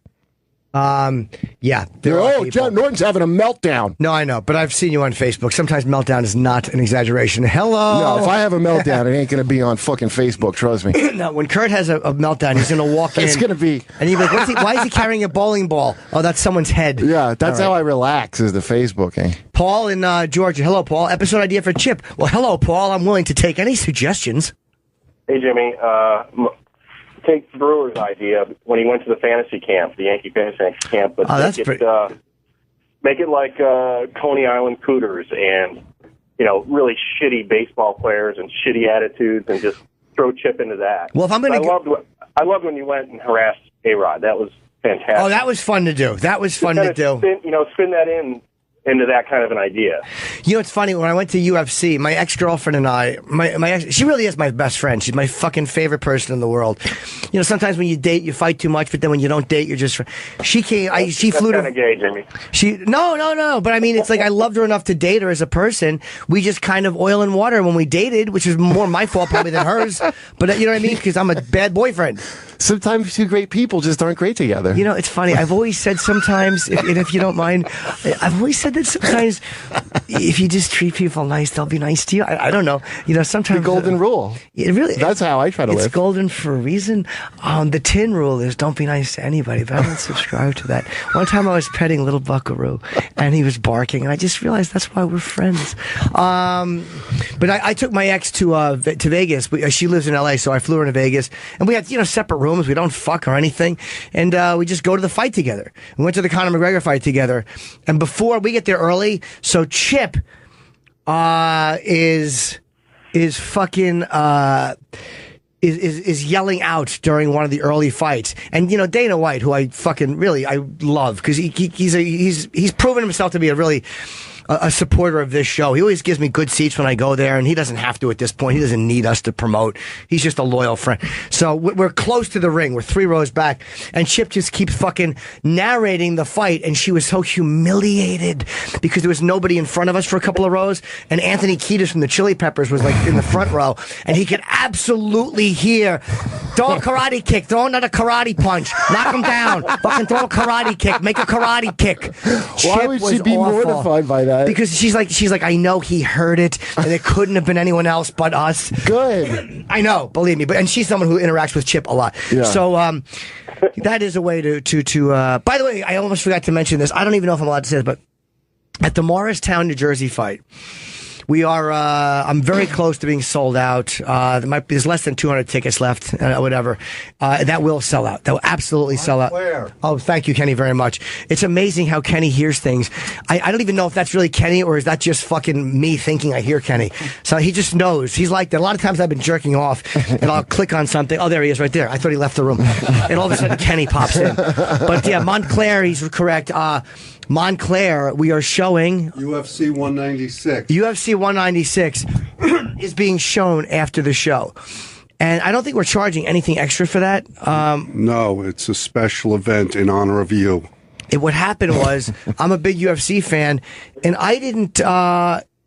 Yeah. John Norton's having a meltdown. No, I know, but I've seen you on Facebook. Sometimes meltdown is not an exaggeration. Hello. No, if I have a meltdown, it ain't going to be on fucking Facebook. Trust me. No, when Kurt has a meltdown, he's going to walk in. It's going to be. And he's like, why is he carrying a bowling ball? Oh, that's someone's head. Yeah, that's how I relax, is the Facebooking. Paul in Georgia. Hello, Paul. Episode idea for Chip. Well, hello, Paul. I'm willing to take any suggestions. Hey, Jimmy. Take Brewer's idea when he went to the fantasy camp, the Yankee fantasy camp, but make it like Coney Island Cooters, and really shitty baseball players and shitty attitudes, and just throw Chip into that. Well, if I'm going to, I loved when you went and harassed A-Rod. That was fantastic. Oh, that was fun to do. That was fun to do. Spin that into that kind of an idea. It's funny, when I went to UFC, my ex-girlfriend and I, she really is my best friend. She's my fucking favorite person in the world. Sometimes when you date, you fight too much, but then when you don't date, you're just... She flew to... That's gay, Jimmy. No, but I mean, it's like I loved her enough to date her as a person. We just kind of oil and water when we dated, which is more my fault probably than hers. But you know what I mean? Because I'm a bad boyfriend. Sometimes two great people just aren't great together. It's funny. I've always said sometimes, if you don't mind, I've always said said that sometimes if you just treat people nice, they'll be nice to you? I don't know. You know, sometimes the golden rule. It really. That's how I try to live. It's golden for a reason. The tin rule is don't be nice to anybody. But I don't subscribe to that. One time I was petting little Buckaroo, and he was barking, and I just realized that's why we're friends. But I took my ex to Vegas. She lives in L.A., so I flew her to Vegas, and we had separate rooms. We don't fuck or anything, and we just go to the fight together. We went to the Conor McGregor fight together, and before we get there early, so Chip is fucking is yelling out during one of the early fights, and Dana White, who I love because he's proven himself to be a supporter of this show. He always gives me good seats when I go there, and he doesn't have to at this point. He doesn't need us to promote. He's just a loyal friend. So we're close to the ring. We're 3 rows back, and Chip just keeps fucking narrating the fight, and she was so humiliated because there was nobody in front of us for a couple of rows, and Anthony Kiedis from the Chili Peppers was in the front row, and he could absolutely hear, throw a karate kick, throw another karate punch, knock him down, fucking throw a karate kick, make a karate kick. Why would she be mortified by that? Because she's like, I know he heard it, and it couldn't have been anyone else but us. Good. I know, believe me. And she's someone who interacts with Chip a lot. Yeah. So that is a way to. By the way, I almost forgot to mention this. I don't even know if I'm allowed to say this, but at the Morristown, New Jersey fight, we are. I'm very close to being sold out. There's less than 200 tickets left. Whatever. That will sell out. That will absolutely sell out. Where? Oh, thank you, Kenny, very much. It's amazing how Kenny hears things. I don't even know if that's really Kenny or is that just fucking me thinking I hear Kenny. So he just knows. He's like that. A lot of times I've been jerking off and I'll click on something. Oh, there he is, right there. I thought he left the room, and all of a sudden Kenny pops in. But yeah, Montclair, he's correct. Montclair, we are showing UFC 196. UFC 196 is being shown after the show. And I don't think we're charging anything extra for that. No, it's a special event in honor of you. What happened was, I'm a big UFC fan, and I didn't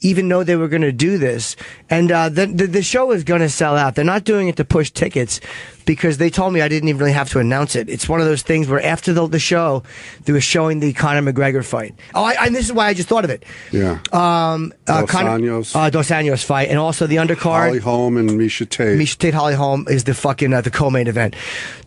even know they were going to do this. And the show is going to sell out. They're not doing it to push tickets because they told me I didn't even really have to announce it. It's one of those things where after the show, they were showing the Conor McGregor fight. Oh, and this is why I just thought of it. Yeah. Dos Anjos fight, and also the undercard. Holly Holm and Misha Tate. Misha Tate, Holly Holm is the fucking the co-main event.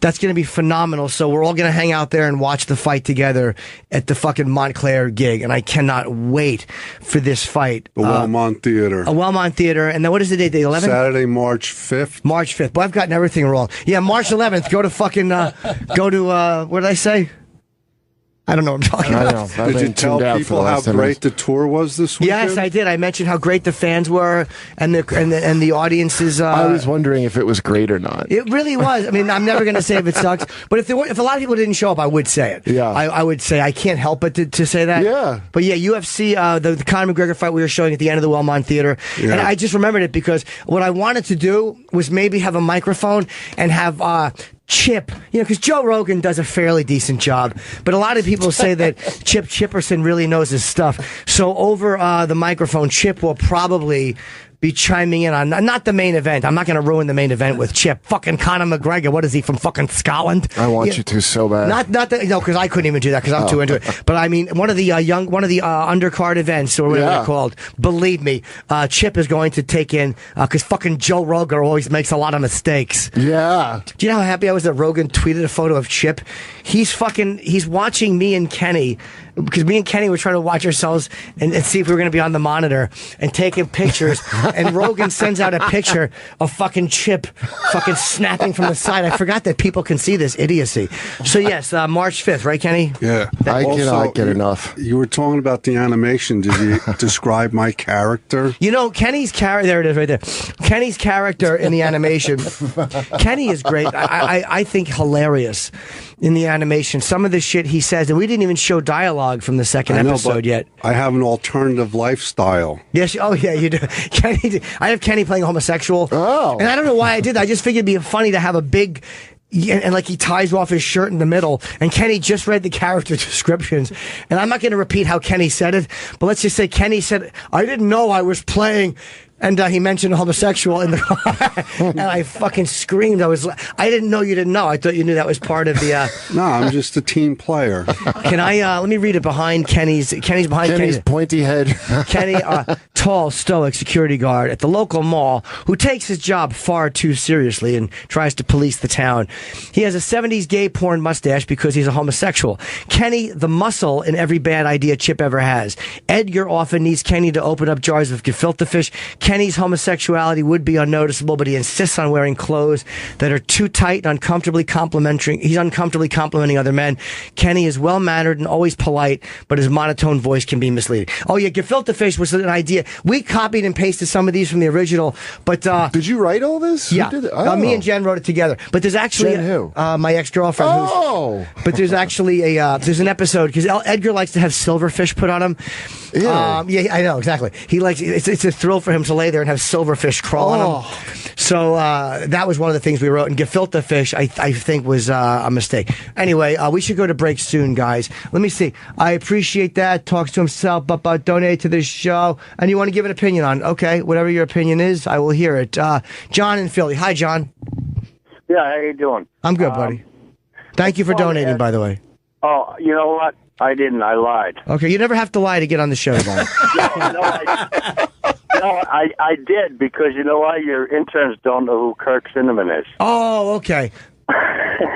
That's going to be phenomenal. So we're all going to hang out there and watch the fight together at the fucking Montclair gig, and I cannot wait for this fight. The Wellmont Theater. A Wellmont Theater, and then what is the date? The 11th? Saturday, March 5th. March 5th. Boy, I've gotten everything wrong. Yeah, March 11th. Go to fucking, what did I say? I don't know what I'm talking about. Did you tell people how great the tour was this weekend? Yes, I did. I mentioned how great the fans were and the audiences. I was wondering if it was great or not. It really was. I mean, I'm never going to say if it sucks, but if a lot of people didn't show up, I would say it. Yeah, I would say I can't help but to say that. Yeah. But yeah, UFC, the Conor McGregor fight we were showing at the end of the Wellmont Theater, and I just remembered it because what I wanted to do was maybe have a microphone and have Chip, because Joe Rogan does a fairly decent job, but a lot of people say that Chip Chipperson really knows his stuff. So over the microphone, Chip will probably be chiming in on not the main event. I'm not going to ruin the main event with Chip. Fucking Conor McGregor. What is he from fucking Scotland? I want you to so bad. Not that because I couldn't even do that because I'm too into it. But I mean, one of the undercard events or whatever they're called. Believe me, Chip is going to take in because fucking Joe Rogan always makes a lot of mistakes. Yeah. Do you know how happy I was that Rogan tweeted a photo of Chip? He's watching me and Kenny. Because me and Kenny were trying to watch ourselves and see if we were going to be on the monitor and taking pictures. And Rogan sends out a picture of fucking Chip fucking snapping from the side. I forgot that people can see this idiocy. So yes, March 5th, right, Kenny? Yeah. I cannot get enough. You were talking about the animation. Did you describe my character? Kenny's character, there it is right there. Kenny's character in the animation, Kenny is great. I think hilarious in the animation. Some of the shit he says, and we didn't even show dialogue from the second episode yet. I have an alternative lifestyle. Yes. Oh, yeah, you do. I have Kenny playing a homosexual. Oh. And I don't know why I did that. I just figured it'd be funny to have a big... And like he ties off his shirt in the middle, and Kenny just read the character descriptions. And I'm not going to repeat how Kenny said it, but let's just say Kenny said, I didn't know I was playing And he mentioned homosexual in the car, and I fucking screamed. I didn't know you didn't know. I thought you knew that was part of the. No, I'm just a team player. Can I let me read it behind Kenny's behind Kenny's pointy head. Kenny, tall, stoic security guard at the local mall who takes his job far too seriously and tries to police the town. He has a 70s gay porn mustache because he's a homosexual. Kenny, the muscle in every bad idea Chip ever has. Edgar often needs Kenny to open up jars of gefilte fish. Kenny's homosexuality would be unnoticeable, but he insists on wearing clothes that are too tight and uncomfortably complimenting. He's uncomfortably complimenting other men. Kenny is well-mannered and always polite, but his monotone voice can be misleading. Oh yeah, gefilte fish was an idea. We copied and pasted some of these from the original, but did you write all this? Yeah, Who did it? Oh. me and Jen wrote it together. But there's actually Jen who? My ex-girlfriend. But there's actually there's an episode because Edgar likes to have silverfish put on him. Yeah, I know exactly. He likes it's a thrill for him to lay there and have silverfish crawl on him. So that was one of the things we wrote. And gefilte fish, I think, was a mistake. Anyway, we should go to break soon, guys. Let me see. I appreciate that. Talks to himself, but donate to this show. And you want to give an opinion on? Okay, whatever your opinion is, I will hear it. John in Philly. Hi, John. Yeah, how you doing? I'm good, buddy. Thank you for donating, by the way. Oh, you know what? I didn't. I lied. Okay, you never have to lie to get on the show, guys. I did because you know why? Your interns don't know who Kirk Cinnamon is. Oh, okay.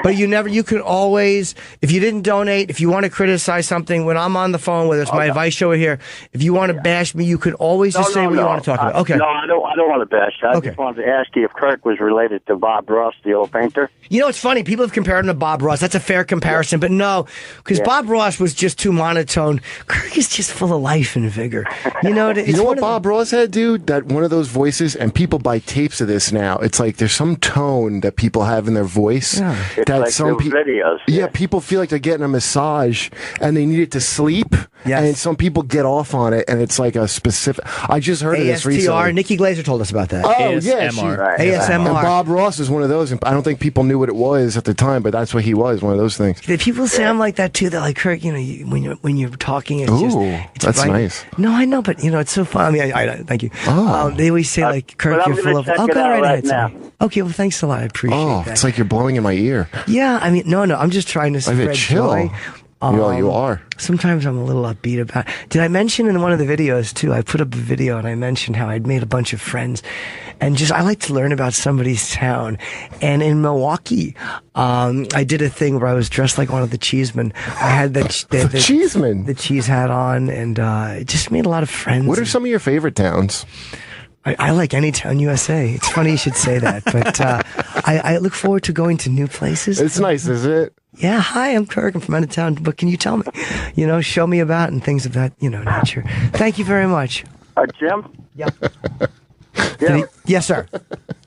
But you could always, if you didn't donate, if you want to criticize something, when I'm on the phone, whether it's my advice show or here, if you want to bash me, you could always just say what you want to talk about. Okay. No, I don't want to bash you. I just wanted to ask you if Kirk was related to Bob Ross, the old painter. You know, it's funny. People have compared him to Bob Ross. That's a fair comparison, but no, because Bob Ross was just too monotone. Kirk is just full of life and vigor. You know, you know what Bob Ross had, dude? That one of those voices, and people buy tapes of this now. It's like there's some tone that people have in their voice. Yeah. It's like some videos. Yeah, people feel like they're getting a massage and they need it to sleep. Yes. And some people get off on it, and it's like a specific. I just heard of this recently. Nikki Glazer told us about that. Oh, ASMR. yeah. ASMR. And Bob Ross is one of those. And I don't think people knew what it was at the time, but that's what he was, one of those things. People sound like that, too. They're like, Kirk, you know, when you're talking, it's it's that's nice. No, I know, but, you know, it's so fun. I mean, I thank you. Oh. They always say, like, Kirk, you're full of... Oh, go right ahead. now. Okay, well, thanks a lot. I appreciate that. It's like you're blowing in my ear. Yeah, I mean, no, I'm just trying to spread joy. You are. Sometimes I'm a little upbeat about it. Did I mention in one of the videos, too, I put up a video and I mentioned how I'd made a bunch of friends. And I like to learn about somebody's town. And in Milwaukee, I did a thing where I was dressed like one of the cheesemen. I had the cheeseman, the cheese hat on, and it just made a lot of friends. What are some of your favorite towns? I like any town USA. It's funny you should say that, but I look forward to going to new places. It's nice, is it? Yeah, hi, I'm Kirk. I'm from out of town. What can you tell me? You know, show me about and things of that, nature. Thank you very much. Jim? Yeah. Yeah. Yes, sir.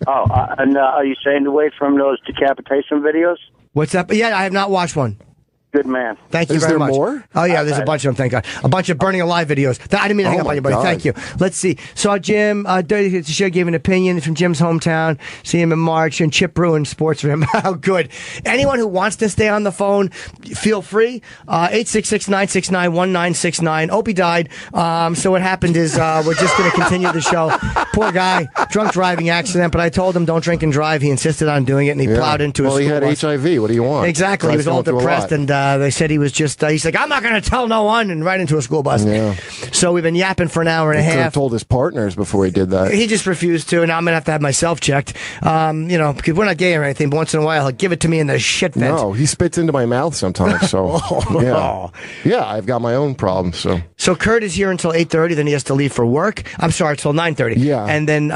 Oh, and are you staying away from those decapitation videos? What's up? Yeah, I have not watched one. Good man. Thank you very much. Is there more? Oh, yeah, there's a bunch of them, thank God. A bunch of burning alive videos. I didn't mean to hang up on you, buddy. Thank you. Let's see. Saw Jim, Dirty Show gave an opinion from Jim's hometown. See him in March, and Chip Bruin sports for him. How good. Anyone who wants to stay on the phone, feel free. 866-969-1969. Opie died. So what happened is we're just going to continue the show. Poor guy, drunk driving accident, but I told him don't drink and drive. He insisted on doing it, and he plowed into a school Well, he had bus. HIV. What do you want? Exactly. He was all depressed, and they said he was just, he's like, I'm not going to tell no one, and right into a school bus. Yeah. So we've been yapping for an hour and a He could have half. told his partners before he did that. He just refused to, and now I'm going to have myself checked. Because we're not gay or anything, but once in a while he'll give it to me in the shit vent. No, he spits into my mouth sometimes, so. Yeah, I've got my own problems, so. So Kurt is here until 8:30, then he has to leave for work. I'm sorry, till 9:30. Yeah. And then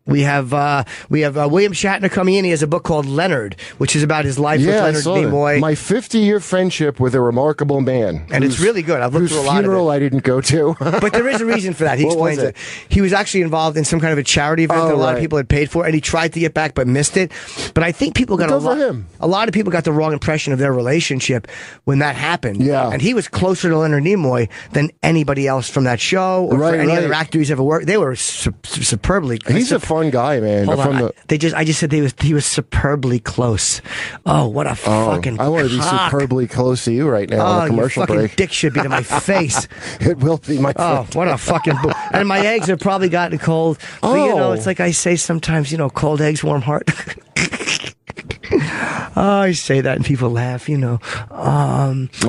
we have William Shatner coming in. He has a book called Leonard, which is about his life with Leonard Nimoy. My 50-year friendship with a remarkable man. And it's really good. I've looked through a lot of it. Whose funeral I didn't go to. But there is a reason for that. He explains it. He was actually involved in some kind of a charity event that a lot of people had paid for, and he tried to get back but missed it. But I think people got a lot of people got the wrong impression of their relationship when that happened. Yeah. And he was closer to Leonard Nimoy than anybody else from that show or for any other actor he's ever worked. They were superbly. He's a funny fun guy, man. Hold on. I just said he was superbly close. Oh, what a fucking I want to be superbly close to you right now on a commercial your fucking break. dick should be to my face. It will be, my friend. Oh, what a fucking and my eggs have probably gotten cold. But, it's like I say sometimes, cold eggs, warm heart. I say that and people laugh, Well,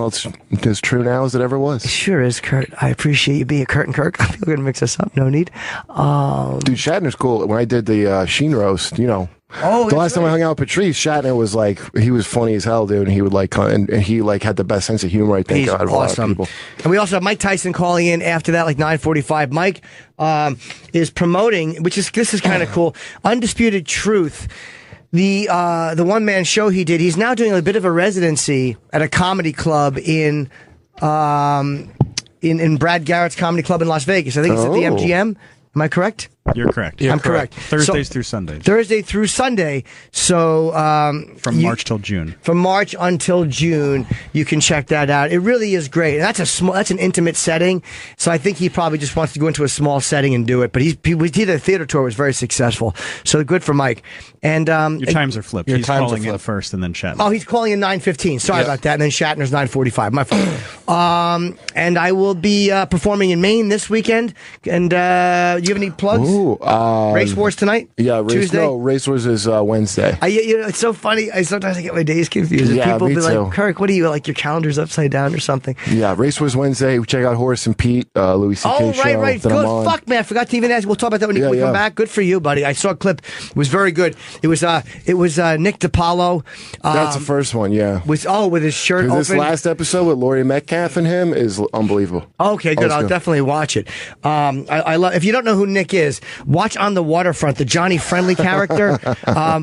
it's as true now as it ever was. It sure is, Kurt. I appreciate you being Kurt and Kirk. We're going to mix us up. No need. Dude, Shatner's cool. When I did the Sheen roast, the last time I hung out with Patrice, Shatner was like, he was funny as hell, dude. And he would and he had the best sense of humor, I think, out of a lot of people. And we also have Mike Tyson calling in after that, like 9:45. Mike is promoting, this is kind of cool, Undisputed Truth. The one-man show he did, he's now doing a bit of a residency at a comedy club in Brad Garrett's comedy club in Las Vegas. I think it's at the MGM. Am I correct? You're correct. I'm correct. Thursdays through Sundays. Thursday through Sunday. So from March till June. From March until June, you can check that out. It really is great. And that's an intimate setting. So I think he probably just wants to go into a small setting and do it. But he did a theater tour, was very successful. So good for Mike. And your times are flipped. He's calling in first, and then Shatner. Oh, he's calling in 9:15. Sorry about that. And then Shatner's 9:45. My fault. And I will be performing in Maine this weekend. And you have any plugs? Ooh, Race Wars tonight? Yeah, Tuesday? No, Race Wars is Wednesday. It's so funny. Sometimes I get my days confused. Yeah, people me be too. like, Kirk, what are you, like your calendar's upside down or something? Yeah, Race Wars Wednesday. Check out Horace and Pete, Louis C.K. show. Right. That I'm on. Good. Fuck, man. I forgot to even ask. We'll talk about that when we come back. Good for you, buddy. I saw a clip. It was very good. It was Nick DiPaolo. That's the first one, yeah. With his shirt open. This last episode with Laurie Metcalf and him is unbelievable. Okay, good. I'll definitely watch it. I love. If you don't know who Nick is, watch On the Waterfront, the Johnny Friendly character.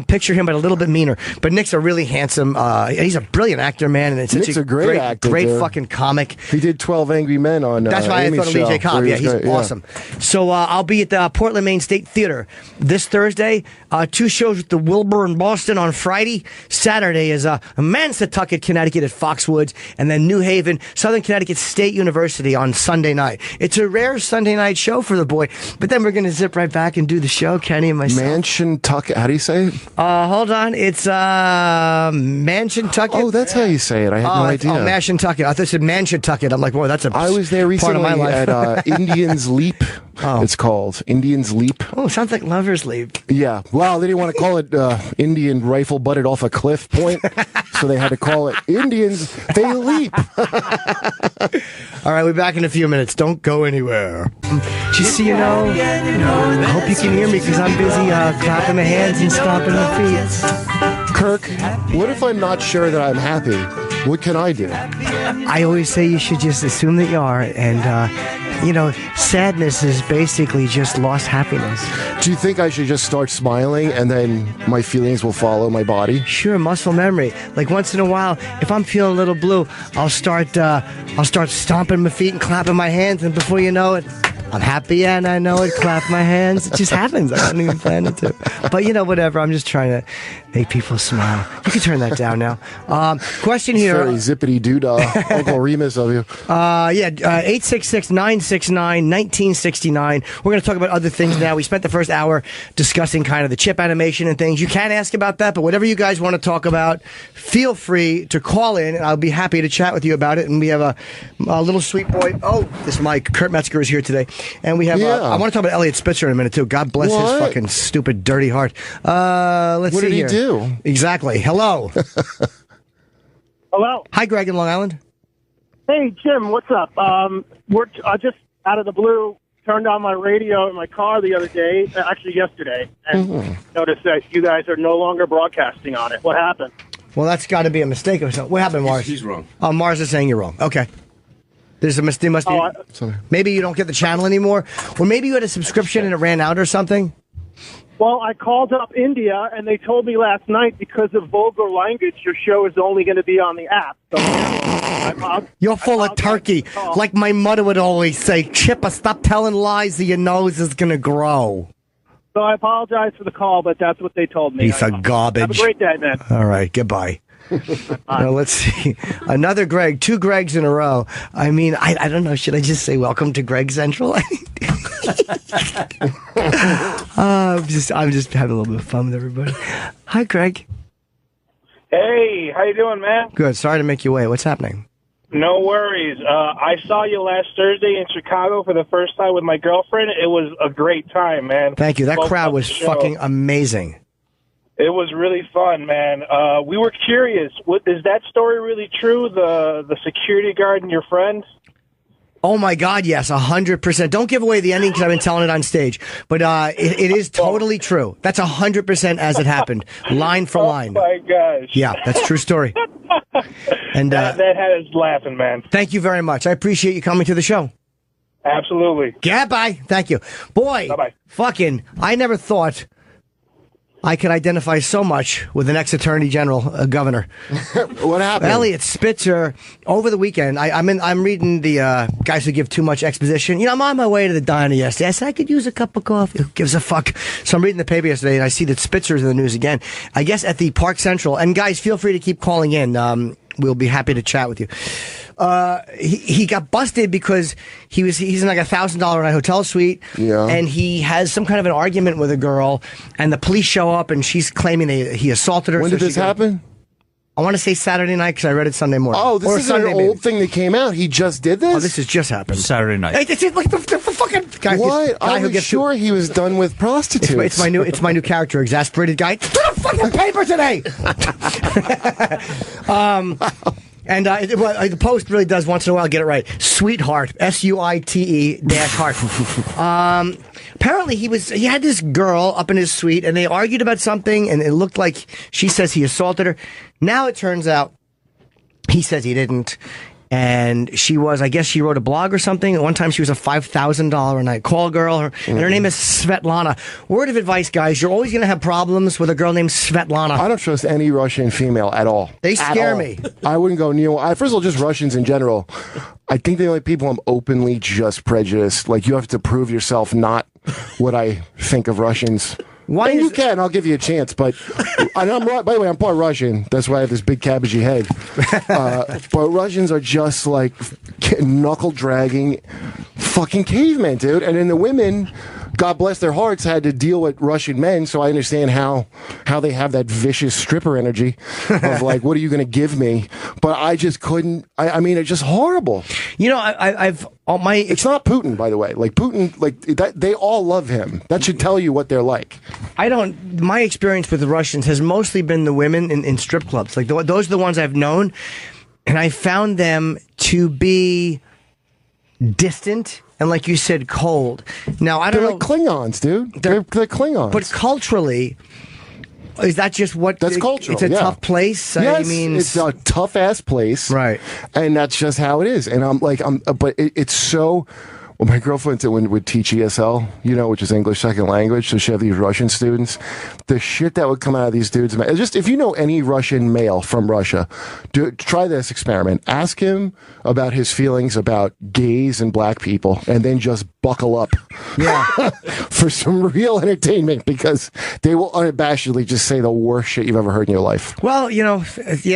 Picture him, but a little bit meaner. But Nick's a really handsome. He's a brilliant actor, man, and it's such Nick's a great actor, great dude. fucking comic. He did 12 Angry Men on. That's why Amy's I thought of BJ show, Cobb. Yeah, he's awesome. So I'll be at the Portland, Maine State Theater this Thursday. 2 shows with the Wilbur in Boston on Friday. Saturday is Mansettucket, Connecticut at Foxwoods, and then New Haven, Southern Connecticut State University on Sunday night. It's a rare Sunday night show for the boy, but then we're going to zip right back and do the show, Kenny and myself. Mansiontucket. How do you say it? Hold on. It's Mansiontucket. Oh, that's how you say it. I had no idea. Oh, Mansiontucket. I thought it said Mansiontucket. I'm like, boy, that's I was there recently part of my life. at Indians Leap. It's called Indians Leap. Oh, sounds like Lovers Leap. Yeah. Well, they didn't want to call it Indian rifle butted off a cliff point, so they had to call it Indians They Leap. All right, we'll be back in a few minutes. Don't go anywhere. Just so you know, I hope you can hear me because I'm busy clapping my hands and stomping my feet. Kirk, what if I'm not sure that I'm happy? What can I do? I always say you should just assume that you are, and sadness is basically just lost happiness. Do you think I should just start smiling and then my feelings will follow my body? Sure, muscle memory. Like once in a while, if I'm feeling a little blue, I'll start stomping my feet and clapping my hands, and before you know it, I'm happy and I know it. Clap my hands. It just happens. I don't even plan it to. But whatever. I'm just trying to make people smile. You can turn that down now. Question here. Very zippity doodah, Uncle Remus of you. 866-969-1969. We're going to talk about other things now. We spent the first hour discussing kind of the chip animation and things. You can ask about that, but whatever you guys want to talk about, feel free to call in, and I'll be happy to chat with you about it. And we have a little sweet boy. Oh, this Mike. Kurt Metzger is here today. And we have, I want to talk about Elliot Spitzer in a minute, too. God bless his fucking stupid, dirty heart. Let's see here. What did he do? Exactly. Hello. Hello. Hi, Greg in Long Island. Hey, Jim, what's up? We're just out of the blue turned on my radio in my car the other day, actually yesterday, and noticed that you guys are no longer broadcasting on it. What happened? Well, that's got to be a mistake or something. What happened, Mars? He's wrong. Oh, Mars is saying you're wrong. Okay. There's a mistake. Maybe you don't get the channel anymore, or maybe you had a subscription and it ran out or something. Well, I called up India, and they told me last night because of vulgar language, your show is only going to be on the app. So you're full of turkey. Like my mother would always say, Chipper, stop telling lies or your nose is going to grow. So I apologize for the call, but that's what they told me. Piece of garbage. Have a great day, man. All right, goodbye. Now, let's see. Another Greg. 2 Gregs in a row. I mean, I don't know. Should I just say welcome to Greg Central? I'm just having a little bit of fun with everybody. Hi, Craig. Hey, how you doing, man? Good. Sorry to make you wait. What's happening? No worries. I saw you last Thursday in Chicago for the first time with my girlfriend. It was a great time, man. Thank you. That Both crowd of was the show. fucking amazing. It was really fun, man. We were curious. Is that story really true? The security guard and your friend? Oh my God, yes, 100%. Don't give away the ending because I've been telling it on stage, but it is totally true. That's 100% as it happened, line for line. Oh my gosh! Yeah, that's a true story. And that had us laughing, man. Thank you very much. I appreciate you coming to the show. Absolutely. Yeah, bye. Thank you, boy. Bye-bye. Fucking, I never thought I could identify so much with an ex-attorney general, governor. What happened? Elliot Spitzer, over the weekend, I'm reading the Guys Who Give Too Much exposition. You know, I'm on my way to the diner yesterday. I said, I could use a cup of coffee. Who gives a fuck? So I'm reading the paper yesterday, and I see that Spitzer's in the news again. I guess at the Park Central. And guys, feel free to keep calling in. We'll be happy to chat with you. He got busted because he's in like $1,000 night hotel suite, and he has some kind of an argument with a girl, and the police show up, and she's claiming he assaulted her. When did this happen? I want to say Saturday night because I read it Sunday morning. Oh, this Or is Sunday, an old thing that came out. He just did this? Oh, this has just happened. Saturday night. It's like the fucking guy. What? I was sure he was done with prostitutes. It's my new character, exasperated guy. Put a fucking paper today. And the Post really does once in a while get it right. Sweetheart, SUITE-heart. Apparently he had this girl up in his suite, and they argued about something, and it looked like she says he assaulted her. Now it turns out he says he didn't. And I guess she wrote a blog or something. At one time she was a $5,000 a night call girl, and her name is Svetlana. Word of advice, guys, you're always going to have problems with a girl named Svetlana. I don't trust any Russian female at all. They scare me. I wouldn't go near one. First of all, just Russians in general. I think the only people I'm openly just prejudiced. Like, you have to prove yourself not what I think of Russians. Why? And you can. I'll give you a chance. But by the way, I'm part Russian. That's why I have this big cabbagey head. But Russians are just like knuckle dragging fucking cavemen, dude. And then the women, God bless their hearts, had to deal with Russian men. So I understand how they have that vicious stripper energy of like, what are you going to give me? But I just couldn't. I mean, it's just horrible. You know, it's not Putin, by the way. Like Putin, like that, they all love him. That should tell you what they're like. My experience with the Russians has mostly been the women in strip clubs. Like those are the ones I've known, and I found them to be distant and, like you said, cold. Now I don't know. They're like Klingons, dude. They're Klingons. But culturally, is that just what? That's cultural. It's a tough place. Yes, I mean, it's a tough ass place, right? And that's just how it is. And but it's so. Well, my girlfriend would teach ESL, which is English second language, so she had these Russian students. The shit that would come out of these dudes, just if you know any Russian male from Russia, try this experiment. Ask him about his feelings about gays and black people, and then just buckle up, for some real entertainment, because they will unabashedly just say the worst shit you've ever heard in your life. Well, yeah.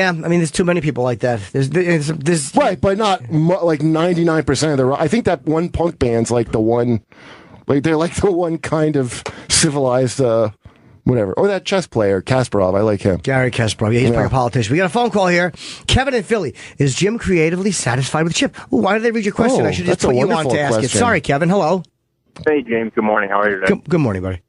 I mean, there's too many people like that. There's right, but not like 99% of the. I think that one punk band's like the one, like they're like the one kind of civilized, whatever. Or that chess player, Kasparov. I like him. Gary Kasparov. Yeah, he's like a politician. We got a phone call here. Kevin in Philly. Is Jim creatively satisfied with Chip? Ooh, why did they read your question? I should just put you on to ask it. Sorry, Kevin. Hello. Hey, James. Good morning. How are you today? Good morning, buddy.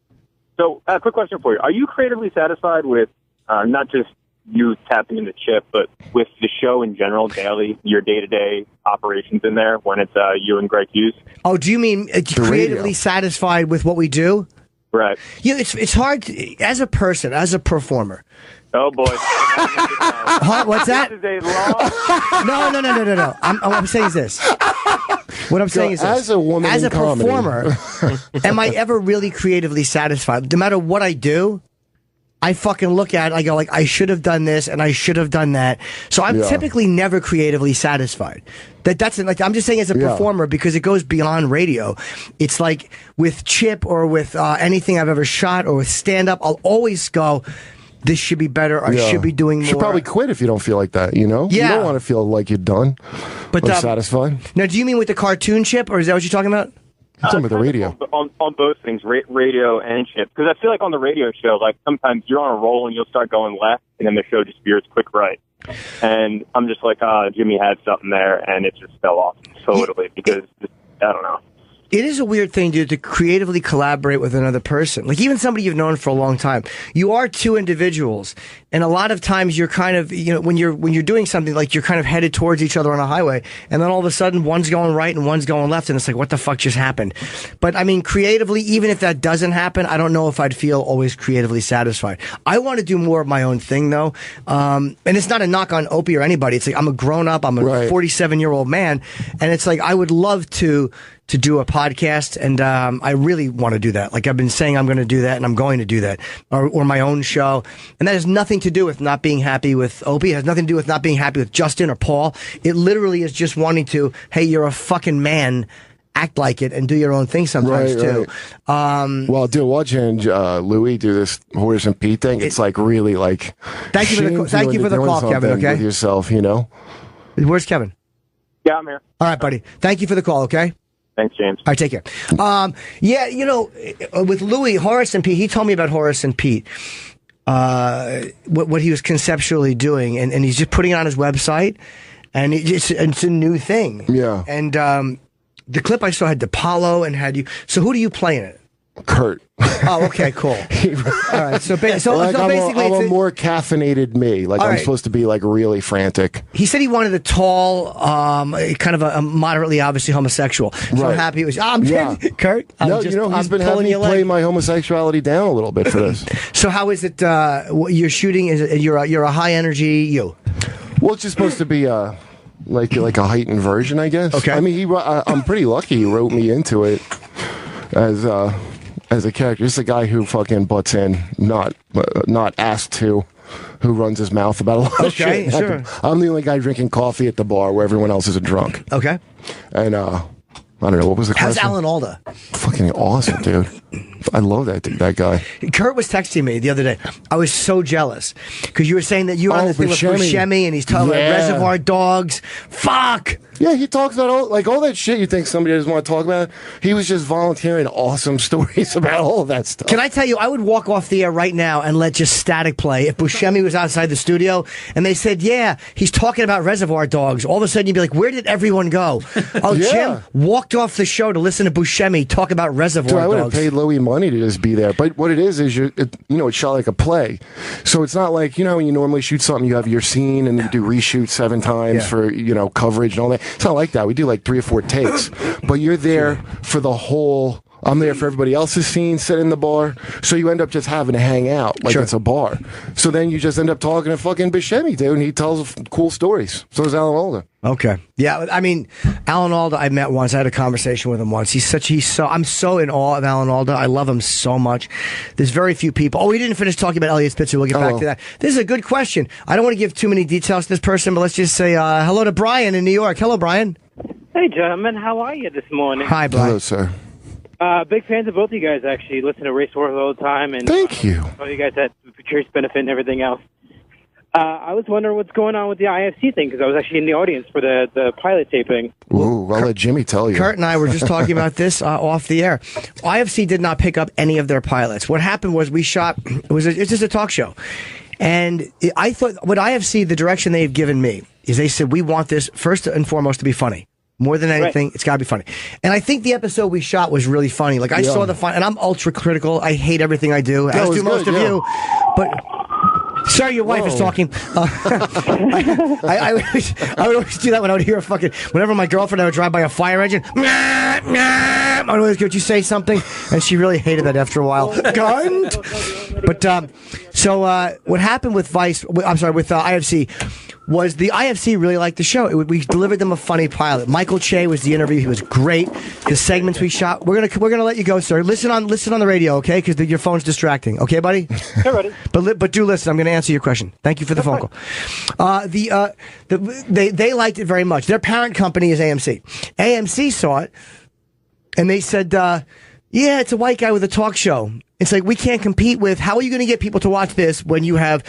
So, quick question for you. Are you creatively satisfied with not just you tapping into Chip, but with the show in general, daily, your day-to-day operations in there when it's you and Greg Hughes? Oh, do you mean creatively satisfied with what we do? Right. Yeah, it's hard as a person, as a performer. Oh, boy. What's that? This is a long... No. I'm saying is this. What I'm saying is this. As a woman as in a comedy. performer, am I ever really creatively satisfied? No matter what I do, I fucking look at it, I go like, I should have done this and I should have done that. So I'm typically never creatively satisfied. That's like, I'm just saying as a performer, because it goes beyond radio. It's like with Chip or with anything I've ever shot or with stand-up, I'll always go, this should be better, or I should be doing more. You should probably quit if you don't feel like that, Yeah. You don't want to feel like you're done or satisfied. Now, do you mean with the cartoon Chip, or is that what you're talking about? Some of the radio. On both things, radio and shit. Because I feel like on the radio show, like sometimes you're on a roll and you'll start going left, and then the show just veers quick right. And I'm just like, Jimmy had something there, and it just fell off totally because I don't know. It is a weird thing, dude, to creatively collaborate with another person. Like, even somebody you've known for a long time. You are two individuals. And a lot of times you're kind of, you know, when you're doing something, like, you're kind of headed towards each other on a highway. And then all of a sudden, one's going right and one's going left. And it's like, what the fuck just happened? But, I mean, creatively, even if that doesn't happen, I don't know if I'd feel always creatively satisfied. I want to do more of my own thing, though. And it's not a knock on Opie or anybody. It's like, I'm a grown up. I'm a 47-year-old man. And it's like, I would love to do a podcast, and I really want to do that. Like, I've been saying I'm going to do that, and I'm going to do that. Or my own show. And that has nothing to do with not being happy with Opie. It has nothing to do with not being happy with Justin or Paul. It literally is just wanting to, hey, you're a fucking man. Act like it and do your own thing sometimes, too. Well, dude, watching Louis do this Horace and Pete thing, it's like really like... Thank you for the call, Kevin, okay? With yourself, you know? Where's Kevin? Yeah, I'm here. All right, buddy. Thank you for the call, okay? Thanks, James. All right, take care. Yeah, you know, with Louis, Horace and Pete, he told me about Horace and Pete, what he was conceptually doing, and he's just putting it on his website, and it's a new thing. Yeah. And the clip I saw had DePaulo and had you. So who do you play in it? Kurt. Oh, okay, cool. All right, so basically, I'm a more caffeinated me. Like, I'm supposed to be like really frantic. He said he wanted a tall, kind of a moderately obviously homosexual. So I'm happy he was. I'm kidding, Kurt. He's been having me play my homosexuality down a little bit for this. So how is it? What you're shooting is you're a high energy you. Well, it's just supposed to be like a heightened version, I guess. Okay. I mean, I'm pretty lucky he wrote me into it as a character. Just a guy who fucking butts in, not asked to, who runs his mouth about a lot of shit. Sure. I'm the only guy drinking coffee at the bar where everyone else is a drunk. Okay. And I don't know, what was the question? How's Alan Alda? Fucking awesome, dude. I love that guy. Kurt was texting me the other day. I was so jealous because you were saying that you were on the thing with Buscemi, and he's talking about Reservoir Dogs. Fuck. Yeah, he talks about all that shit you think somebody doesn't want to talk about. He was just volunteering awesome stories about all of that stuff. Can I tell you, I would walk off the air right now and let just static play if Buscemi was outside the studio and they said, yeah, he's talking about Reservoir Dogs. All of a sudden you'd be like, where did everyone go? Oh, Jim walked off the show to listen to Buscemi talk about Reservoir Dogs. I would have paid Louis money to just be there. But what it is it's shot like a play. So it's not like, when you normally shoot something, you have your scene and you do reshoots 7 times for, coverage and all that. It's not like that. We do like 3 or 4 takes. But you're there for the whole... I'm there for everybody else's scene, sitting in the bar. So you end up just having to hang out like it's a bar. So then you just end up talking to fucking Buscemi, dude, and he tells cool stories. So does Alan Alda. Okay. Yeah, I mean, Alan Alda, I met once. I had a conversation with him once. I'm so in awe of Alan Alda. I love him so much. There's very few people. Oh, we didn't finish talking about Elliot Spitzer. We'll get back to that. This is a good question. I don't want to give too many details to this person, but let's just say hello to Brian in New York. Hello, Brian. Hey, gentlemen. How are you this morning? Hi, Brian. Hello, sir. Big fans of both of you guys, actually. Listen to Race Wars all the time. And thank you. All you guys had Patrice Benefit and everything else. I was wondering what's going on with the IFC thing, because I was actually in the audience for the pilot taping. Ooh, I'll let Jimmy tell you. Kurt and I were just talking about this off the air. IFC did not pick up any of their pilots. What happened was we shot, it's just a talk show. And I thought, what IFC, the direction they've given me, is they said, we want this, first and foremost, to be funny. More than anything, It's got to be funny. And I think the episode we shot was really funny. Like, I saw the fun, and I'm ultra critical. I hate everything I do, as do most of you. But, sir, your wife is talking. I would always do that when I would hear whenever my girlfriend, I would drive by a fire engine. I would always go, would you say something? And she really hated that after a while. But, so what happened with IFC, was the IFC really liked the show. We delivered them a funny pilot. Michael Che was the interview. He was great. The segments we shot. We're gonna let you go, sir. Listen on the radio, okay? Because your phone's distracting. Okay, buddy? Yeah, buddy. But do listen. I'm going to answer your question. Thank you for the phone call. They liked it very much. Their parent company is AMC. AMC saw it, and they said, yeah, it's a white guy with a talk show. It's like, we can't compete with, how are you going to get people to watch this when you have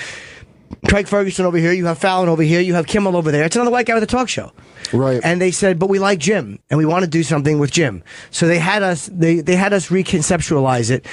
Craig Ferguson over here, you have Fallon over here, you have Kimmel over there. It's another white guy with a talk show. Right. And they said, but we like Jim, and we want to do something with Jim. So they had us reconceptualize it.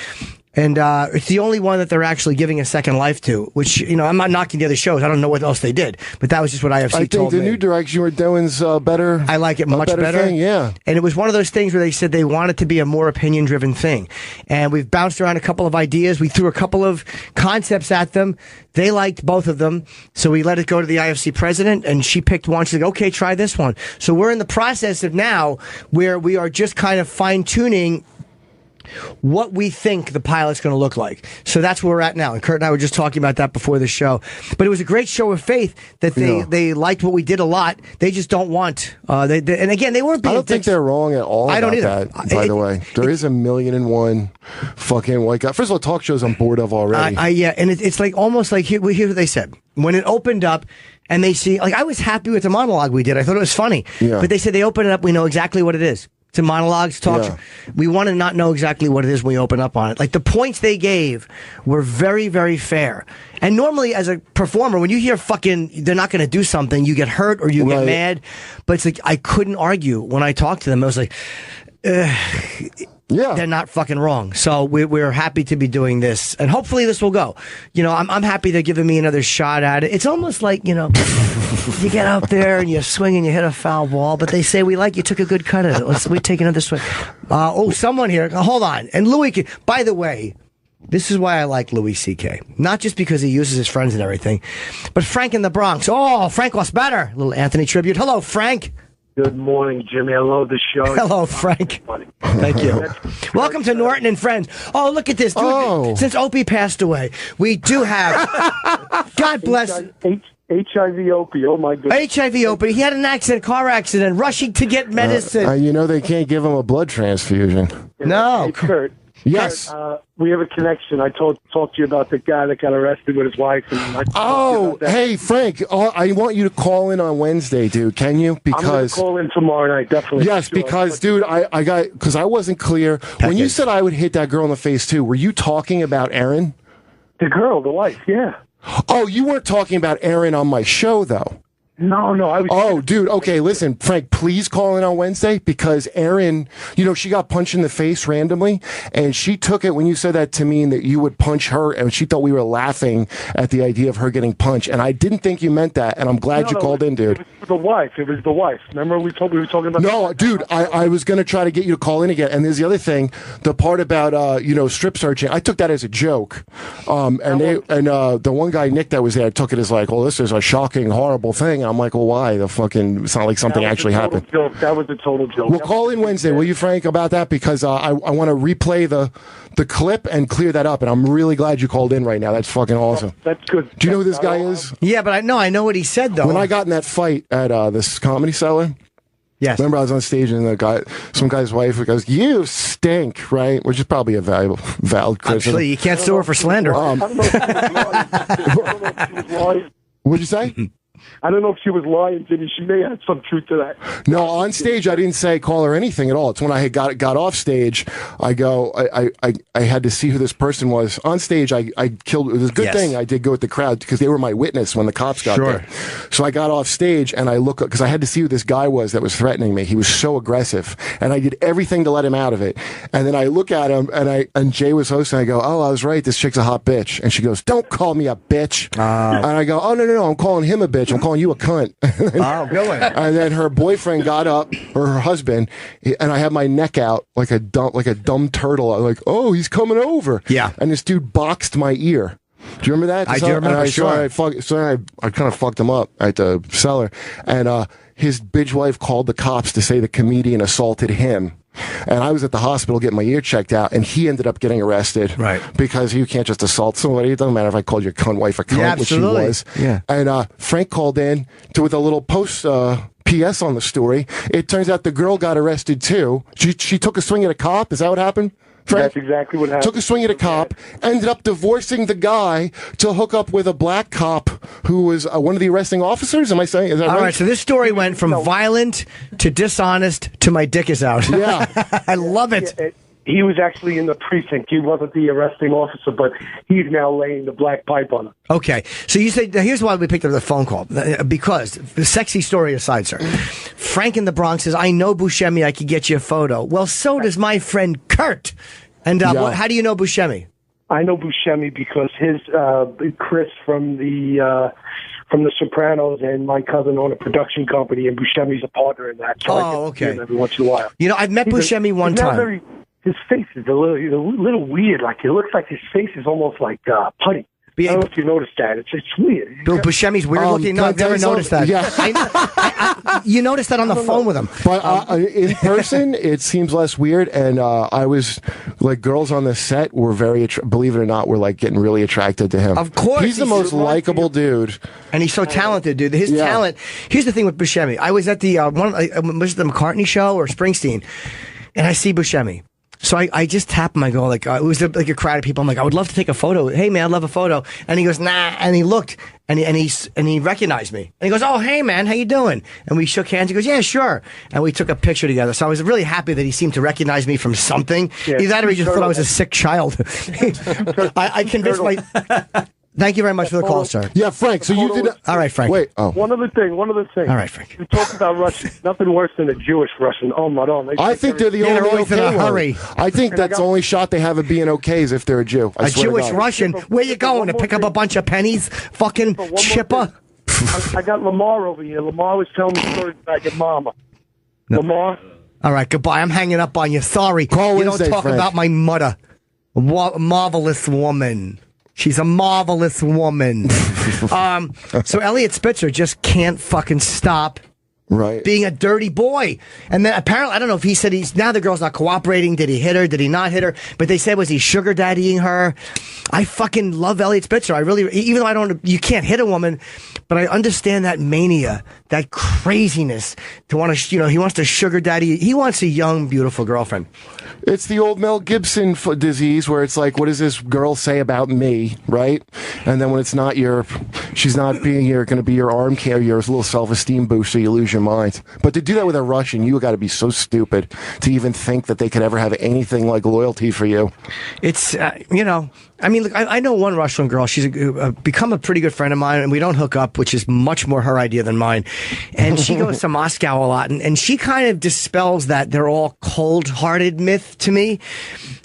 And it's the only one that they're actually giving a second life to, which, you know, I'm not knocking the other shows. I don't know what else they did. But that was just what IFC told me. I think the new direction we're doing's better. I like it much better. Thing, yeah. And it was one of those things where they said they want it to be a more opinion-driven thing. And we've bounced around a couple of ideas. We threw a couple of concepts at them. They liked both of them. So we let it go to the IFC president, and she picked one. She's like, okay, try this one. So we're in the process of now where we are just kind of fine-tuning what we think the pilot's going to look like. So that's where we're at now. And Kurt and I were just talking about that before the show. But it was a great show of faith that they liked what we did a lot. They just don't want. And again, they weren't being. I don't think they're wrong at all. I don't about either. That, by the way, there is 1,000,001 fucking white guy. First of all, talk shows I'm bored of already. Yeah, and it's like almost like here's what they said when it opened up. And they see, like, I was happy with the monologue we did. I thought it was funny. Yeah. But they said they open it up, we know exactly what it is. It's a monologue, it's talk show. We want to not know exactly what it is when we open up on it. Like, the points they gave were very, very fair. And normally, as a performer, when you hear they're not going to do something, you get hurt or you get mad. But it's like, I couldn't argue when I talked to them. I was like, they're not fucking wrong. So we're happy to be doing this, and hopefully this will go. You know, I'm happy they're giving me another shot at it. It's almost like, you know, you get out there and you swing and you hit a foul ball, but they say, we took a good cut at it. We take another swing. Someone here, hold on. And Louis, by the way, this is why I like Louis C.K. Not just because he uses his friends and everything, but Frank in the Bronx. Oh, Frank was better. Little Anthony tribute. Hello, Frank. Good morning, Jimmy. I love the show. Hello, Frank. Thank you. Welcome to Norton and Friends. Oh, look at this. Dude, since Opie passed away, we do have, God bless. HIV Opie. Oh, my goodness. HIV Opie. He had an car accident, rushing to get medicine. You know they can't give him a blood transfusion. No. Hey, Kurt. Yes. Kurt, we have a connection. I talked to you about the guy that got arrested with his wife. And hey, Frank, I want you to call in on Wednesday, dude. Can you? Because I'm going to call in tomorrow night, definitely. Yes, because, dude, because I wasn't clear. When you said I would hit that girl in the face, too, were you talking about Erin? The girl, the wife, yeah. Oh, you weren't talking about Erin on my show, though. No, I was... dude, okay, listen, Frank, please call in on Wednesday, because Erin, you know, she got punched in the face randomly, and she took it when you said that to me that you would punch her, and she thought we were laughing at the idea of her getting punched, and I didn't think you meant that, and I'm glad you called in, dude. It was the wife. Remember we were talking about... No, dude, I was going to try to get you to call in again, and there's the other thing, the part about, strip searching, I took that as a joke, the one guy, Nick, that was there, took it as like, oh, this is a shocking, horrible thing. I'm like, well, why? It's not like something actually happened. That was a total joke. We'll call in Wednesday, will you, Frank, about that? Because I want to replay the clip and clear that up, and I'm really glad you called in right now. That's fucking awesome. That's good. Do you know who this guy is? Yeah, but I know what he said, though. When I got in that fight at this Comedy Cellar, yes. Remember I was on stage and some guy's wife goes, "You stink," right? Which is probably a valid criticism. Actually, you can't sue her for slander. What'd you say? I don't know if she was lying, Jimmy. She may have some truth to that. No, on stage I didn't say call her anything at all. It's when I had got off stage, I had to see who this person was. On stage, I killed. It was a good thing I did go with the crowd because they were my witness when the cops got there. So I got off stage and I look because I had to see who this guy was that was threatening me. He was so aggressive, and I did everything to let him out of it. And then I look at him, and Jay was hosting. I go, "Oh, I was right. This chick's a hot bitch." And she goes, "Don't call me a bitch." And I go, "Oh no, I'm calling him a bitch. I'm calling you a cunt." Go ahead. And then her boyfriend got up, or her husband, and I had my neck out like a dumb turtle. I was like, "Oh, he's coming over." Yeah. And this dude boxed my ear. Do you remember that? I do remember. I kind of fucked him up at the cellar, and his bitch wife called the cops to say the comedian assaulted him. And I was at the hospital getting my ear checked out, and he ended up getting arrested. Right. Because you can't just assault somebody. It doesn't matter if I called your cunt wife a cunt, which she was. Yeah. And Frank called in with a little post PS on the story. It turns out the girl got arrested too. She took a swing at a cop. Is that what happened? Frank? That's exactly what happened. Took a swing at a cop, ended up divorcing the guy to hook up with a black cop who was one of the arresting officers. Am I saying? Is that right? All right, so this story went from violent to dishonest to my dick is out. Yeah. I love it. he was actually in the precinct. He wasn't the arresting officer, but he's now laying the black pipe on him. Okay, so you said, here's why we picked up the phone call. Because, the sexy story aside, sir, Frank in the Bronx says, I know Buscemi, I could get you a photo. Well, so does my friend Kurt. And how do you know Buscemi? I know Buscemi because his Chris from the Sopranos and my cousin own a production company, and Buscemi's a partner in that. So I get to see him every once in a while. You know, I've met Buscemi one time. His face is a little weird. Like, it looks like his face is almost like putty. I don't know if you noticed that. It's weird. Bill Buscemi's weird looking. No, I've never noticed that. Yeah. You noticed that on the phone with him. But in person, it seems less weird. And I was like, girls on the set were very, believe it or not, were like getting really attracted to him. Of course. He's the most likable dude. And he's so talented, dude. His talent. Here's the thing with Buscemi. I was at the, was it the McCartney show or Springsteen? And I see Buscemi. So I just tap him. I go, like, it was like a crowd of people. I'm like, I would love to take a photo. Hey, man, I'd love a photo. And he goes, nah. And he looked, and he recognized me. And he goes, oh, hey, man, how you doing? And we shook hands. He goes, yeah, sure. And we took a picture together. So I was really happy that he seemed to recognize me from something. Yeah, either that or he just thought I was a sick child. I convinced my... Thank you very much for the call, sir. Yeah, Frank, so you did... All right, Frank. Wait, One other thing. All right, Frank. We talked about Russian. Nothing worse than a Jewish Russian. Oh, my God. I think they're the only always in a hurry. I think that's the only shot they have of being okay is if they're a Jew. A Jewish Russian? Where you going, to pick up a bunch of pennies? Fucking chipper? I got Lamar over here. Lamar was telling me stories about your mama. No. Lamar? All right, goodbye. I'm hanging up on you. Sorry. You don't talk about my mother. Marvelous woman. She's a marvelous woman. So Elliot Spitzer just can't fucking stop being a dirty boy. And then apparently, I don't know if he said now the girl's not cooperating. Did he hit her? Did he not hit her? But they said, was he sugar daddying her? I fucking love Elliot Spitzer. I really, even though you can't hit a woman, but I understand that mania, that craziness to want to, he wants to sugar daddy. He wants a young, beautiful girlfriend. It's the old Mel Gibson disease where it's like, what does this girl say about me, right? And then when it's not she's not being going to be your arm carrier, it's a little self-esteem boost, so you lose your mind. But to do that with a Russian, you got to be so stupid to even think that they could ever have anything like loyalty for you. It's, I mean, look, I know one Russian girl. She's become a pretty good friend of mine, and we don't hook up, which is much more her idea than mine. And she goes to Moscow a lot, and she kind of dispels that they're all cold-hearted myth to me.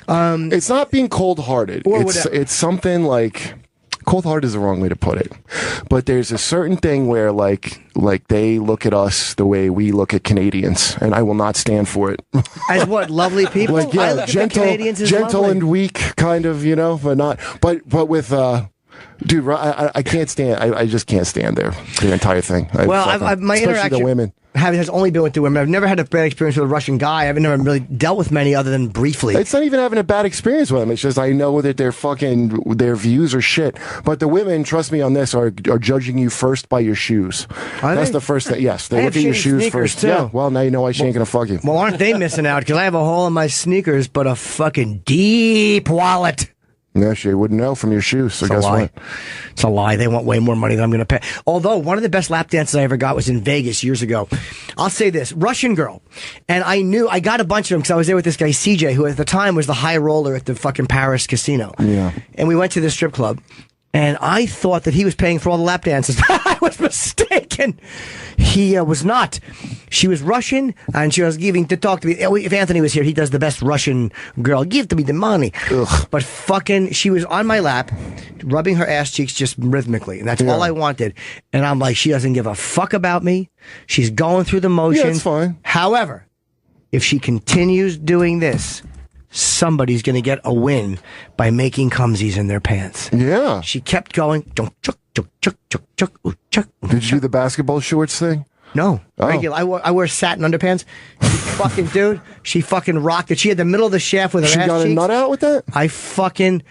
It's not being cold-hearted. It's something like... Cold-hearted is the wrong way to put it. But there's a certain thing where, like they look at us the way we look at Canadians, and I will not stand for it. As what, lovely people? Like, yeah, I look at the Canadians as lovely. And weak, kind of, but not. But with, dude, I can't stand. I just can't stand their entire thing. My interaction the women has only been with the women. I've never had a bad experience with a Russian guy. I've never really dealt with many other than briefly. It's not even having a bad experience with them. It's just I know that their views are shit. But the women, trust me on this, are judging you first by your shoes. That's the first thing. Yes, they look at your shoes first. Too. Yeah. Well, now you know why she ain't gonna fuck you. Well, aren't they missing out? Because I have a hole in my sneakers, but a fucking deep wallet. Yeah, she wouldn't know from your shoes. So guess what? It's a lie. They want way more money than I'm going to pay. Although, one of the best lap dances I ever got was in Vegas years ago. I'll say this. Russian girl. And I got a bunch of them because I was there with this guy, CJ, who at the time was the high roller at the fucking Paris casino. Yeah. And we went to the strip club. And I thought that he was paying for all the lap dances. I was mistaken. He was not. She was Russian, and she was giving to talk to me. If Anthony was here, he does the best Russian girl. Give to me the money. Ugh. But fucking, she was on my lap, rubbing her ass cheeks just rhythmically. And that's all I wanted. And I'm like, she doesn't give a fuck about me. She's going through the motions. Yeah, it's fine. However, if she continues doing this, somebody's going to get a win by making cumsies in their pants. Yeah. She kept going. Did you do the basketball shorts thing? No. Regular. I wear satin underpants. She fucking rocked it. She had the middle of the shaft with her ass cheeks. She got a nut out with that?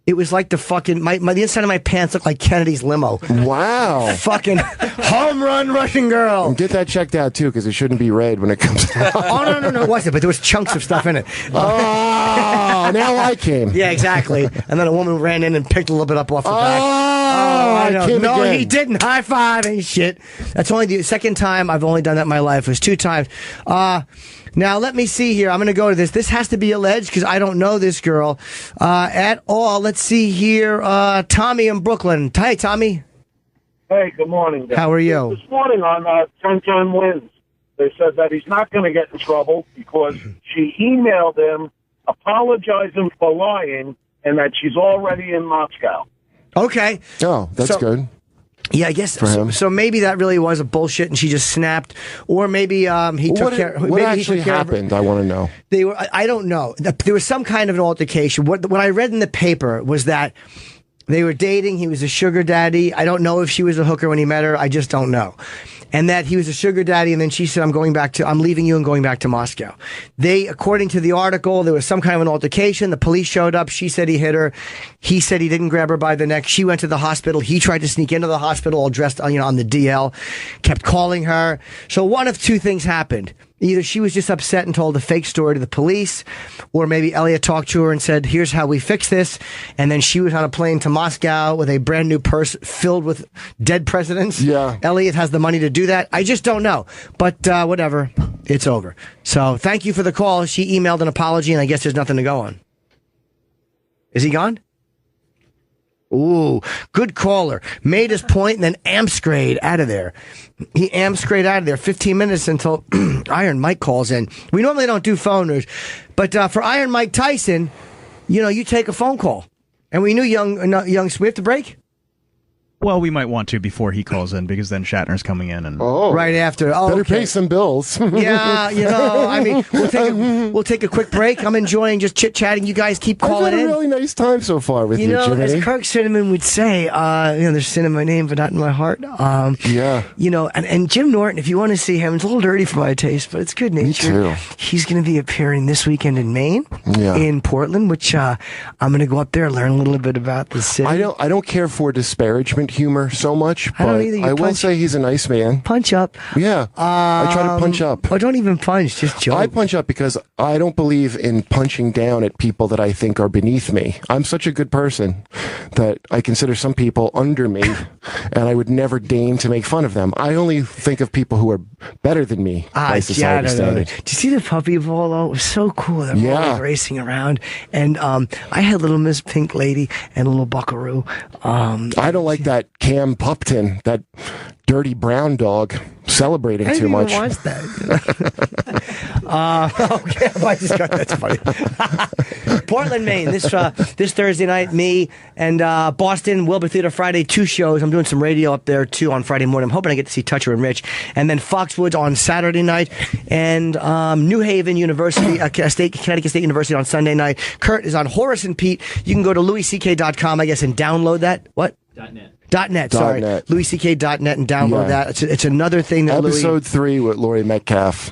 It was like the fucking, the inside of my pants looked like Kennedy's limo. Wow. Fucking home run Russian girl. And get that checked out, too, because it shouldn't be red when it comes out. Oh, no, it wasn't, but there was chunks of stuff in it. Oh, now I came. Yeah, exactly. And then a woman ran in and picked a little bit up off the back. I know. No, again. he didn't. High five and shit. That's only the second time I've only done that in my life. It was 2 times. Now, let me see here. I'm going to go to this. This has to be alleged because I don't know this girl at all. Let's see here. Tommy in Brooklyn. Hi, Tommy. Hey, good morning, guys. How are you? This morning on 10 Wins, they said that he's not going to get in trouble because she emailed him apologizing for lying and that she's already in Moscow. Okay. Oh, that's good. Yeah, I guess For him. so. Maybe that really was a bullshit, and she just snapped, or maybe he took care. What maybe actually he took care of her. happened? I want to know. They were. I don't know. There was some kind of an altercation. What I read in the paper was that they were dating. He was a sugar daddy. I don't know if she was a hooker when he met her. I just don't know. And that he was a sugar daddy, and then she said, I'm leaving you and going back to Moscow. According to the article, there was some kind of an altercation. The police showed up. She said he hit her. He said he didn't grab her by the neck. She went to the hospital. He tried to sneak into the hospital all dressed, on the DL, kept calling her. So one of two things happened. Either she was just upset and told a fake story to the police, or maybe Elliot talked to her and said, here's how we fix this. And then she was on a plane to Moscow with a brand new purse filled with dead presidents. Yeah. Elliot has the money to do that. I just don't know. But whatever. It's over. So thank you for the call. She emailed an apology, and I guess there's nothing to go on. Is he gone? Ooh, good caller. Made his point and then amp-scrayed out of there. He amp-scrayed out of there 15 minutes until Iron Mike calls in. We normally don't do phoners, but for Iron Mike Tyson, you take a phone call. And we knew young, we have to break? Well, we might want to before he calls in because then Shatner's coming in and right after. Oh, better pay some bills. Yeah, I mean, we'll take a quick break. I'm enjoying just chit chatting. You guys keep calling I've had in. a really nice time so far with you, Jimmy. As Kirk Cinnamon would say, there's sin in my name, but not in my heart. Yeah. And Jim Norton, if you want to see him, it's a little dirty for my taste, but it's good natured. Me too. He's going to be appearing this weekend in Maine, in Portland, which I'm going to go up there and learn a little bit about the city. I don't care for disparagement humor so much, but I will say he's a nice man. Punch up. Yeah. I try to punch up. Oh, don't even punch, just joke. I punch up because I don't believe in punching down at people that I think are beneath me. I'm such a good person that I consider some people under me, and I would never deign to make fun of them. I only think of people who are better than me by society standards. Did you see the puppy ball, though? It was so cool. They're all racing around. And I had little Miss Pink Lady and a little Buckaroo. I don't like that Cam Pupton, that dirty brown dog, celebrating too much. I didn't even watch that. Okay, I just got that's funny. Portland, Maine. This Thursday night, me and Boston, Wilbur Theater Friday, 2 shows. I'm doing some radio up there too on Friday morning. I'm hoping I get to see Toucher and Rich, and then Foxwoods on Saturday night, and New Haven University, Connecticut State University on Sunday night. Kurt is on Horace and Pete. You can go to louisck.com, I guess, and download that. What? .net. Sorry, louisck.net and download that. It's another thing that Episode 3 with Laurie Metcalf,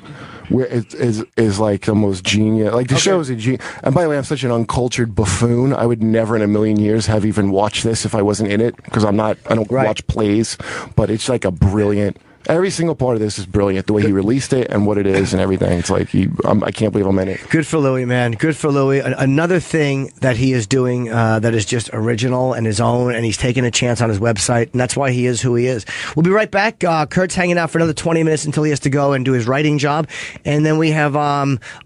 where it is like the most genius. Like the show is a genius. And by the way, I'm such an uncultured buffoon. I would never in a million years have even watched this if I wasn't in it because I don't watch plays. But it's like a brilliant. Every single part of this is brilliant. The way he released it and what it is and everything. It's like I can't believe I'm in it. Good for Louis, man. Good for Louis. Another thing that he is doing that is just original and his own, and he's taking a chance on his website, and that's why he is who he is. We'll be right back. Kurt's hanging out for another 20 minutes until he has to go and do his writing job, and then we have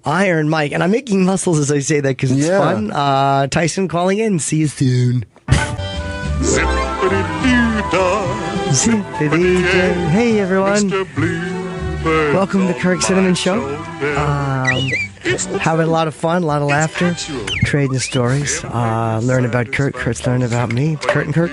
Iron Mike, and I'm making muscles as I say that because it's fun. Tyson calling in. See you soon. Hey everyone, welcome to Kirk Cinnamon Show. Having a lot of fun, a lot of laughter, trading stories, learn about Kurt, Kurt's learning about me. It's Kurt and Kirk.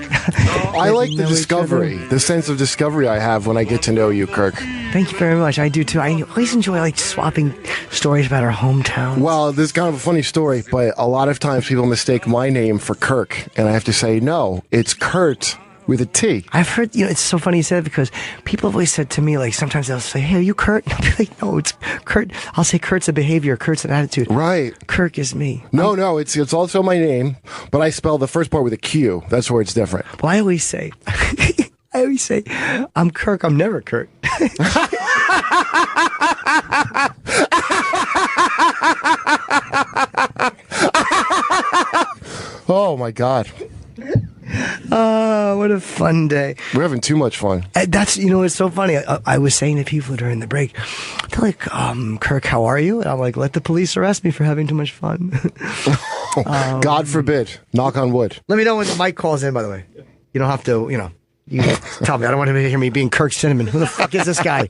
I like the discovery, the sense of discovery I have when I get to know you, Kirk. Thank you very much. I do too. I always enjoy swapping stories about our hometown. Well, this is kind of a funny story, but a lot of times people mistake my name for Kirk, and I have to say, no, it's Kurt with a T. I've heard, it's so funny you said it because people have always said to me, sometimes they'll say, hey, are you Kurt? And I'll be like, no, it's Kurt. I'll say Kurt's a behavior, Kurt's an attitude. Right. Kirk is me. No, it's also my name, but I spell the first part with a Q. That's where it's different. Well, I always say, I'm Kirk, I'm never Kurt. Oh, my God. Oh, what a fun day. We're having too much fun. That's, it's so funny. I was saying to people during the break, they're like, Kirk, how are you? And I'm like, let the police arrest me for having too much fun. God forbid. Knock on wood. Let me know when Mike calls in, by the way. You don't have to, you tell me. I don't want to hear me being Kirk Cinnamon. Who the fuck is this guy?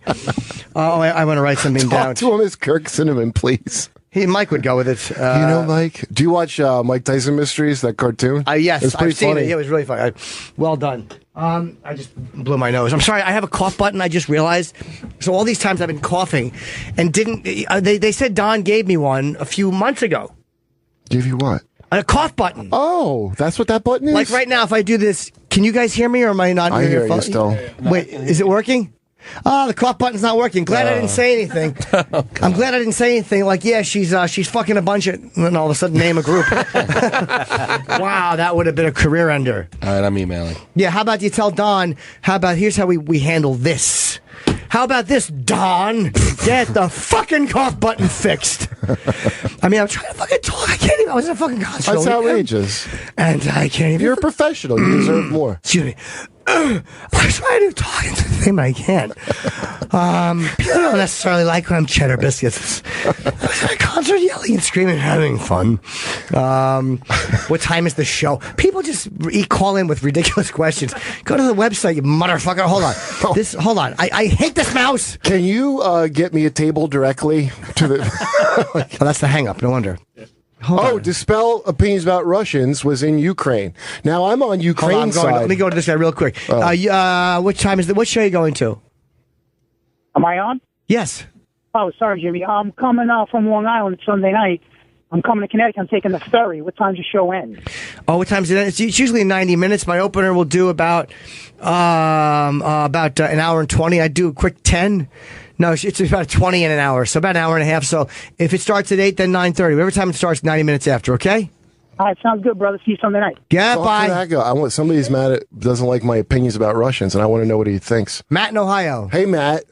I want to write something down. Talk to him as Kirk Cinnamon, please. Mike would go with it. Mike? Do you watch Mike Tyson Mysteries, that cartoon? Yes, I've seen it. It was really funny. Well done. I just blew my nose. I'm sorry. I have a cough button. I just realized. So all these times I've been coughing and didn't. They said Don gave me one a few months ago. Give you what? A cough button. Oh, that's what that button is? Like right now, if I do this, can you guys hear me or am I not hearing your phone? You still. Wait, is it working? Oh, the cough button's not working. Glad I didn't say anything. I'm glad I didn't say anything. Like, yeah, she's fucking a bunch of, and then all of a sudden name a group. Wow, that would have been a career ender. All right, I'm emailing. Yeah, how about you tell Don, here's how we handle this. How about this, Don? Get the fucking cough button fixed. I mean, I'm trying to fucking talk. I can't even. I was in a fucking concert. That's outrageous. And I can't even. You're a professional. You deserve more. Excuse me. I try to talk into the thing, but I can't. People don't necessarily like when I'm cheddar biscuits. I was at a concert yelling and screaming and having fun. What time is the show? People just call in with ridiculous questions. Go to the website, you motherfucker. Hold on. Hold on. I hate this mouse. Can you get me a table directly to the... Oh, that's the hang up. No wonder. Dispel Opinions About Russians was in Ukraine. Now I'm on Ukraine side. Let me go to this guy real quick. What time is what show are you going to? Am I on? Yes. Oh, sorry, Jimmy. I'm coming out from Long Island Sunday night. I'm coming to Connecticut. I'm taking the ferry. What time's the show end? Oh, what time is it? It's usually 90 minutes. My opener will do about an hour and 20. I do a quick 10. No, it's about 20 in an hour, so about an hour and a half. So if it starts at 8, then 9:30. Whatever time it starts, 90 minutes after, okay? All right, sounds good, brother. See you Sunday night. Yeah, bye. I want somebody's mad at doesn't like my opinions about Russians, and I want to know what he thinks. Matt in Ohio. Hey, Matt.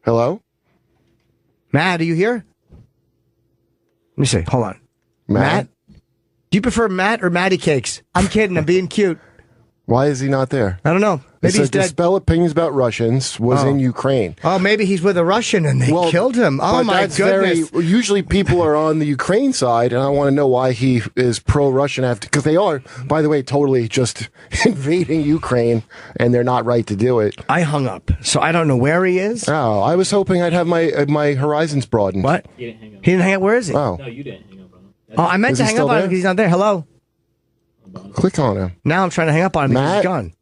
Hello? Matt, are you here? Let me see. Hold on. Matt? Do you prefer Matt or Matty Cakes? I'm kidding. I'm being cute. Why is he not there? I don't know. Maybe he's dead. Dispel Opinions About Russians was in Ukraine. Oh, maybe he's with a Russian and they killed him. Oh, my goodness. Usually people are on the Ukraine side, and I want to know why he is pro-Russian after, because they are, by the way, totally just invading Ukraine, and they're not right to do it. I hung up, so I don't know where he is. Oh, I was hoping I'd have my horizons broadened. What? He didn't hang up. He didn't hang up? Where is he? Oh. No, you didn't hang up on him. Oh, I meant to hang up on him because he's not there. Hello? Click on him. Now I'm trying to hang up on him because Matt? he's gone.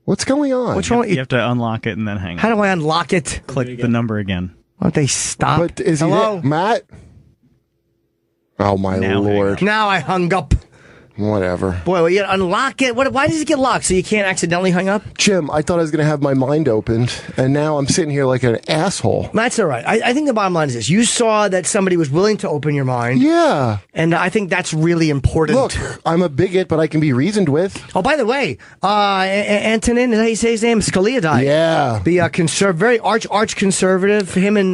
What's going on? What's wrong with You have to unlock it and then hang up. How do I unlock it? Click the number again. Why don't they stop? But is Hello? he there? Matt? Oh, my Lord. Now I hung up. Whatever. Boy, well, you gotta unlock it. Why does it get locked? So you can't accidentally hang up? Jim, I thought I was going to have my mind opened, and now I'm sitting here like an asshole. That's all right. I think the bottom line is this. You saw that somebody was willing to open your mind. Yeah. And I think that's really important. Look, I'm a bigot, but I can be reasoned with. Oh, by the way, Antonin, is that how you say his name? Scalia died. Yeah. The very arch conservative. Him and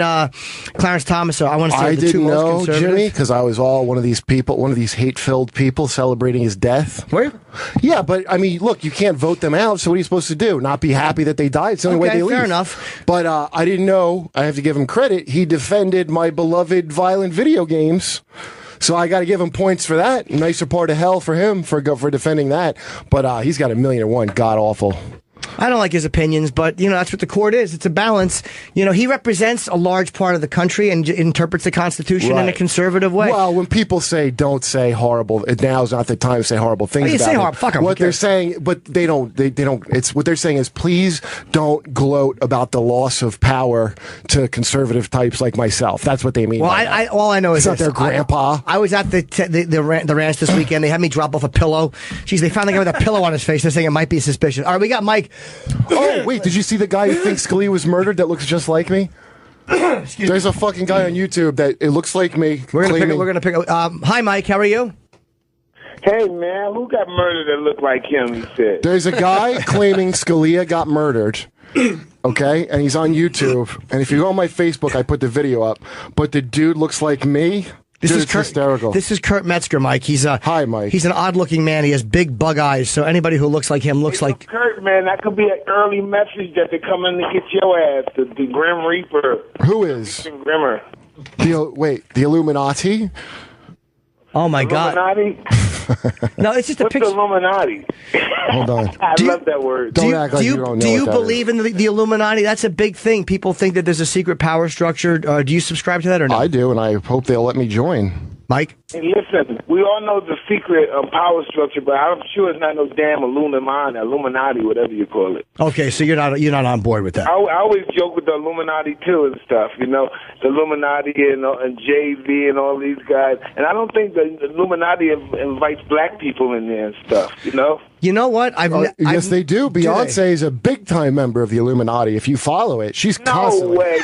Clarence Thomas are, I want to say, the two most know, conservative. Jimmy, because I was all one of these people, one of these hate-filled people celebrating his death. Were you? Yeah, but I mean, look, you can't vote them out, so what are you supposed to do? Not be happy that they died? It's the only way they leave. Fair enough. But I didn't know, I have to give him credit, he defended my beloved violent video games. So I got to give him points for that. Nicer part of hell for him for defending that. But he's got 1,000,001 god-awful. I don't like his opinions, but, that's what the court is. It's a balance. He represents a large part of the country and interprets the Constitution in a conservative way. Well, when people say don't say horrible, now's not the time to say horrible things about say it. horrible. Fuck them. What they're saying, but they don't, it's what they're saying is please don't gloat about the loss of power to conservative types like myself. That's what they mean. Well, all I know is it's not their grandpa. I was at the ranch this weekend. They had me drop off a pillow. Jeez, they found the guy with a pillow on his face. They're saying it might be suspicious. All right, we got Mike. Oh, wait, did you see the guy who thinks Scalia was murdered that looks just like me? There's a fucking guy on YouTube that it looks like me. We're gonna pick up. Hi, Mike. How are you? Hey, man, who got murdered that looked like him, he said? There's a guy claiming Scalia got murdered. Okay? And he's on YouTube. And if you go on my Facebook, I put the video up. But the dude looks like me. This Dude, is it's Kurt, hysterical. This is Kurt Metzger, Mike. Hi, Mike. He's an odd-looking man. He has big bug eyes, so anybody who looks like him looks like... Kurt, man, that could be an early message that they're coming to get your ass, the Grim Reaper. Who is? Grimmer. The Illuminati? Oh, my Illuminati? No, it's just a What's picture. the Illuminati? Hold on. I love that word. Don't act like you don't know Do you what that believe in the Illuminati? That's a big thing. People think that there's a secret power structure. Do you subscribe to that or no? I do, and I hope they'll let me join. Mike? Hey, listen, we all know the secret power structure, but I'm sure it's not no damn Illuminati, whatever you call it. Okay, so you're not on board with that. I always joke with the Illuminati too and stuff, you know, the Illuminati and Jay-Z and all these guys. And I don't think the Illuminati invites black people in there and stuff, you know? You know what? Yes, they do. Beyonce is a big-time member of the Illuminati. If you follow it, she's constantly... way.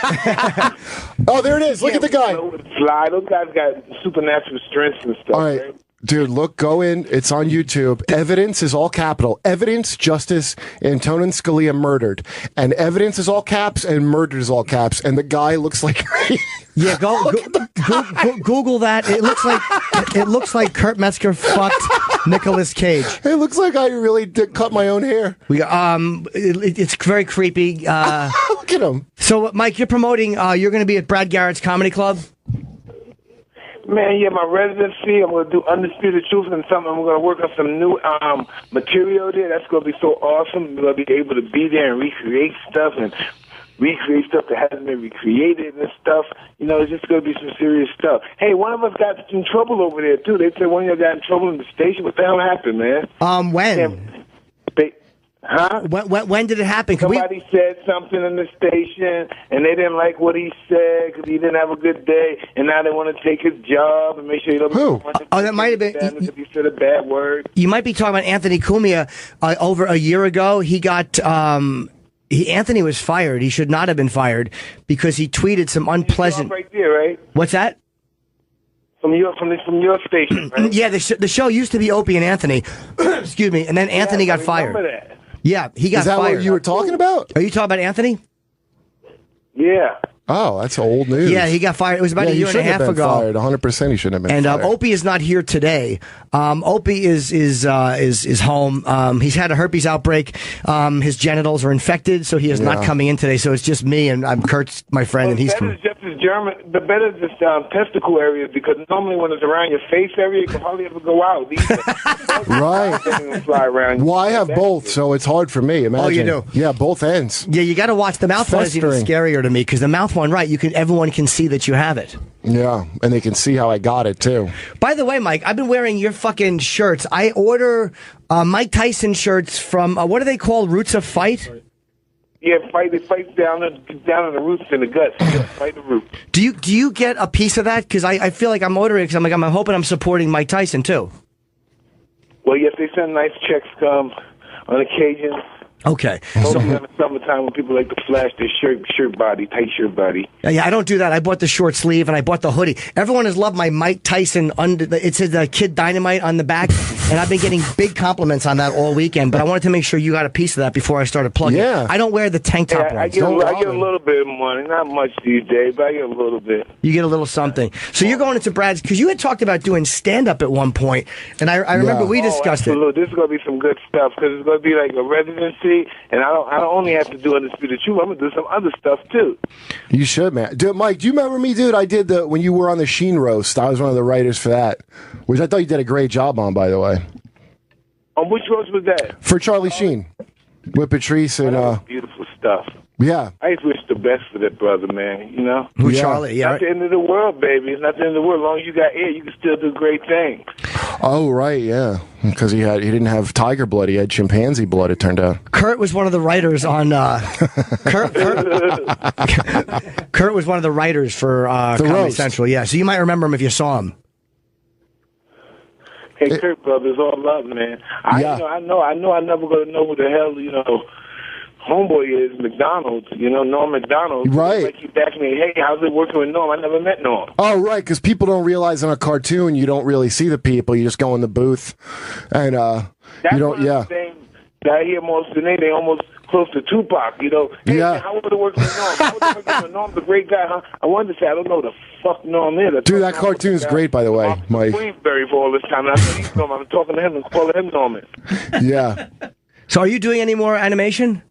Oh, there it is. Look at the guy. Fly. Those guys got supernatural strength and stuff. All right. Dude, look, go in. It's on YouTube. Evidence is all capital. Evidence, justice, Antonin Scalia murdered. And evidence is all caps, and murdered is all caps. And the guy looks like... Yeah, Google that. It looks like Kurt Metzger fucked Nicolas Cage. It looks like I really did cut my own hair. It's very creepy. Look at him. So, Mike, you're promoting. You're going to be at Brad Garrett's Comedy Club. Man, yeah, my residency. I'm going to do Undisputed Truth and something. I'm going to work on some new material there. That's going to be so awesome. I'm going to be able to be there and recreate stuff that hasn't been recreated and stuff. You know, it's just going to be some serious stuff. Hey, one of us got in trouble over there, too. They said one of you got in trouble in the station. What the hell happened, man? When? Huh? When did it happen? Somebody said something in the station, and they didn't like what he said because he didn't have a good day, and now they want to take his job and make sure he doesn't. Who? That might have been. He said a bad word. You might be talking about Anthony Cumia. Over a year ago, he got. Anthony was fired. He should not have been fired because he tweeted some unpleasant. Right there, right? What's that? From your station, right? Yeah, the show used to be Opie and Anthony. Excuse me, and then Anthony got fired. That. Yeah, he got fired. Is that what you were talking about? Are you talking about Anthony? Yeah. Oh, that's old news. Yeah, he got fired. It was about a year and a half ago. Fired. 100%, he shouldn't have been fired. And Opie is not here today. Opie is home. He's had a herpes outbreak. His genitals are infected, so he is not coming in today. So it's just me and I'm Kurt's my friend, and he's coming. The better is just testicle areas, because normally when it's around your face area, you can hardly ever go out. Right. Fly around. Well, I have both, so it's hard for me. Imagine. Oh, you do? Yeah, both ends. Yeah, you got to watch the mouth one. Is even scarier to me because the mouth one, right? Everyone can see that you have it. Yeah, and they can see how I got it too. By the way, Mike, I've been wearing your fucking shirts. I order Mike Tyson shirts from what are they called? Roots of Fight. Yeah, fight down in the roots and the guts. Fight the roots. Do you get a piece of that? Because I feel like I'm ordering because I'm hoping I'm supporting Mike Tyson too. Well, yes, they send nice checks on occasion. Okay. So in the summertime when people like to flash their shirt body, tight shirt body. Yeah, I don't do that. I bought the short sleeve and I bought the hoodie. Everyone has loved my Mike Tyson it says Kid Dynamite on the back, and I've been getting big compliments on that all weekend. But I wanted to make sure you got a piece of that before I started plugging. Yeah. I don't wear the tank top ones. I get a little bit of money, not much these days, but I get a little bit. You get a little something. So you're going into Brad's because you had talked about doing stand up at one point, and I remember we discussed it. This is going to be some good stuff because it's going to be like a residency, and I don't only have to do Undisputed Truth. I'm going to do some other stuff, too. You should, man. Dude, Mike, do you remember me, dude? I did when you were on the Sheen roast. I was one of the writers for that, which I thought you did a great job on, by the way. On which roast was that? For Charlie Sheen. With Patrice and... beautiful stuff. Yeah. I just wish the best for that brother, man, you know? Charlie, yeah. It's not the end of the world, baby. It's not the end of the world. As long as you got air, you can still do great things. Oh, right, yeah. Because he didn't have tiger blood. He had chimpanzee blood, it turned out. Kurt was one of the writers on... Kurt was one of the writers for Comedy Central, yeah. So you might remember him if you saw him. Hey, Kurt, brother, it's all love, man. I know I'm never going to know who the hell, homeboy is, McDonald's, Norm McDonald. Right. Like, keep asking me, hey, how's it working with Norm? I never met Norm. Oh, right, because people don't realize in a cartoon you don't really see the people. You just go in the booth and you don't, That's that I hear most of the name. They almost close to Tupac, you know. Hey, man, how would it work with Norm? How would it work with Norm's a great guy, huh? I wanted to say, I don't know the fuck Norm is. Dude, that cartoon's great, by the way, Mike. Queensberry for all this time, and I said, he's Norm. I'm talking to him and calling him Norman. Yeah. So are you doing any more animation?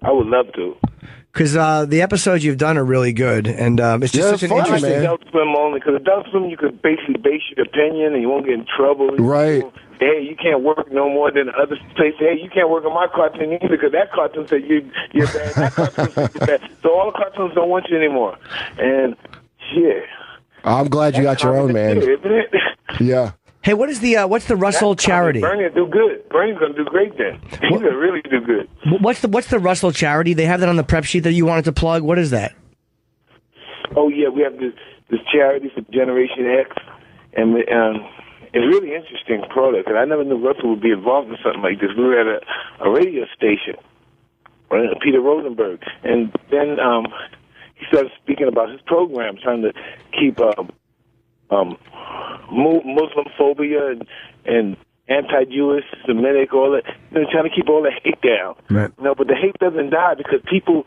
I would love to. Because the episodes you've done are really good, and it's just such an interesting. Adult Swim only, because Adult Swim you could basically base your opinion, and you won't get in trouble. Right. Hey, you can't work no more than other places. Hey, you can't work on my cartoon either, because that cartoon said you're bad. That cartoon said you're bad. So all the cartoons don't want you anymore. And shit. I'm glad you got your own, man. Isn't it? Yeah. Hey, what's the Russell charity? Bernie will do good. Bernie's going to do great then. He's going to really do good. What's the Russell charity? They have that on the prep sheet that you wanted to plug. What is that? Oh yeah, we have this charity for Generation X, and it's really interesting product. And I never knew Russell would be involved in something like this. We were at a radio station, right, Peter Rosenberg, and then he started speaking about his program, trying to keep Muslim phobia and anti-Jewish, Semitic, all that. You know, trying to keep all the hate down. Right. You know, but the hate doesn't die because people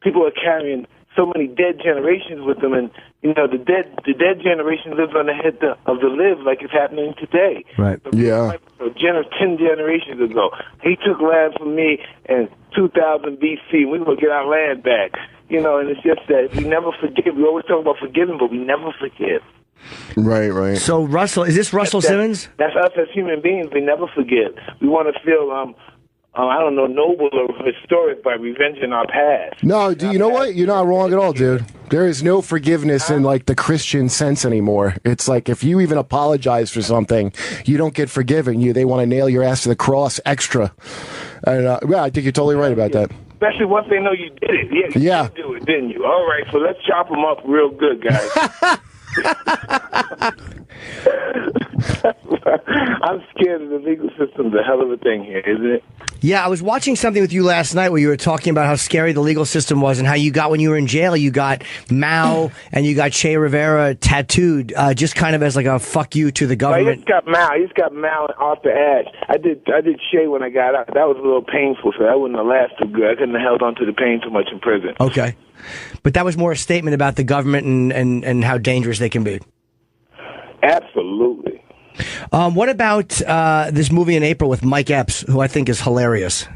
are carrying so many dead generations with them, and you know the dead generation lives on the head of the live, like it's happening today. Right. Yeah. So 10 generations ago, he took land from me in 2000 BC. We will get our land back. You know, and it's just that we never forgive. We always talk about forgiving, but we never forgive. Right. So Russell, is this Russell Simmons? That's us as human beings. We never forget. We want to feel, I don't know, noble or historic by revenging our past. No, you know what? You're not wrong at all, dude. There is no forgiveness in like the Christian sense anymore. It's like if you even apologize for something, you don't get forgiven. They want to nail your ass to the cross extra. And yeah, I think you're totally right about that. Especially once they know you did it. Yeah, you did do it, didn't you? All right, so let's chop them up real good, guys. I'm scared of the legal system's a hell of a thing here, isn't it? Yeah, I was watching something with you last night where you were talking about how scary the legal system was and how you got, when you were in jail, you got Mao and you got Che Rivera tattooed, just kind of as like a fuck you to the government. I just got Mao and Arthur Ashe. I did Che when I got out. That was a little painful, so that wouldn't have lasted good. I couldn't have held on to the pain too much in prison. Okay. But that was more a statement about the government and how dangerous they can be. Absolutely. What about this movie in April with Mike Epps, who I think is hilarious?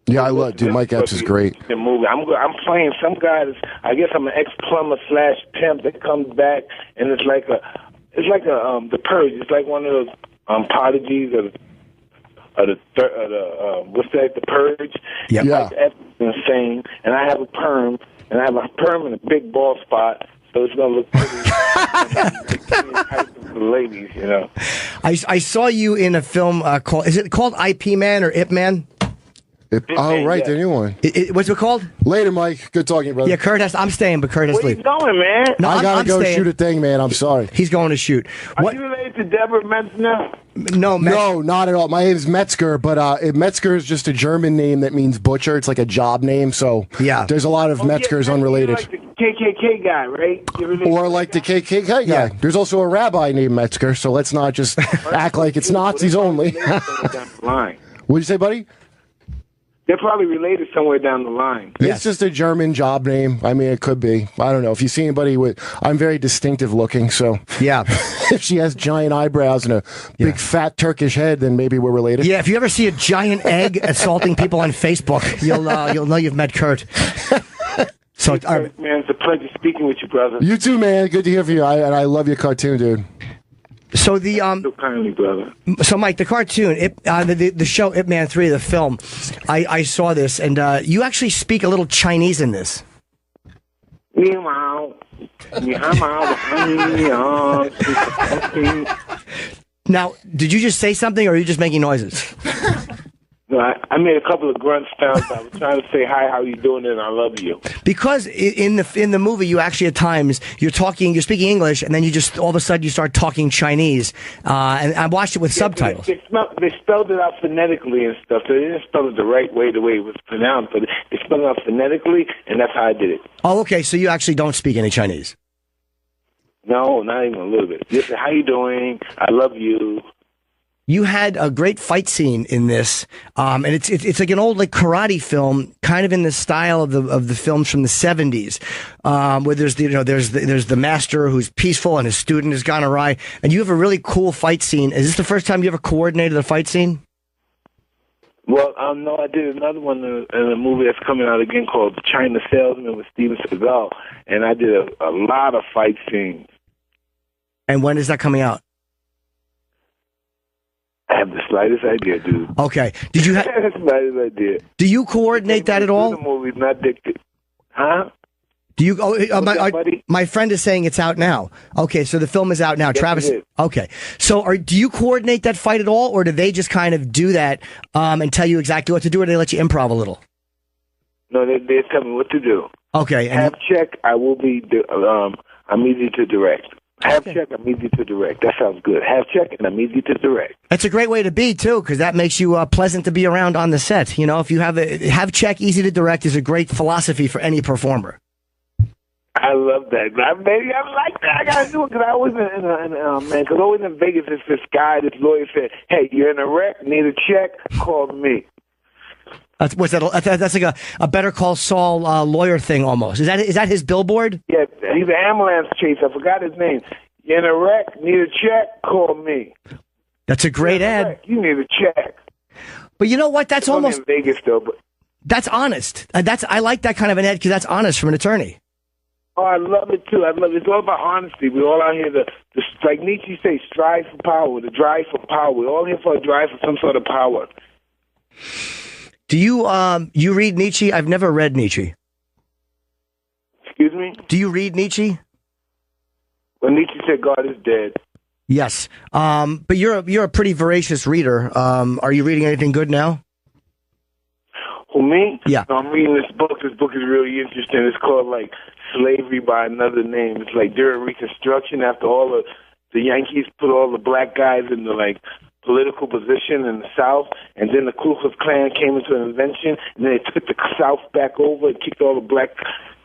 Yeah, I love, dude. Mike Epps is great. The movie. I'm playing some guy that's, I guess I'm an ex-plumber / pimp that comes back, and it's like the Purge. It's like one of those prodigies of the Purge. Yep. Yeah. Mike Epps is insane, and I have a perm, and a big bald spot. So it's gonna look pretty for the ladies, you know. I saw you in a film is it called IP Man or Ip Man? Oh, right, the new one. What's it called? Later, Mike. Good talking, brother. Yeah, Kurt I'm staying, but Kurt has to leave. Where you going, man? No, I gotta I'm go staying. shoot a thing, man. I'm sorry. He's going to shoot. Are you related to Deborah Metzger? No, not at all. My name is Metzger, but Metzger is just a German name that means butcher. It's like a job name, so yeah. There's a lot of Metzgers unrelated. You're like the KKK guy, right? Or like the KKK guy. Yeah. There's also a rabbi named Metzger, so let's not just act like it's Nazis only. What'd you say, buddy? They're probably related somewhere down the line. It's just a German job name. I mean, it could be. I don't know. If you see anybody I'm very distinctive looking, so. Yeah. If she has giant eyebrows and a big fat Turkish head, then maybe we're related. Yeah, if you ever see a giant egg assaulting people on Facebook, you'll know you've met Kurt. So, man, it's a pleasure speaking with you, brother. You too, man. Good to hear from you. And I love your cartoon, dude. So the so kindly, brother. So Mike, the cartoon, the show Ip Man 3, the film, I saw this, and you actually speak a little Chinese in this. Now, did you just say something, or are you just making noises? No, I made a couple of grunt sounds. I was trying to say hi, how you doing, and I love you. Because in the movie, you actually at times you're speaking English, and then you just all of a sudden you start talking Chinese. And I watched it with subtitles. They spelled it out phonetically and stuff. So they didn't spell it the right way, the way it was pronounced, but they spelled it out phonetically, and that's how I did it. Oh, okay. So you actually don't speak any Chinese? No, not even a little bit. Just how you doing? I love you. You had a great fight scene in this, and it's like an old like karate film, kind of in the style of the films from the 70s, where there's the master who's peaceful and his student has gone awry, and you have a really cool fight scene. Is this the first time you ever coordinated a fight scene? Well, no, I did another one in a movie that's coming out again called China Salesman with Steven Seagal, and I did a lot of fight scenes. And when is that coming out? I have the slightest idea, dude. Okay. Did you have the slightest idea? Do you coordinate that at all? The movie's not dictated. Huh? Do you? My friend is saying it's out now. Okay, so the film is out now. Yes, Travis. it is. Okay, so do you coordinate that fight at all, or do they just kind of do that and tell you exactly what to do, or they let you improv a little? No, they tell me what to do. Okay. Half check, I will be. I'm easy to direct. Half check, I'm easy to direct. That sounds good. Half check, and I'm easy to direct. That's a great way to be too, because that makes you pleasant to be around on the set. You know, if you have check, easy to direct is a great philosophy for any performer. I love that. Maybe I like that. I gotta do it because I was man. Because always in Vegas, it's this guy, this lawyer said, "Hey, you're in a wreck, need a check, call me." That's like a Better Call Saul lawyer thing almost. Is that his billboard? Yeah, he's an ambulance chaser. I forgot his name. You're in a wreck, need a check, call me. That's a great ad. You need a check. But you know what? That's it's almost only in Vegas though. But that's honest. I like that kind of an ad because that's honest from an attorney. Oh, I love it too. I love it. It's all about honesty. We're all out here like Nietzsche says, strive for power, the drive for power. We're all here for a drive for some sort of power. Do you you read Nietzsche? I've never read Nietzsche. Excuse me? Do you read Nietzsche? Well, Nietzsche said God is dead. Yes. But you're a pretty voracious reader. Are you reading anything good now? Who, me? Yeah. No, I'm reading this book. This book is really interesting. It's called like Slavery by Another Name. It's like during Reconstruction, after all the Yankees put all the black guys in the like political position in the South, and then the Ku Klux Klan came into an invention, and then they took the South back over and kicked all the black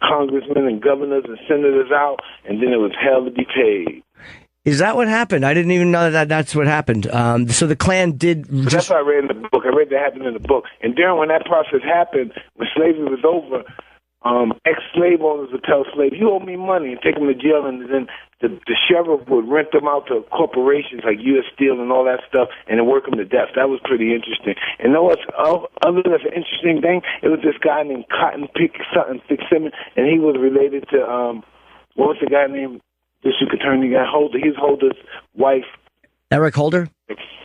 congressmen and governors and senators out, and then it was hell to be paid. Is that what happened? I didn't even know that's what happened. So the Klan did. That's what I read in the book. I read that happened in the book. And during when that process happened, when slavery was over, ex-slave owners would tell slaves, "You owe me money," and take them to jail, and then the sheriff would rent them out to corporations like U.S. Steel and all that stuff, and then work them to death. That was pretty interesting. And know what's other than an interesting thing? It was this guy named Cotton Fitzsimmons, and he was related to what was the guy named District Attorney guy Holder? He's Holder's wife. Eric Holder?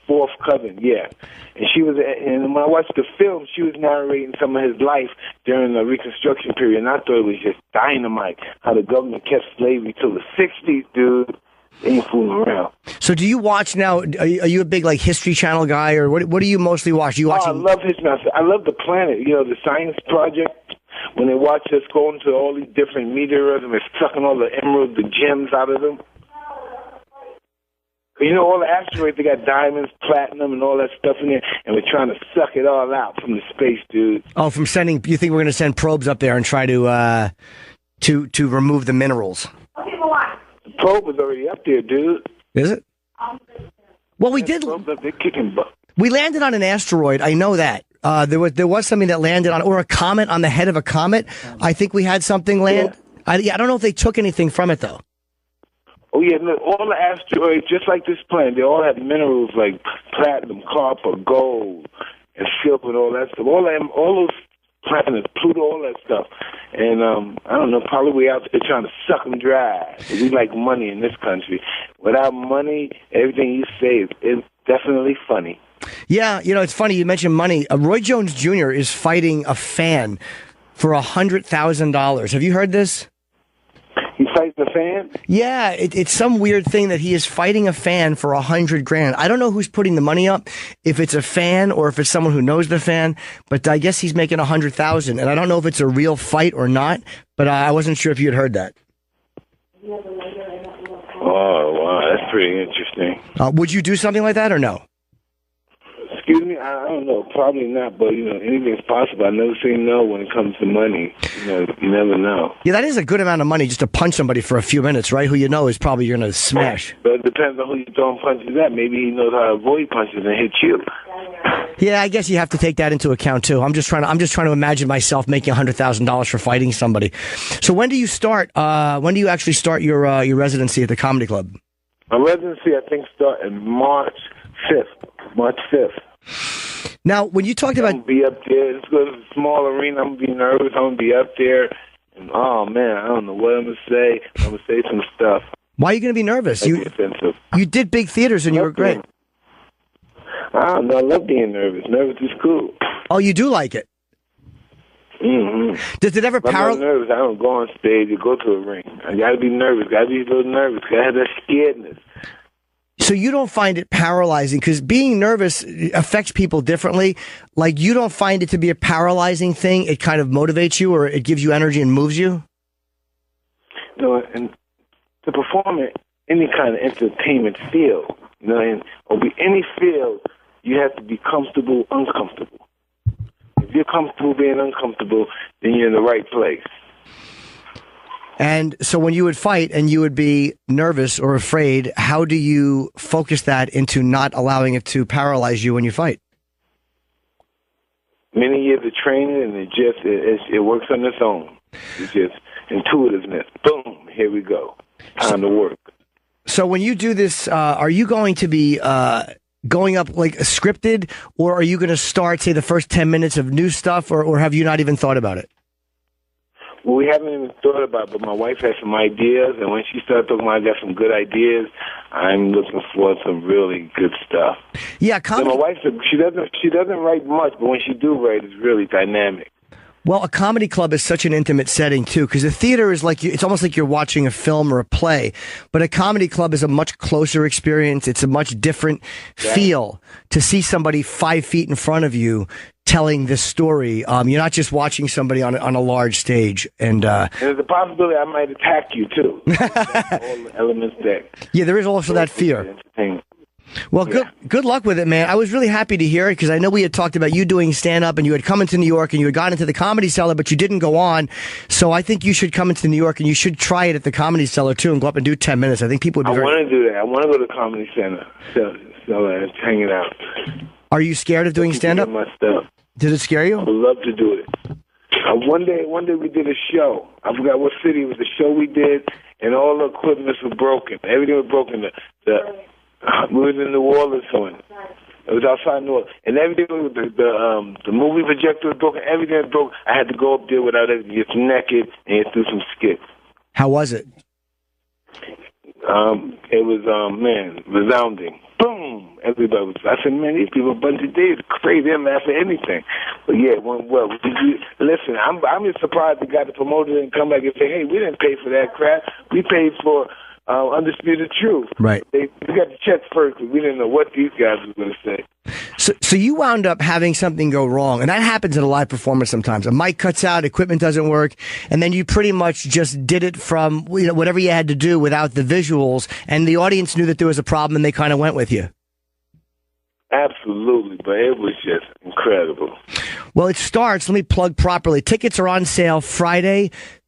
Fourth cousin, yeah. And she was, and when I watched the film, she was narrating some of his life during the Reconstruction period, and I thought it was just dynamite how the government kept slavery till the 60s, dude. They ain't fooling around. So do you watch now, are you a big like History Channel guy, or what do you mostly watch? You watching? I love History Channel. I love The Planet, the Science Project. When they watch us go into all these different meteors and they're sucking all the emeralds, the gems out of them. All the asteroids, they got diamonds, platinum, and all that stuff in there, and we're trying to suck it all out from the space, dude. Oh, from sending, you think we're going to send probes up there and try to remove the minerals? The probe was already up there, dude. Is it? Well, we did. They're kicking butt. We landed on an asteroid. I know that. There was something that landed on, or a comet on the head of a comet. I think we had something land. Yeah. I don't know if they took anything from it though. Oh yeah, look, all the asteroids, just like this planet, they all have minerals like platinum, copper, gold, and silver, and all that stuff. All those planets, Pluto, all that stuff. And I don't know, probably we out there trying to suck them dry. We like money in this country. Without money, everything you say is definitely funny. Yeah, it's funny you mentioned money. Roy Jones Jr. is fighting a fan for $100,000. Have you heard this? He fights the fan? Yeah, it's some weird thing that he is fighting a fan for $100,000. I don't know who's putting the money up, if it's a fan or if it's someone who knows the fan, but I guess he's making $100,000, and I don't know if it's a real fight or not, but I wasn't sure if you had heard that. Oh, wow, that's pretty interesting. Would you do something like that or no? Excuse me? I don't know. Probably not, but, anything's possible. I never say no when it comes to money. You never know. Yeah, that is a good amount of money just to punch somebody for a few minutes, right? Who you know is probably you're going to smash. But it depends on who you're throwing punches at. Maybe he knows how to avoid punches and hit you. Yeah, I guess you have to take that into account, too. I'm just trying to imagine myself making $100,000 for fighting somebody. So when do you start? When do you actually start your residency at the comedy club? My residency, I think, starts in March 5th. March 5th. Now, when you talked about... I'm going to be up there. It's going to be a small arena. I'm going to be nervous. I'm going to be up there. And, oh, man, I don't know what I'm going to say. I'm going to say some stuff. Why are you going to be nervous? You did big theaters and you were great. I don't know. I love being nervous. Nervous is cool. Oh, you do like it? Mm-hmm. Does it ever I'm not nervous. I don't go on stage or go to a ring. I got to be nervous. Got to be a little nervous. Got to have that scaredness. So you don't find it paralyzing? Because being nervous affects people differently. Like, you don't find it to be a paralyzing thing? It kind of motivates you, or it gives you energy and moves you? No, and to perform in any kind of entertainment field, or be any field, you have to be comfortable, uncomfortable. If you're comfortable being uncomfortable, then you're in the right place. And so when you would fight and you would be nervous or afraid, how do you focus that into not allowing it to paralyze you when you fight? Many years of training, and it works on its own. It's just intuitiveness. Boom, here we go. Time to work. So when you do this, are you going to be going up like scripted, or are you going to start, say, the first 10 minutes of new stuff, or have you not even thought about it? Well, we haven't even thought about it, but my wife has some ideas, and when she started talking about I got some good ideas, I'm looking for some really good stuff. Yeah, my wife, she doesn't write much, but when she do write, it's really dynamic. Well, a comedy club is such an intimate setting, too, because a theater is like, it's almost like you're watching a film or a play, but a comedy club is a much closer experience. It's a much different feel to see somebody 5 feet in front of you telling this story. You're not just watching somebody on a large stage. And there's a possibility I might attack you, too. All the elements there. Yeah, there is also that fear. Well, good luck with it, man. I was really happy to hear it because I know we had talked about you doing stand-up and you had come into New York and you had gone into the Comedy Cellar, but you didn't go on. So I think you should come into New York and you should try it at the Comedy Cellar, too, and go up and do 10 minutes. I think people would be I want to do that. I want to go to the Comedy Center. So hang it out. Are you scared of doing stand-up? My stuff. Did it scare you? I would love to do it. One day we did a show. I forgot what city it was. The show we did, and all the equipment was broken. Everything was broken. We was in New Orleans one. It was outside New Orleans. And everything, the movie projector was broken. Everything was broken. I had to go up there without it, get naked, and do some skits. How was it? It was, resounding. Boom! Everybody was, I said, man, these people, a bunch of days, crazy. They're mad for anything. But yeah, it went well. Listen, I'm just surprised the guy, the promoter, didn't come back and say, hey, we didn't pay for that crap. We paid for Undisputed Truth. Right. We got the checks first because we didn't know what these guys were going to say. So you wound up having something go wrong, and that happens in a live performance sometimes. A mic cuts out, equipment doesn't work, and then you pretty much just did it from whatever you had to do without the visuals, and the audience knew that there was a problem, and they kind of went with you. Absolutely, but it was just incredible. Well, it starts, let me plug properly. Tickets are on sale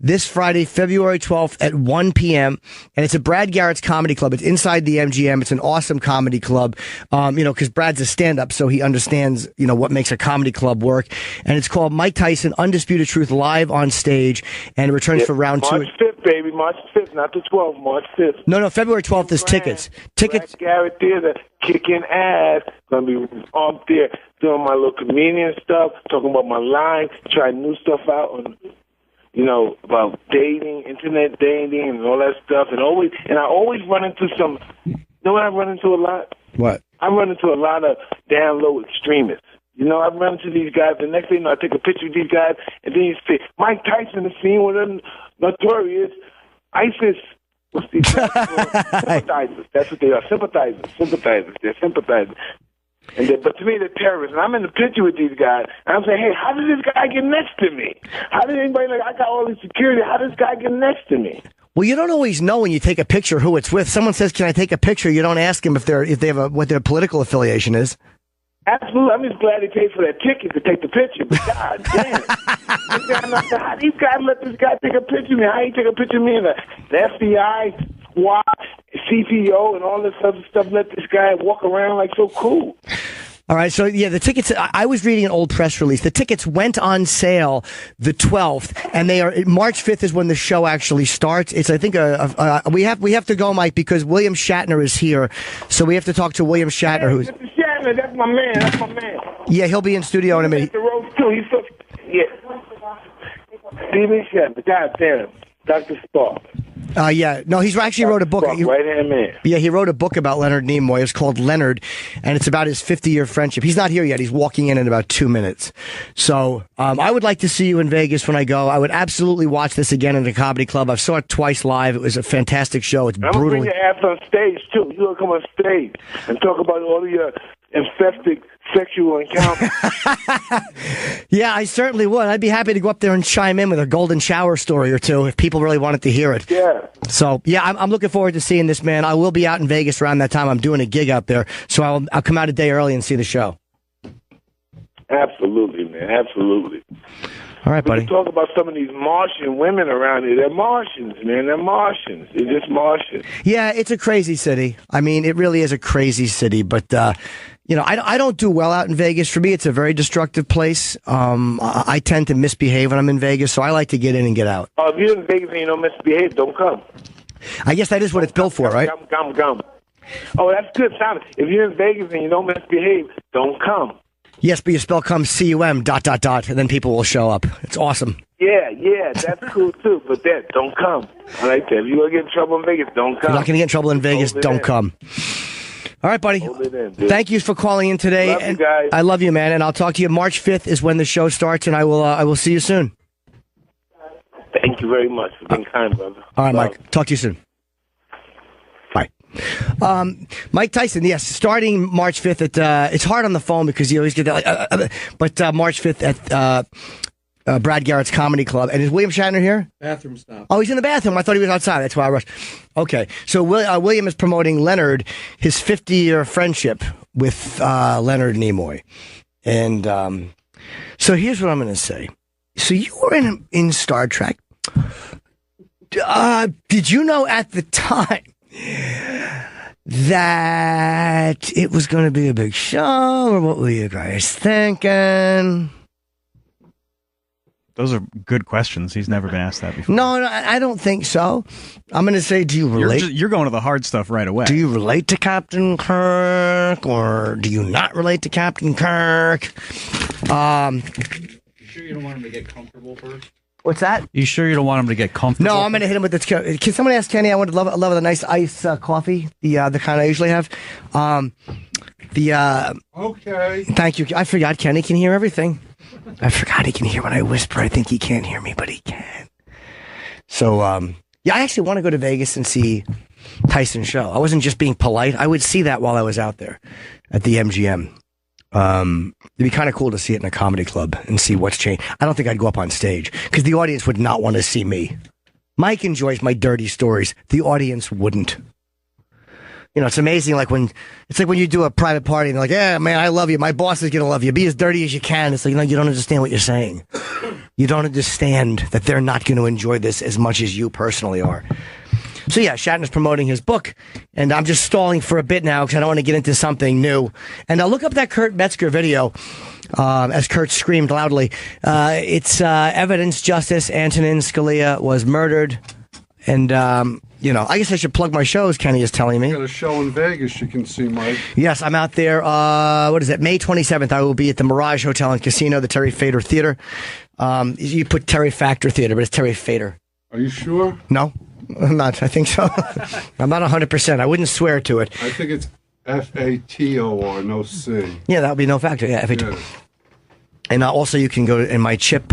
this Friday, February 12th at 1 p.m. And it's at Brad Garrett's Comedy Club. It's inside the MGM. It's an awesome comedy club, because Brad's a stand-up, so he understands, what makes a comedy club work. And it's called Mike Tyson, Undisputed Truth, live on stage. And it returns for round 2. March 5th, baby. March 5th, not the 12th. March 5th. No, February 12th is tickets. Brad Garrett Theater, kicking ass. Gonna be up there doing my little comedian stuff, talking about my line, trying new stuff out on, about dating, internet dating, and all that stuff. And I always run into some. You know what I run into a lot? What? I run into a lot of down low extremists. I run into these guys. The next thing I take a picture of these guys, and then you say Mike Tyson is seen with them notorious ISIS. What's these guys? Sympathizers. That's what they are. Sympathizers. They're sympathizers. But to me, they're terrorists. And I'm in the picture with these guys. And I'm saying, hey, how did this guy get next to me? How did anybody I got all this security. How did this guy get next to me? Well, you don't always know when you take a picture who it's with. Someone says, "Can I take a picture?" You don't ask them if they have what their political affiliation is. Absolutely. I'm just glad they paid for that ticket to take the picture. But God damn. These guys let this guy take a picture of me. How you take a picture of me and the FBI, SWAT, CPO, and all this other stuff let this guy walk around like so cool? All right, so yeah, the tickets, I was reading an old press release. The tickets went on sale the 12th, and they are, March 5th is when the show actually starts. It's, I think, we have to go, Mike, because William Shatner is here, so we have to talk to William Shatner, who's... Mr. Shatner, that's my man. Yeah, he'll be in studio in a minute. The roast too. He's so... Yeah. Steven Shatner, God damn. Dr. Spock. Yeah, no, he's actually wrote a book. Right-hand man. Yeah, he wrote a book about Leonard Nimoy. It's called Leonard, and it's about his 50-year friendship. He's not here yet. He's walking in about 2 minutes. So I would like to see you in Vegas when I go. I would absolutely watch this again in the Comedy Club. I saw it twice live. It was a fantastic show. It's brutal. I'm going to bring your ass on stage, too. You're going to come on stage and talk about all of your infested sexual encounters. Yeah, I certainly would. I'd be happy to go up there and chime in with a golden shower story or two if people really wanted to hear it. Yeah. So, yeah, I'm looking forward to seeing this, man. I will be out in Vegas around that time. I'm doing a gig out there, so I'll come out a day early and see the show. Absolutely, man. Absolutely. All right, buddy. We can talk about some of these Martian women around here. They're Martians, man. They're Martians. They're just Martians. Yeah, it's a crazy city. I mean, it really is a crazy city, but... you know, I don't do well out in Vegas. For me, it's a very destructive place. I tend to misbehave when I'm in Vegas, so I like to get in and get out. If you're in Vegas and you don't misbehave, don't come. I guess that is what it's built for, right? Come. Oh, that's good, Simon. If you're in Vegas and you don't misbehave, don't come. Yes, but you spell come C-U-M ... and then people will show up. It's awesome. Yeah, that's cool too. But don't come. I like that. If you're going to get in trouble in Vegas, don't come. You're not going to get in trouble in Vegas, don't come. All right, buddy. Thank you for calling in today. Love you guys. I love you, man. And I'll talk to you. March 5th is when the show starts, and I will see you soon. Thank you very much for being kind, brother. All right, Mike. Talk to you soon. Bye. Mike Tyson, yes, starting March 5th at, it's hard on the phone because you always get that, but March 5th at Brad Garrett's Comedy Club. And is William Shatner here? Bathroom stop. Oh, he's in the bathroom. I thought he was outside. That's why I rushed. Okay. So William is promoting Leonard, his 50-year friendship with Leonard Nimoy. And so here's what I'm going to say. So you were in Star Trek. Did you know at the time that it was going to be a big show? Or what were you guys thinking? Those are good questions. He's never been asked that before. No, I don't think so. I'm going to say, do you relate? You're going to the hard stuff right away. Do you relate to Captain Kirk, or do you not relate to Captain Kirk? You sure you don't want him to get comfortable first? What's that? You sure you don't want him to get comfortable? No, I'm going to hit him with this. Can someone ask Kenny? I would love a nice ice coffee, the kind I usually have. Okay. Thank you. I forgot Kenny can hear everything. I forgot he can hear when I whisper. I think he can't hear me, but he can. So, yeah, I actually want to go to Vegas and see Tyson's show. I wasn't just being polite. I would see that while I was out there at the MGM. It'd be kind of cool to see it in a comedy club and see what's changed. I don't think I'd go up on stage because the audience would not want to see me. Mike enjoys my dirty stories. The audience wouldn't. You know, it's amazing. Like when you do a private party and they're like, yeah, man, I love you. My boss is going to love you. Be as dirty as you can. It's like, no, you don't understand what you're saying. You don't understand that they're not going to enjoy this as much as you personally are. So yeah, Shatner's promoting his book, and I'm just stalling for a bit now because I don't want to get into something new. And I'll look up that Kurt Metzger video, as Kurt screamed loudly. It's evidence, justice, Antonin Scalia was murdered. And, you know, I guess I should plug my shows, Kenny is telling me. You got a show in Vegas you can see, Mike. Yes, I'm out there, what is it, May 27th. I will be at the Mirage Hotel and Casino, the Terry Fader Theater. You put Terry Factor Theater, but it's Terry Fader. Are you sure? No, I'm not. I think so. I'm not 100%. I wouldn't swear to it. I think it's F-A-T-O-R, no C. Yeah, that would be no factor. Yeah, F-A-T-O. Yeah. And also you can go, and my chip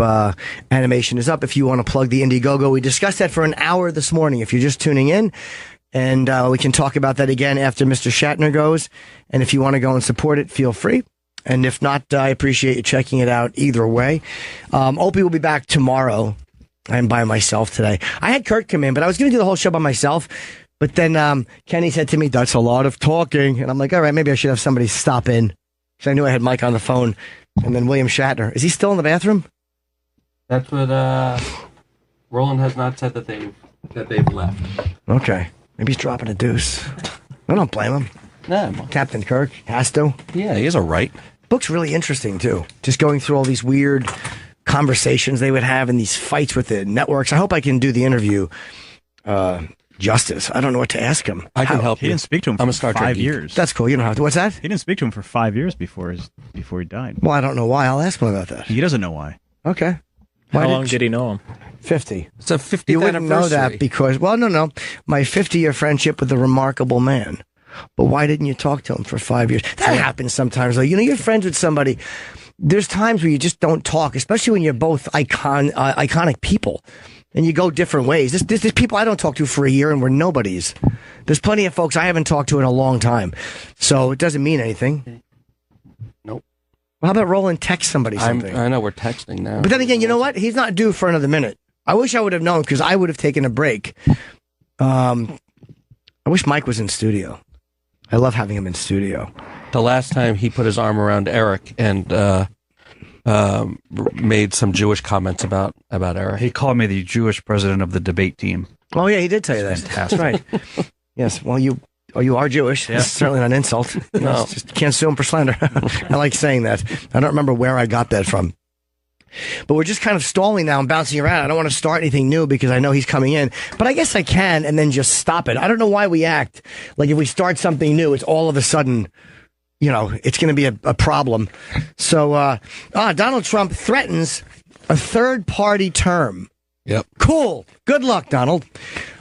animation is up if you want to plug the Indiegogo. We discussed that for an hour this morning if you're just tuning in. And we can talk about that again after Mr. Shatner goes. And if you want to go and support it, feel free. And if not, I appreciate you checking it out either way. Opie will be back tomorrow. I'm by myself today. I had Kurt come in, but I was going to do the whole show by myself. But then Kenny said to me, that's a lot of talking. And I'm like, all right, maybe I should have somebody stop in Because I knew I had Mike on the phone, and then William Shatner. Is he still in the bathroom? That's what Roland has not said that they've left. Okay. Maybe he's dropping a deuce. I don't blame him. No. Captain Kirk has to. Yeah, he has a right. Book's really interesting, too. Just going through all these weird conversations they would have and these fights with the networks. I hope I can do the interview justice. I don't know what to ask him. I can help He you. didn't speak to him for I'm a Star Trek 5 geek. years. That's cool. You don't have to. What's that? He didn't speak to him for 5 years before he died. Well, I don't know why. I'll ask him about that. He doesn't know why. Okay. How long did he know him? 50. It's a 50th You wouldn't know anniversary. that because, well, no. My 50-year friendship with a remarkable man. But why didn't you talk to him for 5 years? That happens sometimes, though. You know, you're friends with somebody. There's times where you just don't talk, especially when you're both iconic people. And you go different ways. There's people I don't talk to for a year and we're nobodies. There's plenty of folks I haven't talked to in a long time. So it doesn't mean anything. Nope. Well, how about Roland text somebody something? I know we're texting now. But then again, you know what? He's not due for another minute. I wish I would have known because I would have taken a break. I wish Mike was in studio. I love having him in studio. The last time he put his arm around Eric and made some Jewish comments about Eric. He called me the Jewish president of the debate team. Oh, yeah, he did tell you that. That's right. Yes, well, you are Jewish. That's certainly not an insult. No. It's just, can't sue him for slander. I like saying that. I don't remember where I got that from. But we're just kind of stalling now and bouncing around. I don't want to start anything new because I know he's coming in. But I guess I can and then just stop it. I don't know why we act like if we start something new, it's all of a sudden, you know, it's going to be a problem. So, Donald Trump threatens a third-party term. Yep. Cool. Good luck, Donald.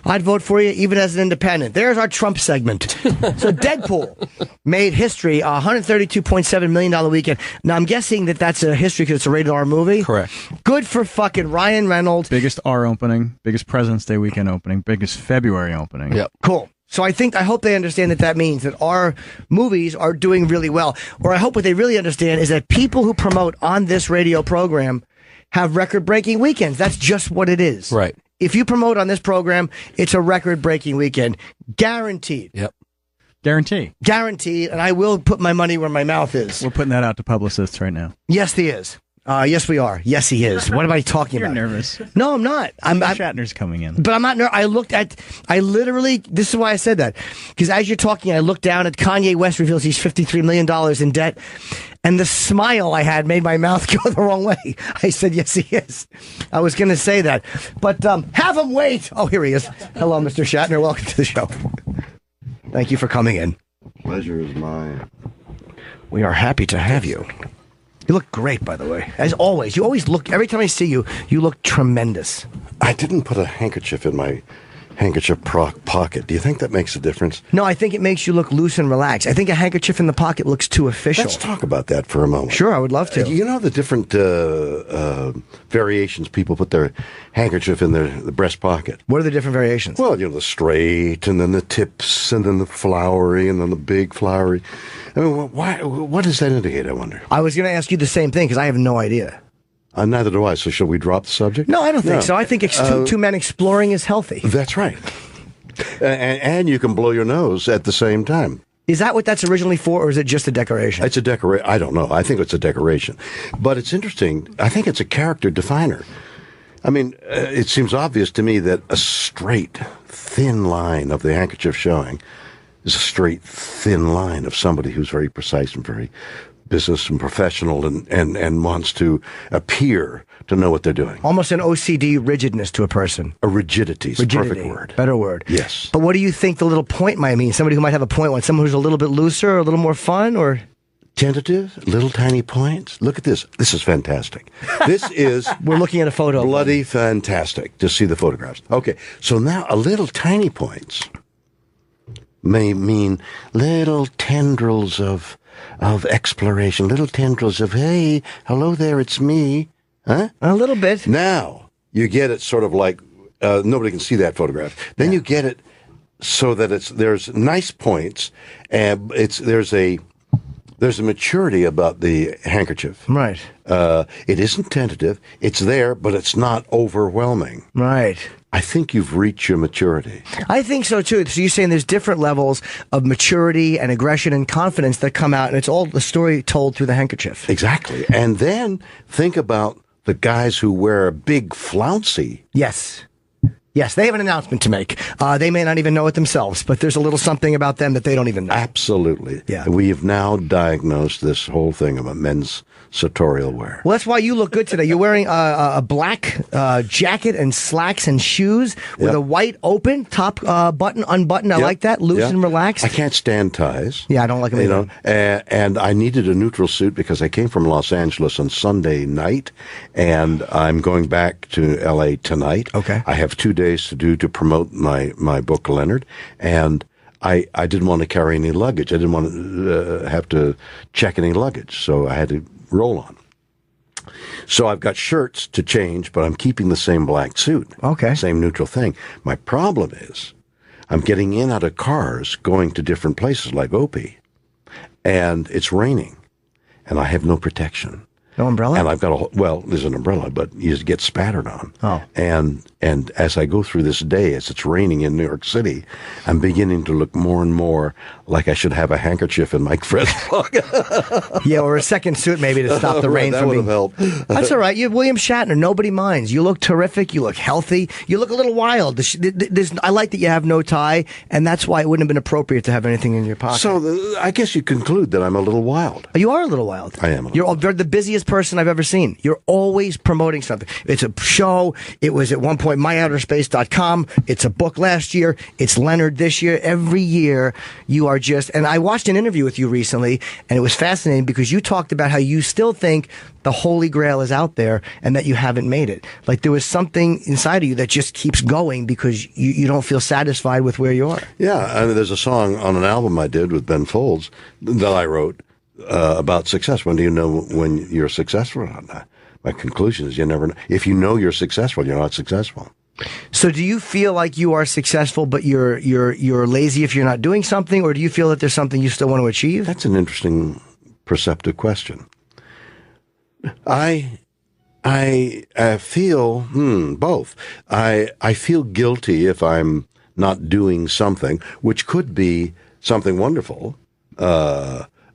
I'd vote for you even as an independent. There's our Trump segment. So Deadpool made history, $132.7 million weekend. Now, I'm guessing that's a history because it's a rated R movie. Correct. Good for fucking Ryan Reynolds. Biggest R opening, biggest President's Day weekend opening, biggest February opening. Yep. Cool. So I hope they understand that means that our movies are doing really well. Or I hope what they really understand is that people who promote on this radio program have record-breaking weekends. That's just what it is. Right. If you promote on this program, it's a record-breaking weekend. Guaranteed. Yep. Guarantee. Guaranteed, and I will put my money where my mouth is. We're putting that out to publicists right now. Yes, he is. Yes, we are. Yes, he is. What am I talking You're about? You're nervous. No, I'm not. Shatner's coming in. But I'm not nervous. I literally, this is why I said that. Because as you're talking, I looked down at Kanye West reveals he's $53 million in debt. And the smile I had made my mouth go the wrong way. I said, yes, he is. I was going to say that. But have him wait. Oh, here he is. Hello, Mr. Shatner. Welcome to the show. Thank you for coming in. Pleasure is mine. We are happy to have you. You look great, by the way. As always. You always look, every time I see you, you look tremendous. I didn't put a handkerchief in my handkerchief pocket. Do you think that makes a difference? No, I think it makes you look loose and relaxed. I think a handkerchief in the pocket looks too official. Let's talk about that for a moment. Sure, I would love to. You know the different variations people put their handkerchief in the breast pocket? What are the different variations? Well, you know, the straight, and then the tips, and then the flowery, and then the big flowery. I mean, what does that indicate, I wonder? I was going to ask you the same thing, because I have no idea. Neither do I. So shall we drop the subject? No, I don't think so. I think two men exploring is healthy. That's right. And you can blow your nose at the same time. Is that what that's originally for, or is it just a decoration? It's a decoration. I don't know. I think it's a decoration. But it's interesting. I think it's a character definer. I mean, it seems obvious to me that a straight, thin line of the handkerchief showing is a straight, thin line of somebody who's very precise and very business and professional and wants to appear to know what they're doing. Almost an OCD rigidness to a person. A rigidity is the perfect word. Better word. Yes. But what do you think the little point might mean? Somebody who might have a point, someone who's a little bit looser or a little more fun, or... Tentative, little tiny points. Look at this. This is fantastic. This is... We're looking at a photo. Bloody fantastic. Just see the photographs. Okay, so now a little tiny points may mean little tendrils of exploration, little tendrils of, hey, hello there, it's me. Huh? A little bit. Now, you get it sort of like, nobody can see that photograph. Then you get it so that there's nice points, and there's a maturity about the handkerchief. Right. It isn't tentative. It's there, but it's not overwhelming. Right. I think you've reached your maturity. I think so too. So you're saying there's different levels of maturity and aggression and confidence that come out, and it's all the story told through the handkerchief. Exactly. And then think about the guys who wear a big flouncy. Yes. Yes, they have an announcement to make. They may not even know it themselves, but there's a little something about them that they don't even know. Absolutely. Yeah. We have now diagnosed this whole thing about men's sartorial wear. Well, that's why you look good today. You're wearing a black jacket and slacks and shoes with a white open top button unbuttoned. I like that, loose and relaxed. I can't stand ties. Yeah, I don't like them either. And I needed a neutral suit because I came from Los Angeles on Sunday night, and I'm going back to L.A. tonight. Okay. I have 2 days to promote my book, Leonard, and I didn't want to carry any luggage. I didn't want to have to check any luggage, so I had to roll on. So I've got shirts to change, but I'm keeping the same black suit. Okay. Same neutral thing. My problem is I'm getting in out of cars going to different places like Opie, and it's raining, and I have no protection. No umbrella? And I've got there's an umbrella, but you just get spattered on. Oh. And as I go through this day, as it's raining in New York City, I'm beginning to look more and more like I should have a handkerchief in my Fred's pocket. Yeah, or a second suit maybe to stop the rain that from would being... have helped. That's all right. You're William Shatner. Nobody minds. You look terrific. You look healthy. You look a little wild. I like that you have no tie, and that's why it wouldn't have been appropriate to have anything in your pocket. So I guess you conclude that I'm a little wild. You are a little wild. I am. You're the busiest person I've ever seen. You're always promoting something. It's a show. It was at one point myouterspace.com. It's a book last year. It's Leonard this year. Every year you are just, and I watched an interview with you recently, and it was fascinating because you talked about how you still think the Holy Grail is out there and that you haven't made it. Like there was something inside of you that just keeps going because you don't feel satisfied with where you are. Yeah. I mean, there's a song on an album I did with Ben Folds that I wrote about success. When do you know when you're successful or not? My conclusion is you never know. If you know you're successful, you're not successful. So do you feel like you are successful, but you're lazy if you're not doing something, or do you feel that there's something you still want to achieve? That's an interesting, perceptive question. I feel both. I feel guilty if I'm not doing something, which could be something wonderful.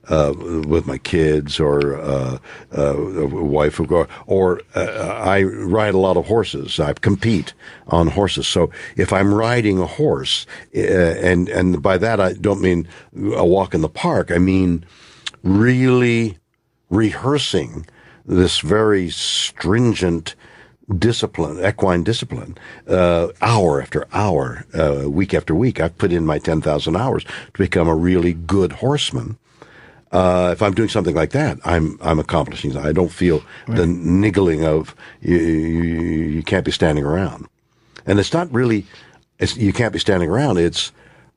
With my kids or a wife or I ride a lot of horses. I compete on horses. So if I'm riding a horse, and by that I don't mean a walk in the park, I mean really rehearsing this very stringent discipline, equine discipline, hour after hour, week after week. I've put in my 10,000 hours to become a really good horseman. If I'm doing something like that, I'm accomplishing. I don't feel the niggling of you can't be standing around, and it's not really you can't be standing around. It's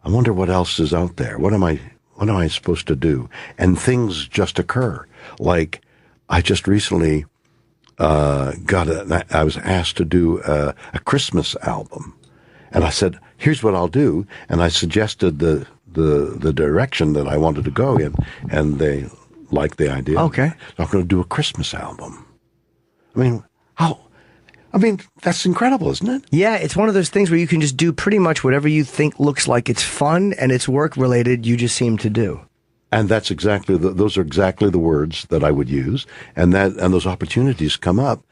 I wonder what else is out there. What am I supposed to do? And things just occur. Like I just recently I was asked to do a Christmas album, and I said, "Here's what I'll do," and I suggested the direction that I wanted to go in, and they liked the idea. Okay. I'm going to do a Christmas album. I mean, that's incredible, isn't it? Yeah, it's one of those things where you can just do pretty much whatever you think looks like it's fun and it's work related, you just seem to do. And that's exactly those are exactly the words that I would use, and those opportunities come up,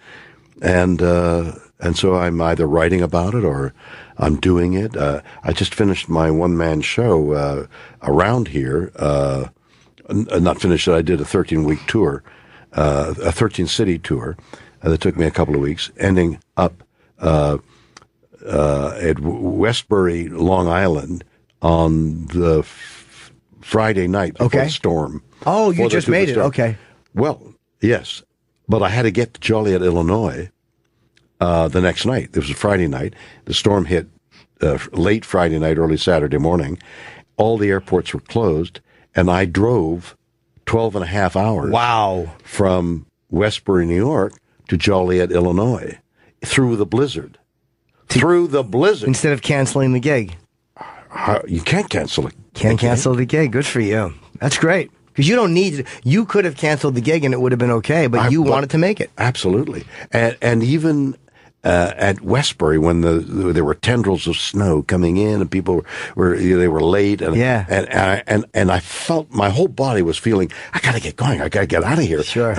and so I'm either writing about it or I'm doing it. I just finished my one-man show around here. Not finished it. I did a 13-week tour, a 13-city tour that took me a couple of weeks, ending up at Westbury, Long Island, on the Friday night before the storm. Oh, you just made it. Okay. Well, yes, but I had to get to Joliet, Illinois. The next night. It was a Friday night. The storm hit late Friday night, early Saturday morning. All the airports were closed, and I drove 12 and a half hours from Westbury, New York to Joliet, Illinois, through the blizzard. Through the blizzard. Instead of canceling the gig. You can't cancel it. Can't cancel the gig. Good for you. That's great. Because you don't need, you could have canceled the gig and it would have been okay, but you wanted to make it. Absolutely. And even at Westbury when there were tendrils of snow coming in and people were late and I felt my whole body was feeling I got to get going, I got to get out of here. Sure.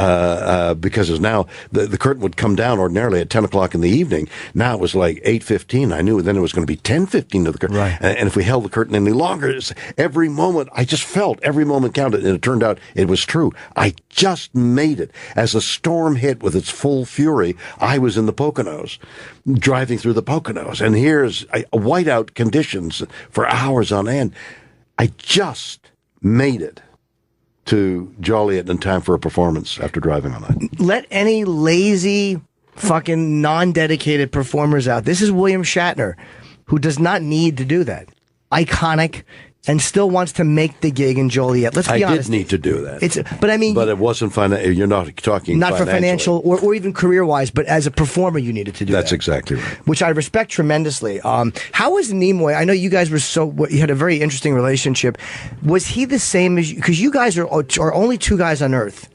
Because as now the curtain would come down ordinarily at 10 o'clock in the evening. Now it was like 8:15. I knew then it was going to be 10:15 to the curtain. Right. And if we held the curtain any longer, every moment I just felt every moment counted, and it turned out it was true. I just made it. As the storm hit with its full fury, I was in the Poconos, driving through the Poconos, and here's whiteout conditions for hours on end. I just made it to Joliet in time for a performance after driving all night. Let any lazy, fucking non-dedicated performers out. This is William Shatner, who does not need to do that. Iconic. And still wants to make the gig in Joliet. Let's be honest. I did need to do that. But it wasn't financial. You're not talking not for financial or even career-wise, but as a performer, you needed to do that. That's exactly right. Which I respect tremendously. How was Nimoy? I know you guys you had a very interesting relationship. Was he the same as you? Because you guys are only two guys on Earth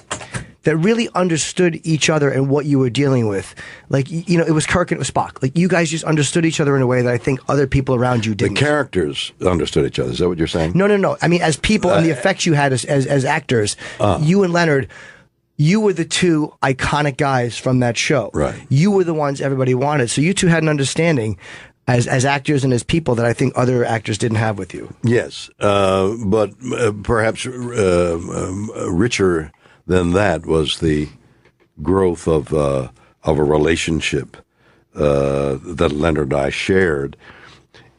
that really understood each other and what you were dealing with. Like, it was Kirk and it was Spock. Like, you guys just understood each other in a way that I think other people around you didn't. The characters understood each other. Is that what you're saying? No. I mean, as people and the effects you had as actors, you and Leonard, you were the two iconic guys from that show. Right. You were the ones everybody wanted. So you two had an understanding as actors and as people that I think other actors didn't have with you. Yes. But perhaps richer than that was the growth of a relationship that Leonard and I shared.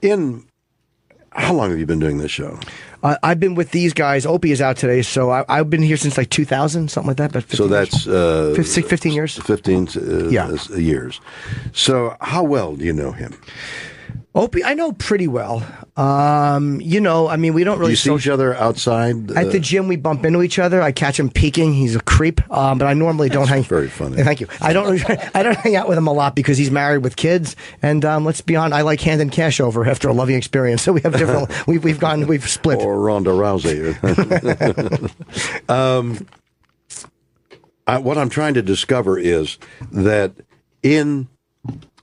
How long have you been doing this show? I've been with these guys. Opie is out today, so I've been here since like 2000, something like that. But so that's 15 years. 15 years. So how well do you know him? Opie, I know pretty well. I mean, we don't really. Do you see each other outside? At the gym, we bump into each other. I catch him peeking. He's a creep, but I normally don't hang. Very funny. Thank you. I don't hang out with him a lot because he's married with kids. And let's be honest, I like handing cash over after a loving experience. So we have different. we've split. Or Ronda Rousey. What I'm trying to discover is that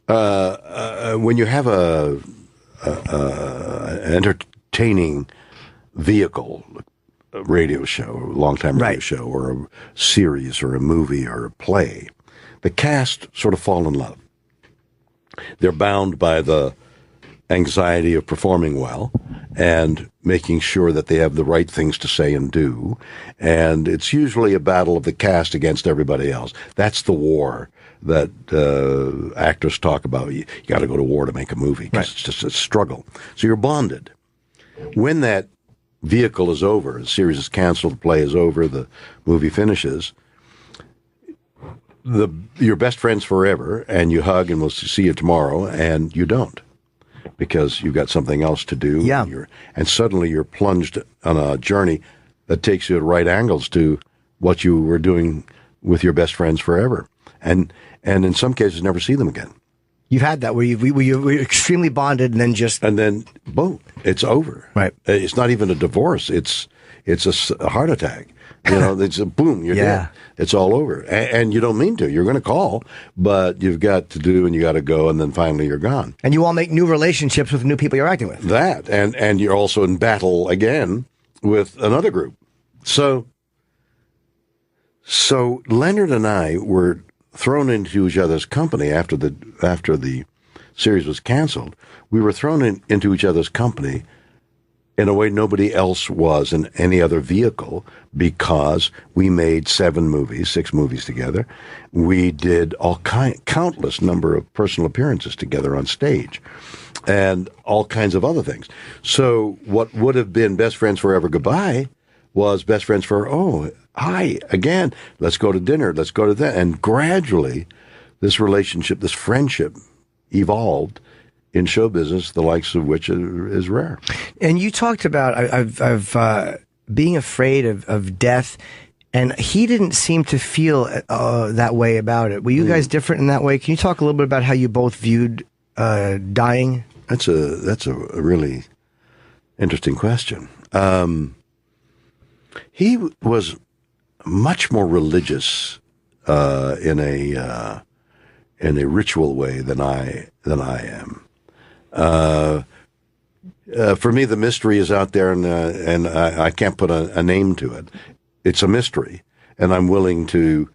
when you have an entertaining vehicle, a radio show, a long-time radio show, or a series, or a movie, or a play, the cast sort of fall in love. They're bound by the anxiety of performing well and making sure that they have the right things to say and do. And it's usually a battle of the cast against everybody else. That's the war that actors talk about. You got to go to war to make a movie because it's just a struggle. So you're bonded. When that vehicle is over, the series is canceled, the play is over, the movie finishes, you're best friends forever, and you hug and we'll see you tomorrow, and you don't because you've got something else to do. Yeah. And suddenly you're plunged on a journey that takes you at right angles to what you were doing with your best friends forever. And in some cases, never see them again. You've had that where you're extremely bonded, and then boom, it's over. Right. It's not even a divorce. It's a heart attack. It's a boom. You're dead. It's all over, and you don't mean to. You're going to call, but you've got to do, and you got to go, and then finally you're gone. And you all make new relationships with new people you're acting with. That, and you're also in battle again with another group. So Leonard and I were thrown into each other's company after the series was canceled. We were thrown into each other's company in a way nobody else was in any other vehicle because we made 6 movies together. We did countless number of personal appearances together on stage and all kinds of other things. So what would have been best friends forever goodbye was best friends for, hi, again, let's go to dinner, let's go to that. And gradually, this relationship, this friendship evolved in show business, the likes of which is rare. And you talked about being afraid of death, and he didn't seem to feel that way about it. Were you guys different in that way? Can you talk a little bit about how you both viewed dying? That's a really interesting question. He was much more religious in in a ritual way than I am. For me, the mystery is out there, and I can't put a name to it. It's a mystery, and I'm willing to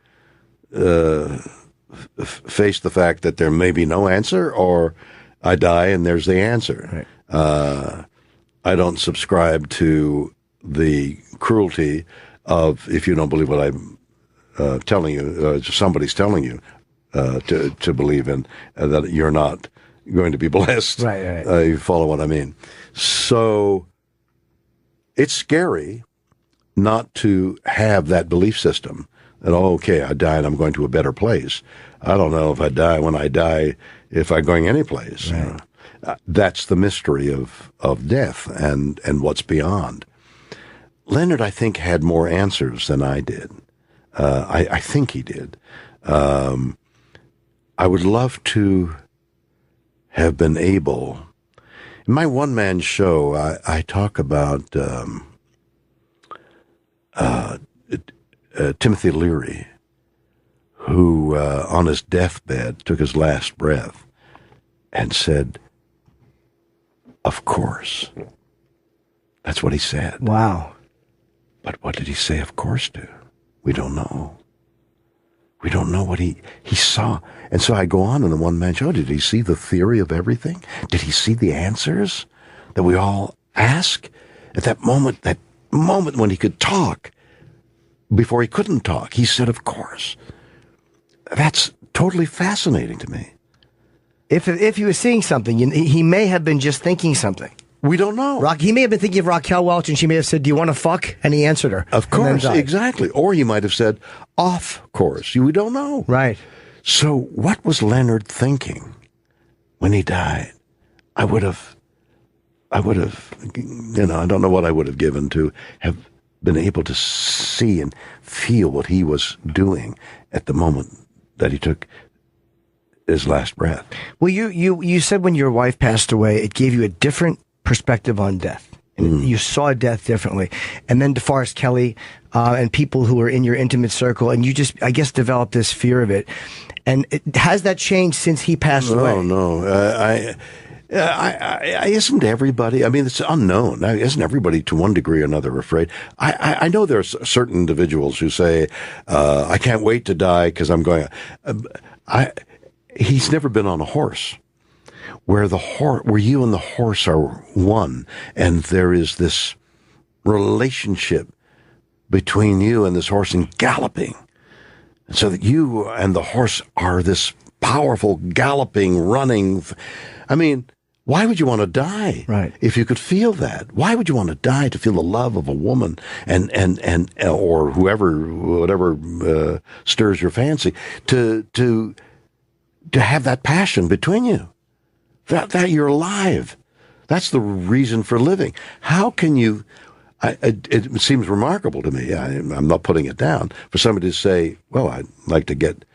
face the fact that there may be no answer, or I die and there's the answer. Right. I don't subscribe to the cruelty of, if you don't believe what I'm telling you, somebody's telling you to believe in, that you're not going to be blessed. Right. You follow what I mean? So it's scary not to have that belief system that, oh, okay, I died, I'm going to a better place. I don't know if I die when I die, if I'm going anyplace. Right. That's the mystery of death and what's beyond. Leonard, I think, had more answers than I did. I think he did. I would love to have been able. In my one-man show, I talk about Timothy Leary, who on his deathbed took his last breath and said, "Of course." That's what he said. Wow. But what did he say of course to? We don't know. We don't know what he saw. And so I go on in the one-man show. Did he see the theory of everything? Did he see the answers that we all ask? At that moment when he could talk, before he couldn't talk, he said, of course. That's totally fascinating to me. If he was seeing something, he may have been just thinking something. We don't know. He may have been thinking of Raquel Welch, and she may have said, "Do you want to fuck?" And he answered her. Of course, exactly. Or he might have said, "Of course." We don't know. Right. So what was Leonard thinking when he died? I would have, I don't know what I would have given to have been able to see and feel what he was doing at the moment that he took his last breath. Well, you said when your wife passed away, it gave you a different perspective on death. And you saw death differently. And then DeForest Kelley and people who were in your intimate circle, and you just, I guess, developed this fear of it. And has that changed since he passed away? No. I isn't everybody. I mean, it's unknown. Isn't everybody to one degree or another afraid? I know there are certain individuals who say, I can't wait to die because I'm going. He's never been on a horse. Where you and the horse are one, and there is this relationship between you and this horse and galloping, and so that you and the horse are this powerful galloping, running. I mean, why would you want to die? Right. If you could feel that, why would you want to die to feel the love of a woman and or whatever stirs your fancy to have that passion between you? That you're alive. That's the reason for living. How can you... it seems remarkable to me, I'm not putting it down, for somebody to say, well, I'd like to get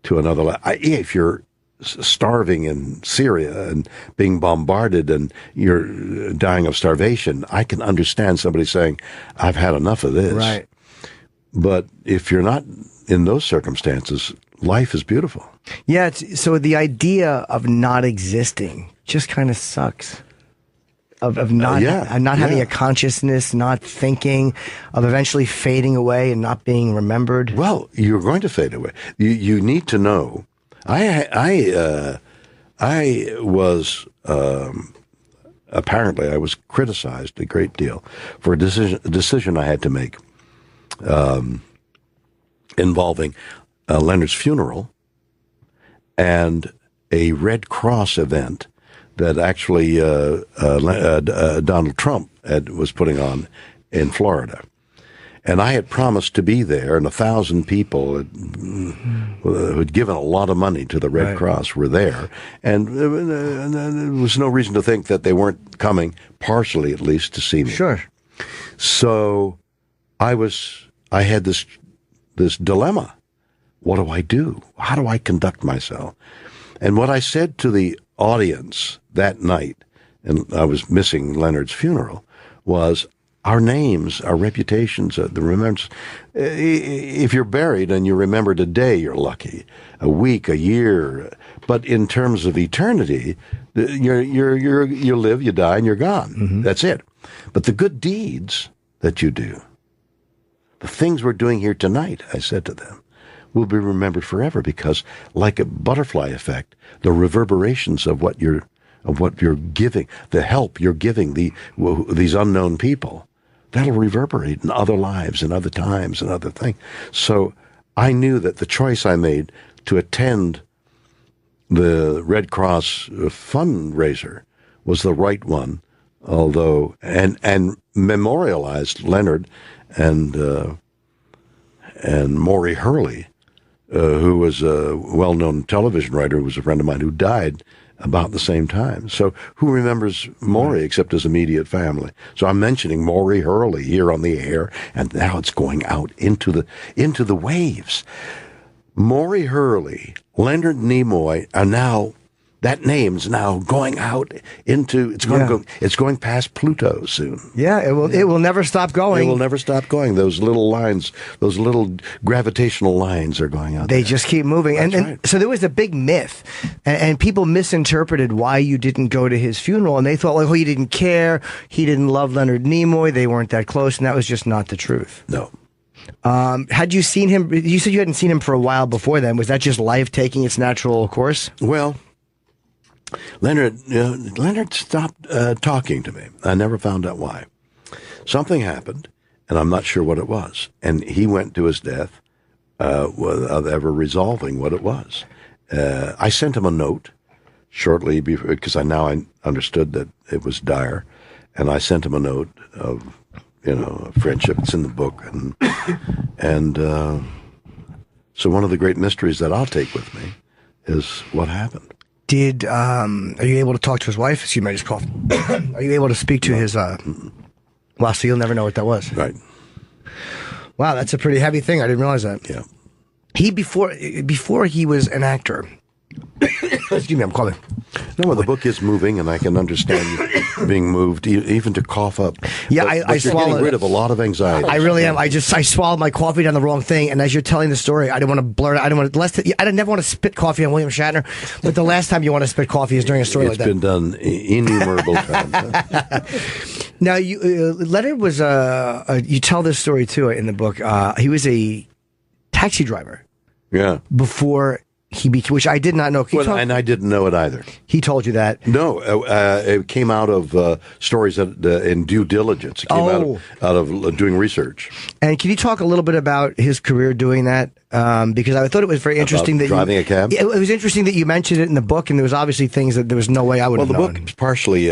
to another level. If you're starving in Syria and being bombarded and you're dying of starvation, I can understand somebody saying, I've had enough of this. Right. But if you're not in those circumstances, life is beautiful. Yeah, so the idea of not existing just kind of sucks. Of not having a consciousness, not thinking, of eventually fading away and not being remembered. Well, you're going to fade away. You need to know. I was apparently I was criticized a great deal for a decision I had to make involving Leonard's funeral and a Red Cross event that actually Donald Trump was putting on in Florida. And I had promised to be there, and 1,000 people who had given a lot of money to the Red Cross were there. And there was no reason to think that they weren't coming, partially at least, to see me. Sure. So I had this dilemma. What do I do? How do I conduct myself? And what I said to the audience that night, and I was missing Leonard's funeral, was our names, our reputations, the remembrance. If you're buried and you're remembered a day, you're lucky. A week, a year. But in terms of eternity, you live, you die, and you're gone. Mm-hmm. That's it. But the good deeds that you do, the things we're doing here tonight, I said to them, will be remembered forever, because like a butterfly effect, the reverberations of what you're giving, the help you're giving these unknown people, that'll reverberate in other lives and other times and other things. So I knew that the choice I made to attend the Red Cross fundraiser was the right one, although and memorialized Leonard and Maury Hurley, who was a well-known television writer, who was a friend of mine, who died about the same time. So who remembers Maury except his immediate family? So I'm mentioning Maury Hurley here on the air, and now it's going out into the waves. Maury Hurley, Leonard Nimoy are now, that name's now going out into, it's going past Pluto soon. Yeah, it will never stop going. It will never stop going. Those little lines, those little gravitational lines are going out. They just keep moving. And so there was a big myth, and people misinterpreted why you didn't go to his funeral, and they thought, like, oh, he didn't care, he didn't love Leonard Nimoy, they weren't that close, and that was just not the truth. No. Had you seen him? You said you hadn't seen him for a while before then. Was that just life taking its natural course? Well, Leonard stopped talking to me. I never found out why. Something happened, and I'm not sure what it was. And he went to his death without ever resolving what it was. I sent him a note shortly before, because I understood that it was dire, and I sent him a note of friendship. It's in the book, and so one of the great mysteries that I'll take with me is what happened. Are you able to talk to his wife? Excuse me, I just coughed. Are you able to speak to his, wow, so you'll never know what that was. Right. Wow, that's a pretty heavy thing. I didn't realize that. Yeah. Before he was an actor, excuse me, I'm coughing. No, well, the book is moving, and I can understand you being moved, even to cough up. Yeah, but I you're swallowed. Getting rid of a lot of anxiety. I really am. I swallowed my coffee down the wrong thing, and as you're telling the story, I didn't want to blur it. I never want to spit coffee on William Shatner, but the last time you want to spit coffee is during a story like that. It's been done innumerable times. Now, Leonard was you tell this story too in the book. He was a taxi driver. Yeah. Before he became, which I did not know. And I didn't know it either. He told you that? No, it came out of stories in due diligence. It came out of doing research. And can you talk a little bit about his career doing that? Because I thought it was very interesting that driving a cab. It was interesting that you mentioned it in the book, and there was obviously things that there was no way I would have known. Well, the book is partially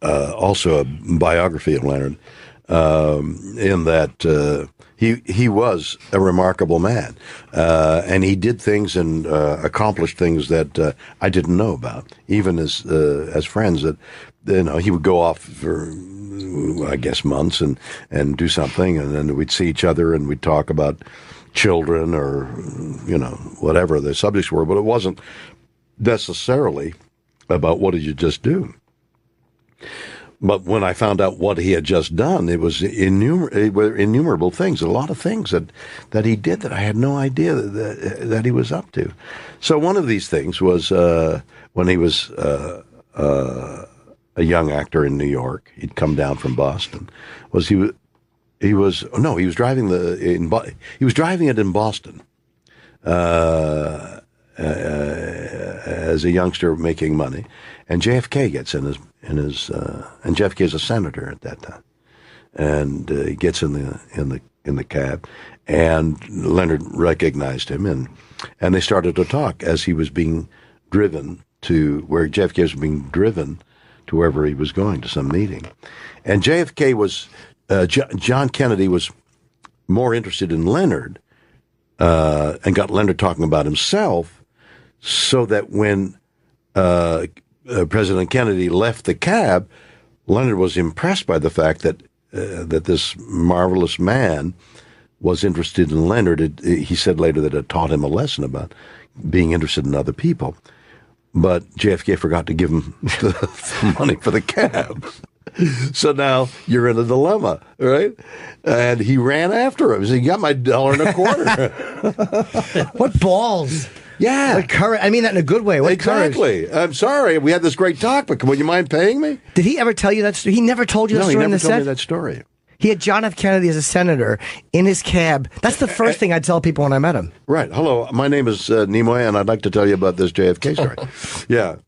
also a biography of Leonard, in that he was a remarkable man, and he did things and accomplished things that I didn't know about, even as friends. That he would go off for, I guess, months and do something, and then we'd see each other and we'd talk about children or whatever the subjects were, but it wasn't necessarily about what did you just do. But when I found out what he had just done, it was innumerable things, a lot of things that he did that I had no idea that he was up to. So one of these things was when he was a young actor in New York. He'd come down from Boston. He was driving it in Boston as a youngster making money, and JFK gets in his and JFK is a senator at that time, and he gets in the cab, and Leonard recognized him, and they started to talk as he was being driven to where JFK was being driven to wherever he was going, to some meeting, and JFK was John Kennedy was more interested in Leonard, and got Leonard talking about himself, so that when President Kennedy left the cab, Leonard was impressed by the fact that this marvelous man was interested in Leonard. He said later that it taught him a lesson about being interested in other people. But JFK forgot to give him the money for the cab. So now you're in a dilemma, right? And he ran after him. So he got my $1.25. What balls? Yeah. What courage. I mean that in a good way. What exactly. Courage. I'm sorry. We had this great talk, but would you mind paying me? Did he ever tell you that story? He never told you that story in the set? No, he never told me that story. He had John F. Kennedy as a senator in his cab. That's the first thing I'd tell people when I met him. Right. Hello, my name is Nimoy, and I'd like to tell you about this JFK story. Yeah.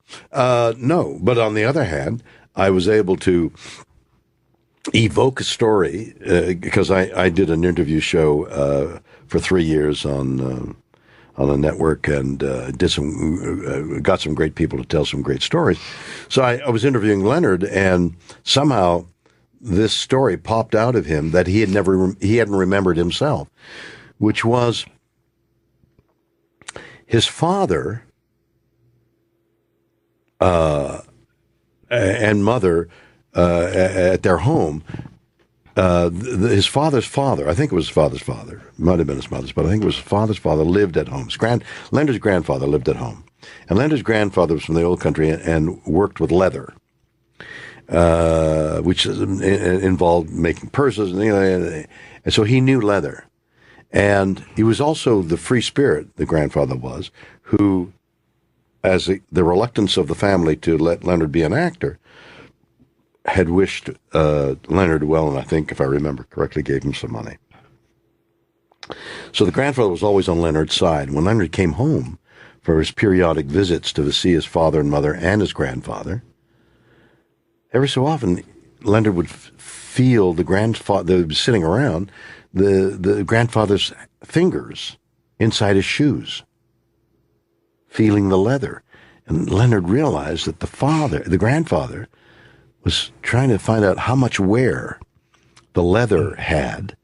No, but on the other hand, I was able to evoke a story because I did an interview show for 3 years on a network and got some great people to tell some great stories. So I was interviewing Leonard, and somehow this story popped out of him that he hadn't remembered himself, which was his father and mother at their home. His father's father, I think it was his father's father, might have been his mother's, but I think it was his father's father, lived at home. Leonard's grandfather lived at home. And Leonard's grandfather was from the old country and worked with leather, which involved making purses. And so he knew leather. And he was also the free spirit, the grandfather was, who, as the reluctance of the family to let Leonard be an actor, had wished Leonard well, and I think, if I remember correctly, gave him some money. So the grandfather was always on Leonard's side. When Leonard came home for his periodic visits to see his father and mother and his grandfather, every so often Leonard would feel the grandfather sitting around, the grandfather's fingers inside his shoes, feeling the leather. And Leonard realized that the grandfather, was trying to find out how much wear the leather had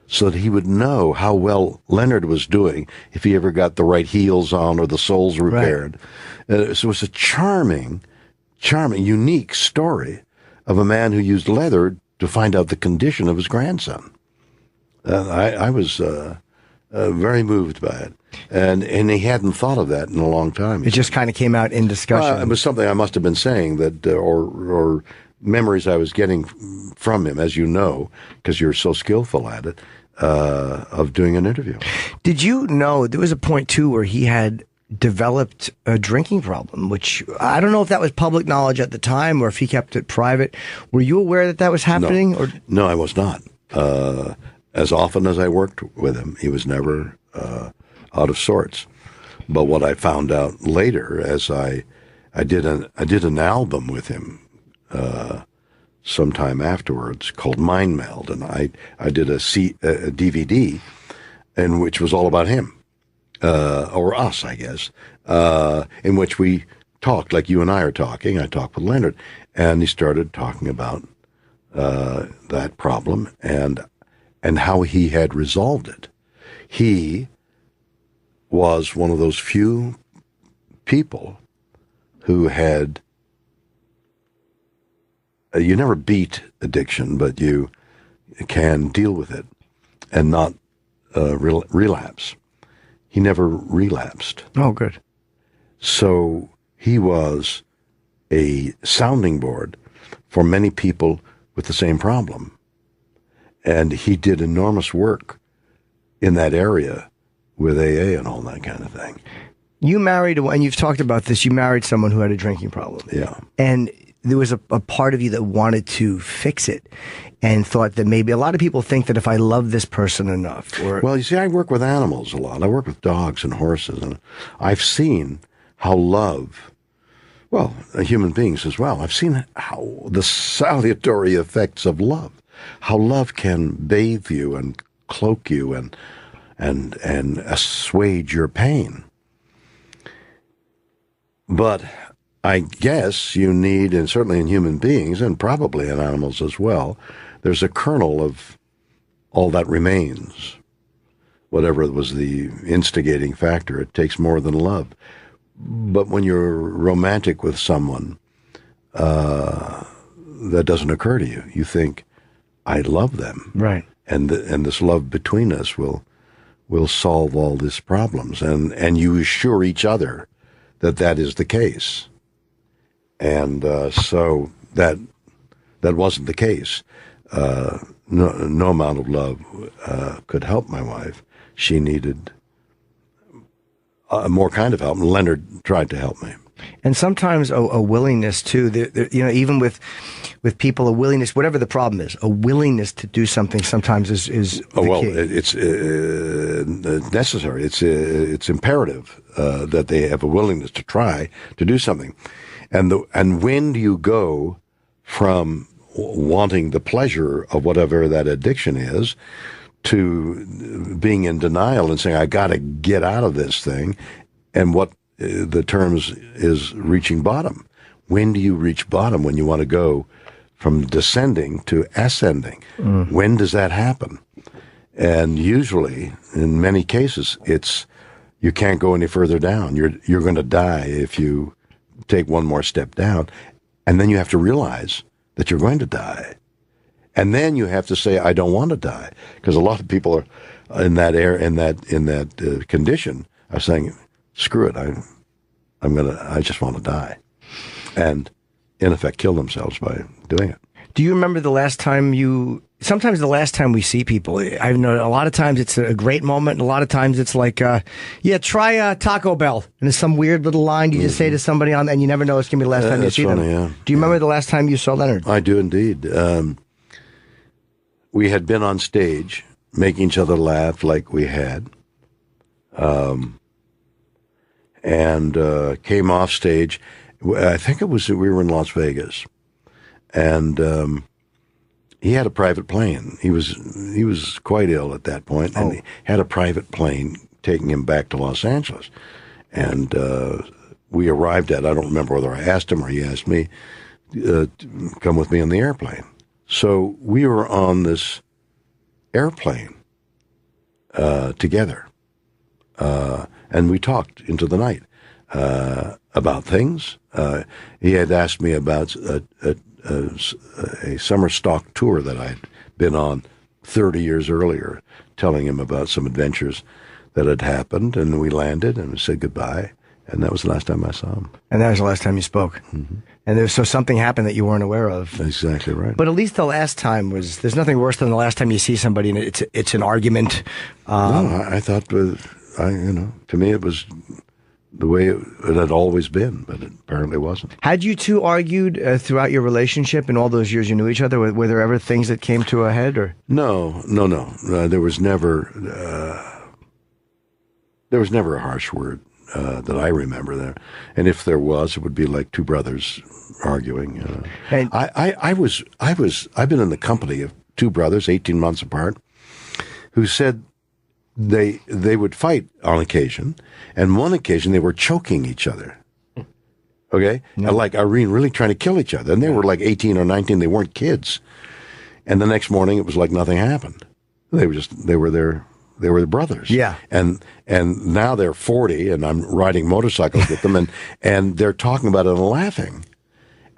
so that he would know how well Leonard was doing if he ever got the right heels on or the soles repaired. Right. So it was a charming, unique story of a man who used leather to find out the condition of his grandson. I was very moved by it. And he hadn't thought of that in a long time. It just kind of came out in discussion. It was something I must have been saying that, or memories I was getting from him, as you know, because you're so skillful at it, of doing an interview. Did you know there was a point too where he had developed a drinking problem, which I don't know if that was public knowledge at the time or if he kept it private. Were you aware that was happening? No, I was not. As often as I worked with him, he was never out of sorts. But what I found out later, as I did an album with him sometime afterwards called Mind Meld, and I did a DVD, in which was all about him, or us, I guess, in which we talked like you and I are talking. I talked with Leonard, and he started talking about that problem and how he had resolved it. He was one of those few people who had, you never beat addiction, but you can deal with it and not relapse. He never relapsed. Oh, good. So he was a sounding board for many people with the same problem. And he did enormous work in that area with AA and all that kind of thing. You married, and you've talked about this, you married someone who had a drinking problem. Yeah. And there was a part of you that wanted to fix it and thought that maybe a lot of people think that if I love this person enough. Well, you see, I work with animals a lot. I work with dogs and horses, and I've seen how love, well, human beings as well, I've seen how the salutary effects of love, how love can bathe you and cloak you and assuage your pain. But I guess you need, and certainly in human beings, and probably in animals as well, there's a kernel of all that remains. Whatever was the instigating factor, it takes more than love. But when you're romantic with someone, that doesn't occur to you. You think, I love them. Right. And this love between us will solve all these problems. And you assure each other that is the case. And so that that wasn't the case. No amount of love could help my wife. She needed more kind of help. Leonard tried to help me. And sometimes a willingness too, even with people, a willingness, whatever the problem is, a willingness to do something sometimes is the key. It's necessary. It's imperative that they have a willingness to try to do something. And when do you go from wanting the pleasure of whatever that addiction is to being in denial and saying, I got to get out of this thing, and what the terms is reaching bottom. When do you reach bottom? When you want to go from descending to ascending. When does that happen? And usually, in many cases, it's you can't go any further down. You're going to die if you take one more step down, and then you have to realize that you're going to die, and then you have to say, I don't want to die, because a lot of people are in that condition are saying, screw it, I just want to die, and in effect kill themselves by doing it. Do you remember the last time sometimes the last time we see people, I know a lot of times it's a great moment, and a lot of times it's like, try Taco Bell, and it's some weird little line you just say to somebody and you never know it's going to be the last time you see them. Yeah. Do you remember the last time you saw Leonard? I do indeed. We had been on stage making each other laugh like we had, and came off stage. I think we were in Las Vegas, and he had a private plane. He was quite ill at that point, and he had a private plane taking him back to Los Angeles. And we arrived I don't remember whether I asked him or he asked me to come with me on the airplane. So we were on this airplane together, and we talked into the night about things. He had asked me about a summer stock tour that I had been on 30 years earlier, telling him about some adventures that had happened, and we landed and we said goodbye, and that was the last time I saw him. And that was the last time you spoke. Mm-hmm. And so something happened that you weren't aware of. Exactly right. But at least the last time there's nothing worse than the last time you see somebody and it's an argument. No, I thought, to me it was the way it had always been, but it apparently wasn't. Had you two argued throughout your relationship in all those years you knew each other? Were there ever things that came to a head? Or No. There was never a harsh word that I remember there. And if there was, it would be like two brothers arguing. And I've been in the company of two brothers, 18 months apart, who said they would fight on occasion, and one occasion they were choking each other. Okay? No. Like Irene really trying to kill each other. And they were like 18 or 19, they weren't kids. And the next morning it was like nothing happened. They were the brothers. Yeah. And now they're 40 and I'm riding motorcycles with them and they're talking about it and laughing.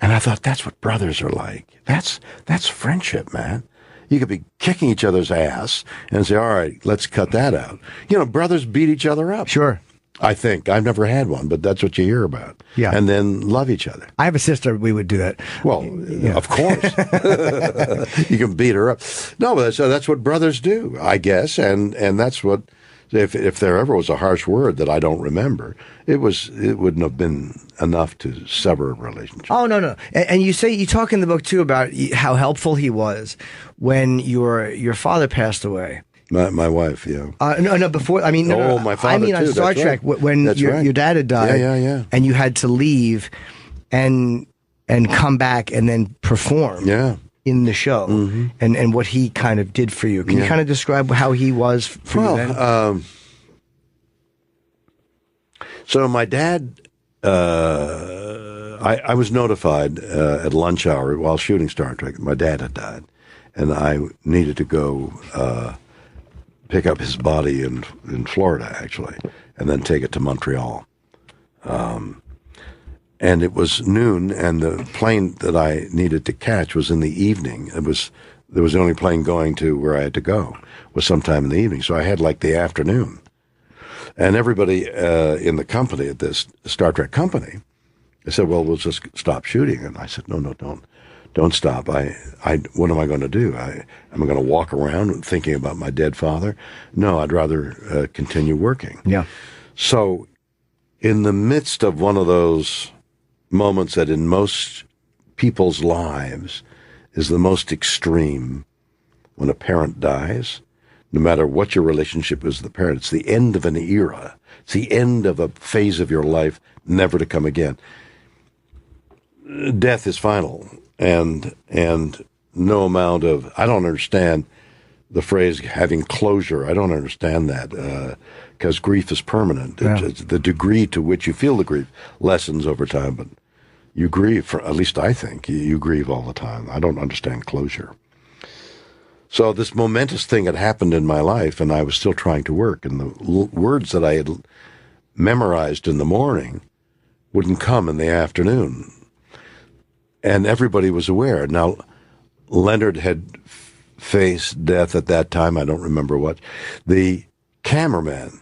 And I thought, that's what brothers are like. That's friendship, man. You could be kicking each other's ass and say, all right, let's cut that out. Brothers beat each other up. Sure. I think. I've never had one, but that's what you hear about. Yeah. And then love each other. I have a sister, we would do that. Well, of course. You can beat her up. No, but that's what brothers do, I guess. And that's what, if there ever was a harsh word that I don't remember, it wouldn't have been enough to sever a relationship. Oh, no. And you talk in the book, too, about how helpful he was when your father passed away. My wife, yeah. No, before, I mean, no, my father, I mean, too. on Star Trek, right. when your dad had died, yeah. and you had to leave and come back and then perform in the show, and what he kind of did for you. Can you kind of describe how he was for you then? So my dad, I was notified at lunch hour while shooting Star Trek. My dad had died, and I needed to go pick up his body in Florida, actually, and then take it to Montreal. And it was noon, and the plane that I needed to catch was in the evening. There was the only plane going to where I had to go was sometime in the evening, so I had like the afternoon. And everybody in the company at this Star Trek company, they said, well, we'll just stop shooting. And I said, no, Don't stop. What am I going to do? Am I going to walk around thinking about my dead father? No, I'd rather continue working. Yeah. So, in the midst of one of those moments that in most people's lives is the most extreme, when a parent dies, no matter what your relationship is with the parent, it's the end of an era. It's the end of a phase of your life, never to come again. Death is final, and no amount of, I don't understand the phrase having closure. I don't understand that, because grief is permanent. Yeah. The degree to which you feel the grief lessens over time, but you grieve, at least I think, you grieve all the time. I don't understand closure. So this momentous thing had happened in my life, and I was still trying to work, and the words that I had memorized in the morning wouldn't come in the afternoon. And everybody was aware. Now, Leonard had faced death at that time. I don't remember what. The cameraman,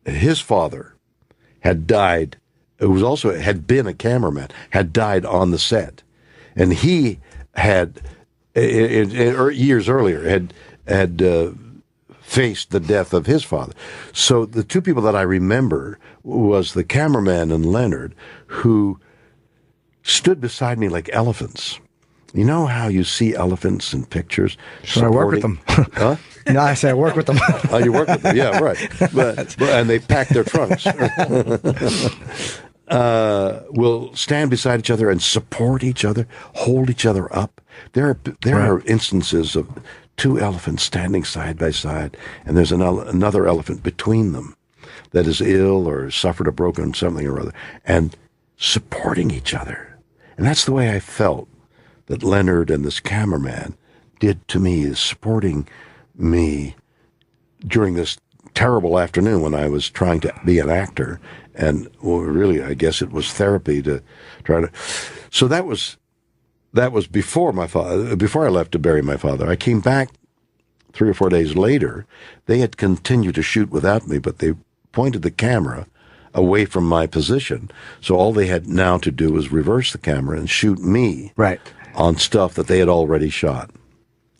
his father, had died. It was also had been a cameraman, had died on the set, and he had years earlier had faced the death of his father. So the two people that I remember was the cameraman and Leonard, who stood beside me like elephants. You know how you see elephants in pictures? So I work with them. Huh? No, I say I work with them. Oh, you work with them? Yeah, right. And they pack their trunks. Will stand beside each other and support each other, hold each other up. There are instances of two elephants standing side by side, and there's another elephant between them that is ill or suffered a broken something or other, and supporting each other. And that's the way I felt that Leonard and this cameraman did to me, is supporting me during this terrible afternoon when I was trying to be an actor. And well, really, I guess it was therapy to try to. So that was before my father. Before I left to bury my father, I came back 3 or 4 days later. They had continued to shoot without me, but they pointed the camera away from my position. So all they had now to do was reverse the camera and shoot me on stuff that they had already shot.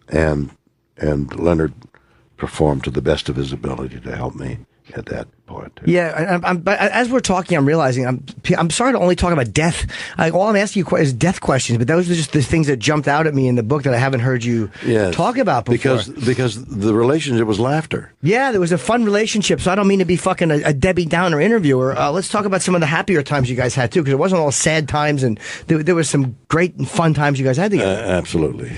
And Leonard performed to the best of his ability to help me at that point. Yeah, but as we're talking, I'm realizing I'm sorry to only talk about death. All I'm asking you is death questions, but those are just the things that jumped out at me in the book that I haven't heard you talk about before. Because the relationship was laughter. Yeah, there was a fun relationship, so I don't mean to be fucking a Debbie Downer interviewer. Let's talk about some of the happier times you guys had, too, because it wasn't all sad times, and there was some great and fun times you guys had together. Absolutely.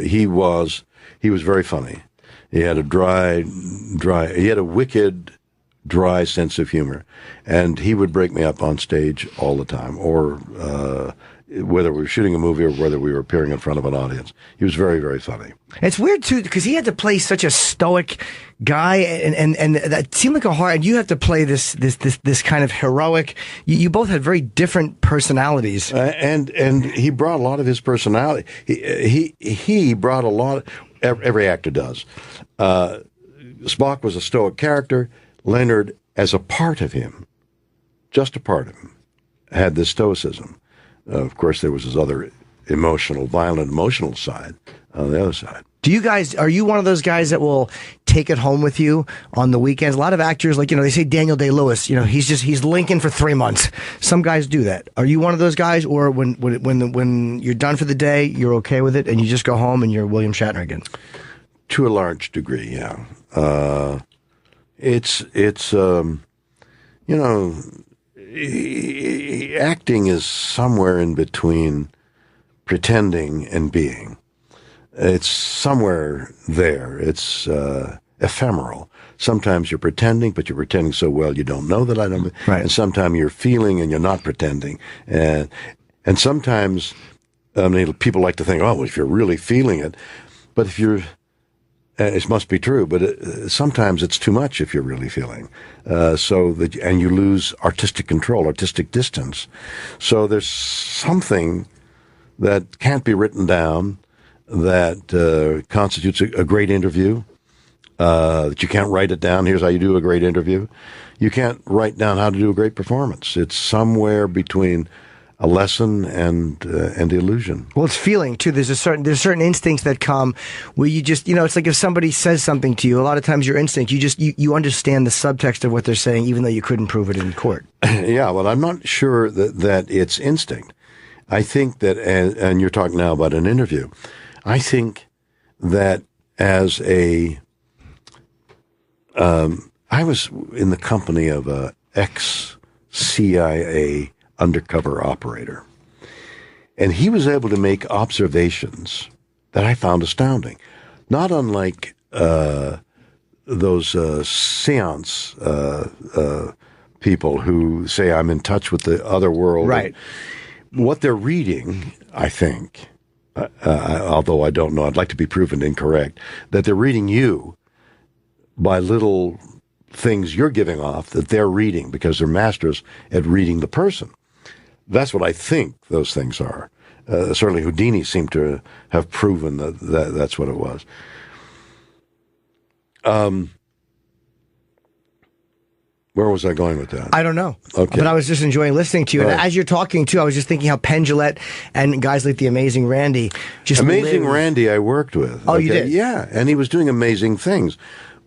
He was very funny. He had he had a wicked, dry sense of humor, and he would break me up on stage all the time, or whether we were shooting a movie or whether we were appearing in front of an audience. He was very, very funny. It's weird, too, because he had to play such a stoic guy, and that seemed like a hard, and you have to play this kind of heroic, you both had very different personalities. And he brought a lot of his personality. He brought a lot, every actor does. Spock was a stoic character. Leonard, as a part of him, just a part of him, had this stoicism. Of course, there was his other violent emotional side on the other side. Are you one of those guys that will take it home with you on the weekends? A lot of actors, like, they say Daniel Day-Lewis, he's Lincoln for 3 months. Some guys do that. Are you one of those guys, or when you're done for the day, you're okay with it and you just go home and you're William Shatner again? To a large degree, yeah. Acting is somewhere in between pretending and being. It's somewhere there. It's ephemeral. Sometimes you're pretending, but you're pretending so well you don't know that I don't. Right. And sometimes you're feeling and you're not pretending. And sometimes people like to think, oh, well, if you're really feeling it, but if you're it must be true, but sometimes it's too much if you're really feeling. And you lose artistic control, artistic distance. So there's something that can't be written down that constitutes a great interview, that you can't write it down. Here's how you do a great interview. You can't write down how to do a great performance. It's somewhere between a lesson and illusion. Well, it's feeling too. There's certain instincts that come where you just, it's like if somebody says something to you, a lot of times your instinct, you understand the subtext of what they're saying, even though you couldn't prove it in court. Yeah, well, I'm not sure that it's instinct. I think that, and you're talking now about an interview, I think that as I was in the company of a ex-CIA undercover operator, and he was able to make observations that I found astounding, not unlike those seance people who say I'm in touch with the other world. Right. What they're reading, I think, although I don't know, I'd like to be proven incorrect, that they're reading you by little things you're giving off that they're reading because they're masters at reading the person. That's what I think those things are. Certainly Houdini seemed to have proven that's what it was. Where was I going with that? I don't know. Okay. But I was just enjoying listening to you. Right. And as you're talking, too, I was just thinking how Penn Jillette and guys like the Amazing Randy just Randy I worked with. Oh, you did? Yeah, and he was doing amazing things.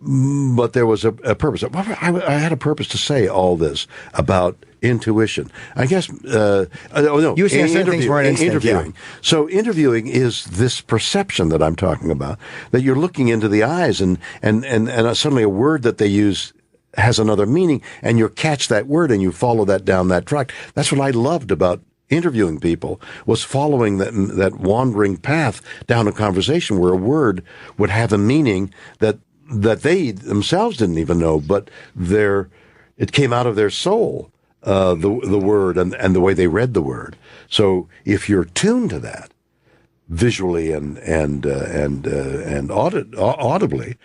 But there was a purpose. I had a purpose to say all this about intuition. I guess, no. You were saying certain things weren't instinct, interviewing. yeah. So interviewing is this perception that I'm talking about, that you're looking into the eyes and suddenly a word that they use has another meaning, and you catch that word and you follow that down that track. That's what I loved about interviewing people, was following that wandering path down a conversation where a word would have a meaning that they themselves didn't even know, but it came out of their soul, the word and the way they read the word. So if you're tuned to that visually and audibly,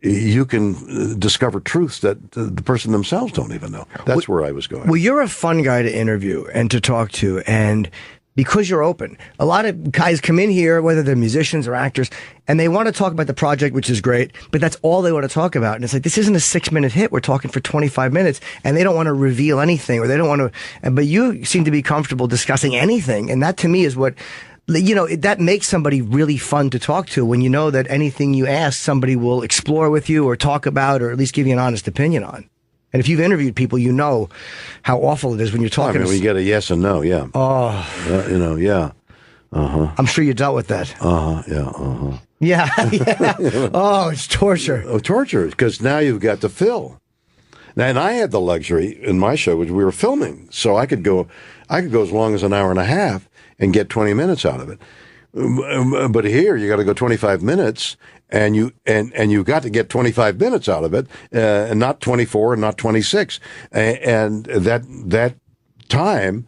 you can discover truths that the person themselves don't even know. That's where I was going. Well, you're a fun guy to interview and to talk to, and because you're open. A lot of guys come in here, whether they're musicians or actors, and they want to talk about the project, which is great, but that's all they want to talk about. And it's like, this isn't a 6-minute hit. We're talking for 25 minutes, and they don't want to reveal anything, or they don't want to, but you seem to be comfortable discussing anything, and that to me is what, that makes somebody really fun to talk to, when you know that anything you ask, somebody will explore with you or talk about, or at least give you an honest opinion on. And if you've interviewed people, you know how awful it is when you're talking. We get a yes and no, yeah. Oh, yeah. I'm sure you dealt with that. Yeah. Yeah. Oh, it's torture. Oh, torture, because now you've got to fill. Now, and I had the luxury in my show, which we were filming, so I could go as long as an hour and a half and get 20 minutes out of it. But here you got to go 25 minutes, and you've got to get 25 minutes out of it, and not 24 and not 26. And that time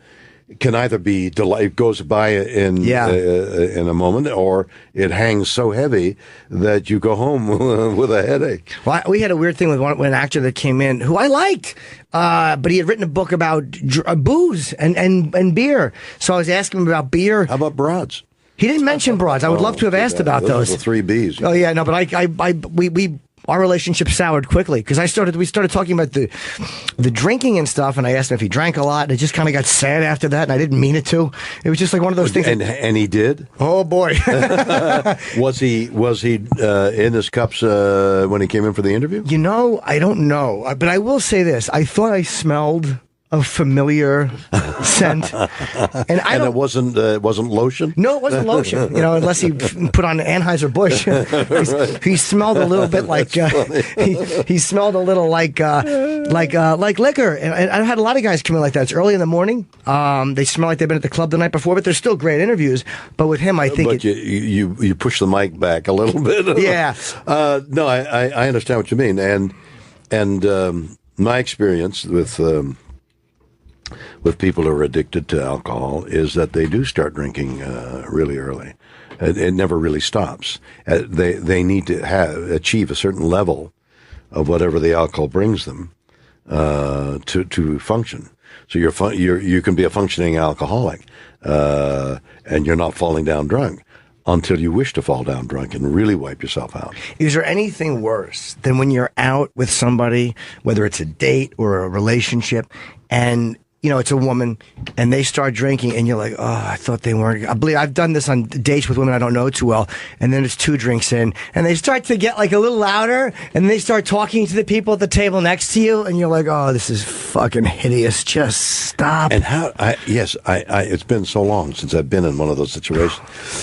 can either be it goes by in a moment, or it hangs so heavy that you go home with a headache. Well, we had a weird thing with one actor that came in who I liked, but he had written a book about booze and beer. So I was asking him about beer. How about broads? He didn't mention broads. I would love to have asked about those. The 3 Bs. Oh yeah, no, but our relationship soured quickly because we started talking about the drinking and stuff, and I asked him if he drank a lot, and it just kind of got sad after that, and I didn't mean it to. It was just like one of those things. And he did? Oh boy. Was he in his cups when he came in for the interview? I don't know, but I will say this: I thought I smelled a familiar scent, and it wasn't lotion. No, it wasn't lotion. Unless he put on Anheuser-Busch. He smelled a little bit like he smelled a little like liquor. And I've had a lot of guys come in like that. It's early in the morning. They smell like they've been at the club the night before, but they're still great interviews. But with him, I think. But you push the mic back a little bit. Yeah. No, I understand what you mean, and my experience with people who are addicted to alcohol is that they do start drinking really early. It never really stops. They need to achieve a certain level of whatever the alcohol brings them to function. So you can be a functioning alcoholic, and you're not falling down drunk until you wish to fall down drunk and really wipe yourself out. Is there anything worse than when you're out with somebody, whether it's a date or a relationship, and it's a woman, and they start drinking, and you're like, oh, I thought they weren't. I believe I've done this on dates with women I don't know too well, and then it's 2 drinks in, and they start to get like a little louder, and they start talking to the people at the table next to you, and you're like, oh, this is fucking hideous. Just stop. And it's been so long since I've been in one of those situations,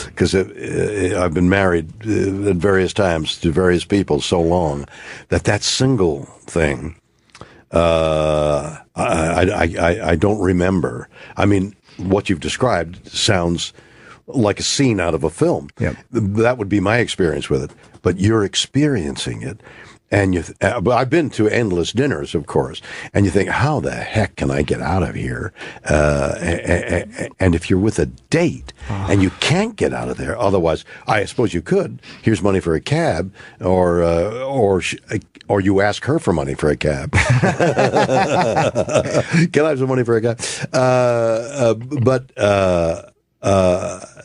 because I've been married at various times to various people so long that single thing. I don't remember. I mean, what you've described sounds like a scene out of a film. Yep. That would be my experience with it. But you're experiencing it. And but I've been to endless dinners, of course, and you think, how the heck can I get out of here? And if you're with a date and you can't get out of there, otherwise, I suppose you could. Here's money for a cab, or you ask her for money for a cab. Can I have some money for a cab? But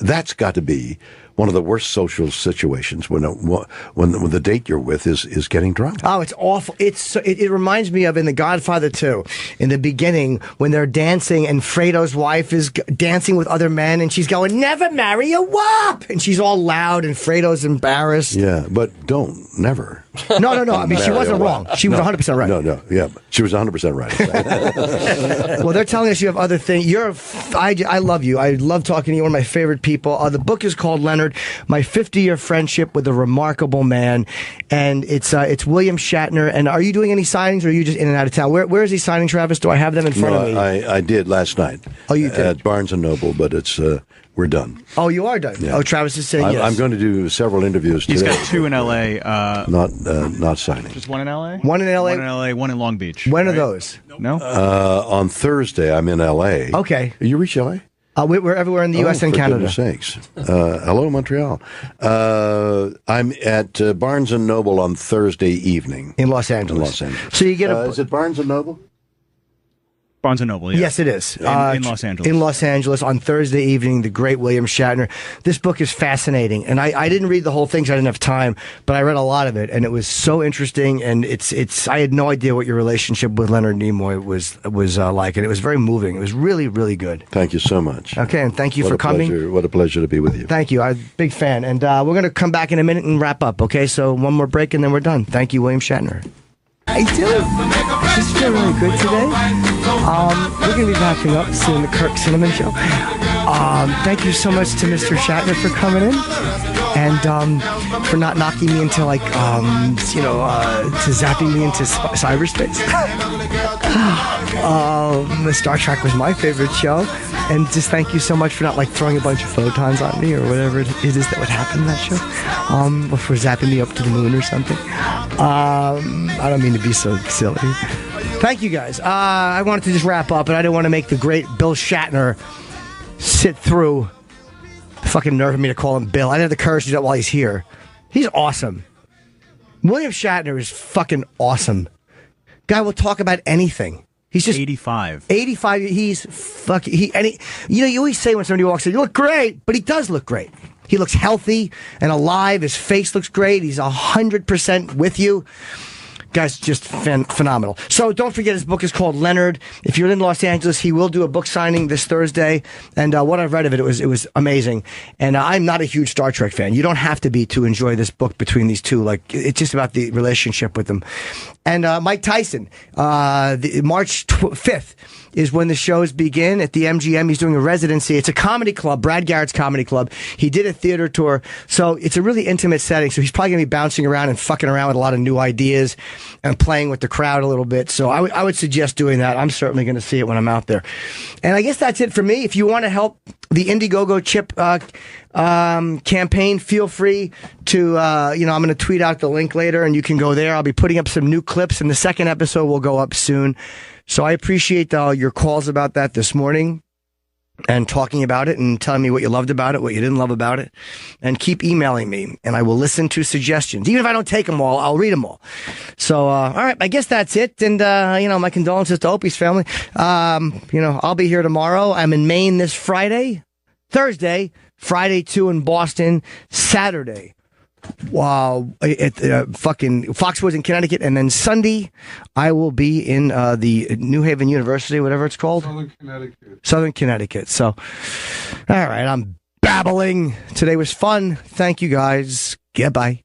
that's got to be one of the worst social situations when the date you're with is getting drunk. Oh, it's awful. It reminds me of in The Godfather 2, in the beginning when they're dancing and Fredo's wife is dancing with other men and she's going, never marry a wop, and she's all loud and Fredo's embarrassed. Yeah, but never. No. I mean, she wasn't wrong. She was 100% right. No. Yeah, she was 100% right. Well, they're telling us you have other things. I love you. I love talking to you. One of my favorite people. The book is called Leonard, My 50-Year Friendship with a Remarkable Man, and it's William Shatner. And are you doing any signings, or are you just in and out of town? Where is he signing, Travis? Do I have them in front of me? I did last night. Oh, you did? At Barnes & Noble, but we're done. Oh, you are done? Yeah. Oh, Travis is saying yes. I'm going to do several interviews today. He's got 2 in L.A. Not signing. Just 1 in L.A.? 1 in L.A.? 1 in L.A., 1 in Long Beach. When are those? No? On Thursday, I'm in L.A. Okay. You reach L.A.? We're everywhere in the U.S. and Canada. For goodness sakes. Hello, Montreal. I'm at Barnes & Noble on Thursday evening. In Los Angeles. So you get is it Barnes & Noble? Barnes & Noble, yeah. Yes, it is. In Los Angeles. In Los Angeles on Thursday evening, the great William Shatner. This book is fascinating, and I didn't read the whole thing because I didn't have time, but I read a lot of it, and it was so interesting, and I had no idea what your relationship with Leonard Nimoy was like, and it was very moving. It was really, really good. Thank you so much. Okay, and thank you for coming. What a pleasure to be with you. Thank you. I'm a big fan, and we're going to come back in a minute and wrap up, okay? So one more break, and then we're done. Thank you, William Shatner. Hey, Dylan, I just feel really good today. We're going to be wrapping up soon, the Kirk Cinnamon Show. Thank you so much to Mr. Shatner for coming in and for not knocking me into, to zapping me into cyberspace. Star Trek was my favorite show. And just thank you so much for not, throwing a bunch of photons on me or whatever it is that would happen in that show. Or for zapping me up to the moon or something. I don't mean to be so silly. Thank you, guys. I wanted to just wrap up, and I didn't want to make the great Bill Shatner sit through the fucking nerve of me to call him Bill. I didn't have the courage to do that while he's here. He's awesome. William Shatner is fucking awesome. Guy will talk about anything. He's just 85. 85. He's fucking. You always say when somebody walks in, you look great, but he does look great. He looks healthy and alive. His face looks great. He's 100% with you. Guy's just phenomenal. So don't forget, his book is called Leonard. If you're in Los Angeles, he will do a book signing this Thursday. And what I've read of it, it was amazing. And I'm not a huge Star Trek fan. You don't have to be to enjoy this book between these two. It's just about the relationship with them. And Mike Tyson, March 5th is when the shows begin at the MGM. He's doing a residency. It's a comedy club, Brad Garrett's comedy club. He did a theater tour. So it's a really intimate setting. So he's probably going to be bouncing around and fucking around with a lot of new ideas and playing with the crowd a little bit. So I would suggest doing that. I'm certainly going to see it when I'm out there. And I guess that's it for me. If you want to help the Indiegogo chip campaign, feel free to, I'm going to tweet out the link later and you can go there. I'll be putting up some new clips and the second episode will go up soon. So I appreciate your calls about that this morning and talking about it and telling me what you loved about it, what you didn't love about it. And keep emailing me and I will listen to suggestions. Even if I don't take them all, I'll read them all. So, all right, I guess that's it. And, my condolences to Opie's family. I'll be here tomorrow. I'm in Maine this Thursday, Friday 2 in Boston, Saturday at fucking Foxwoods in Connecticut, and then Sunday I will be in the New Haven University, whatever it's called. Southern Connecticut. So, all right, I'm babbling. Today was fun. Thank you guys. Goodbye.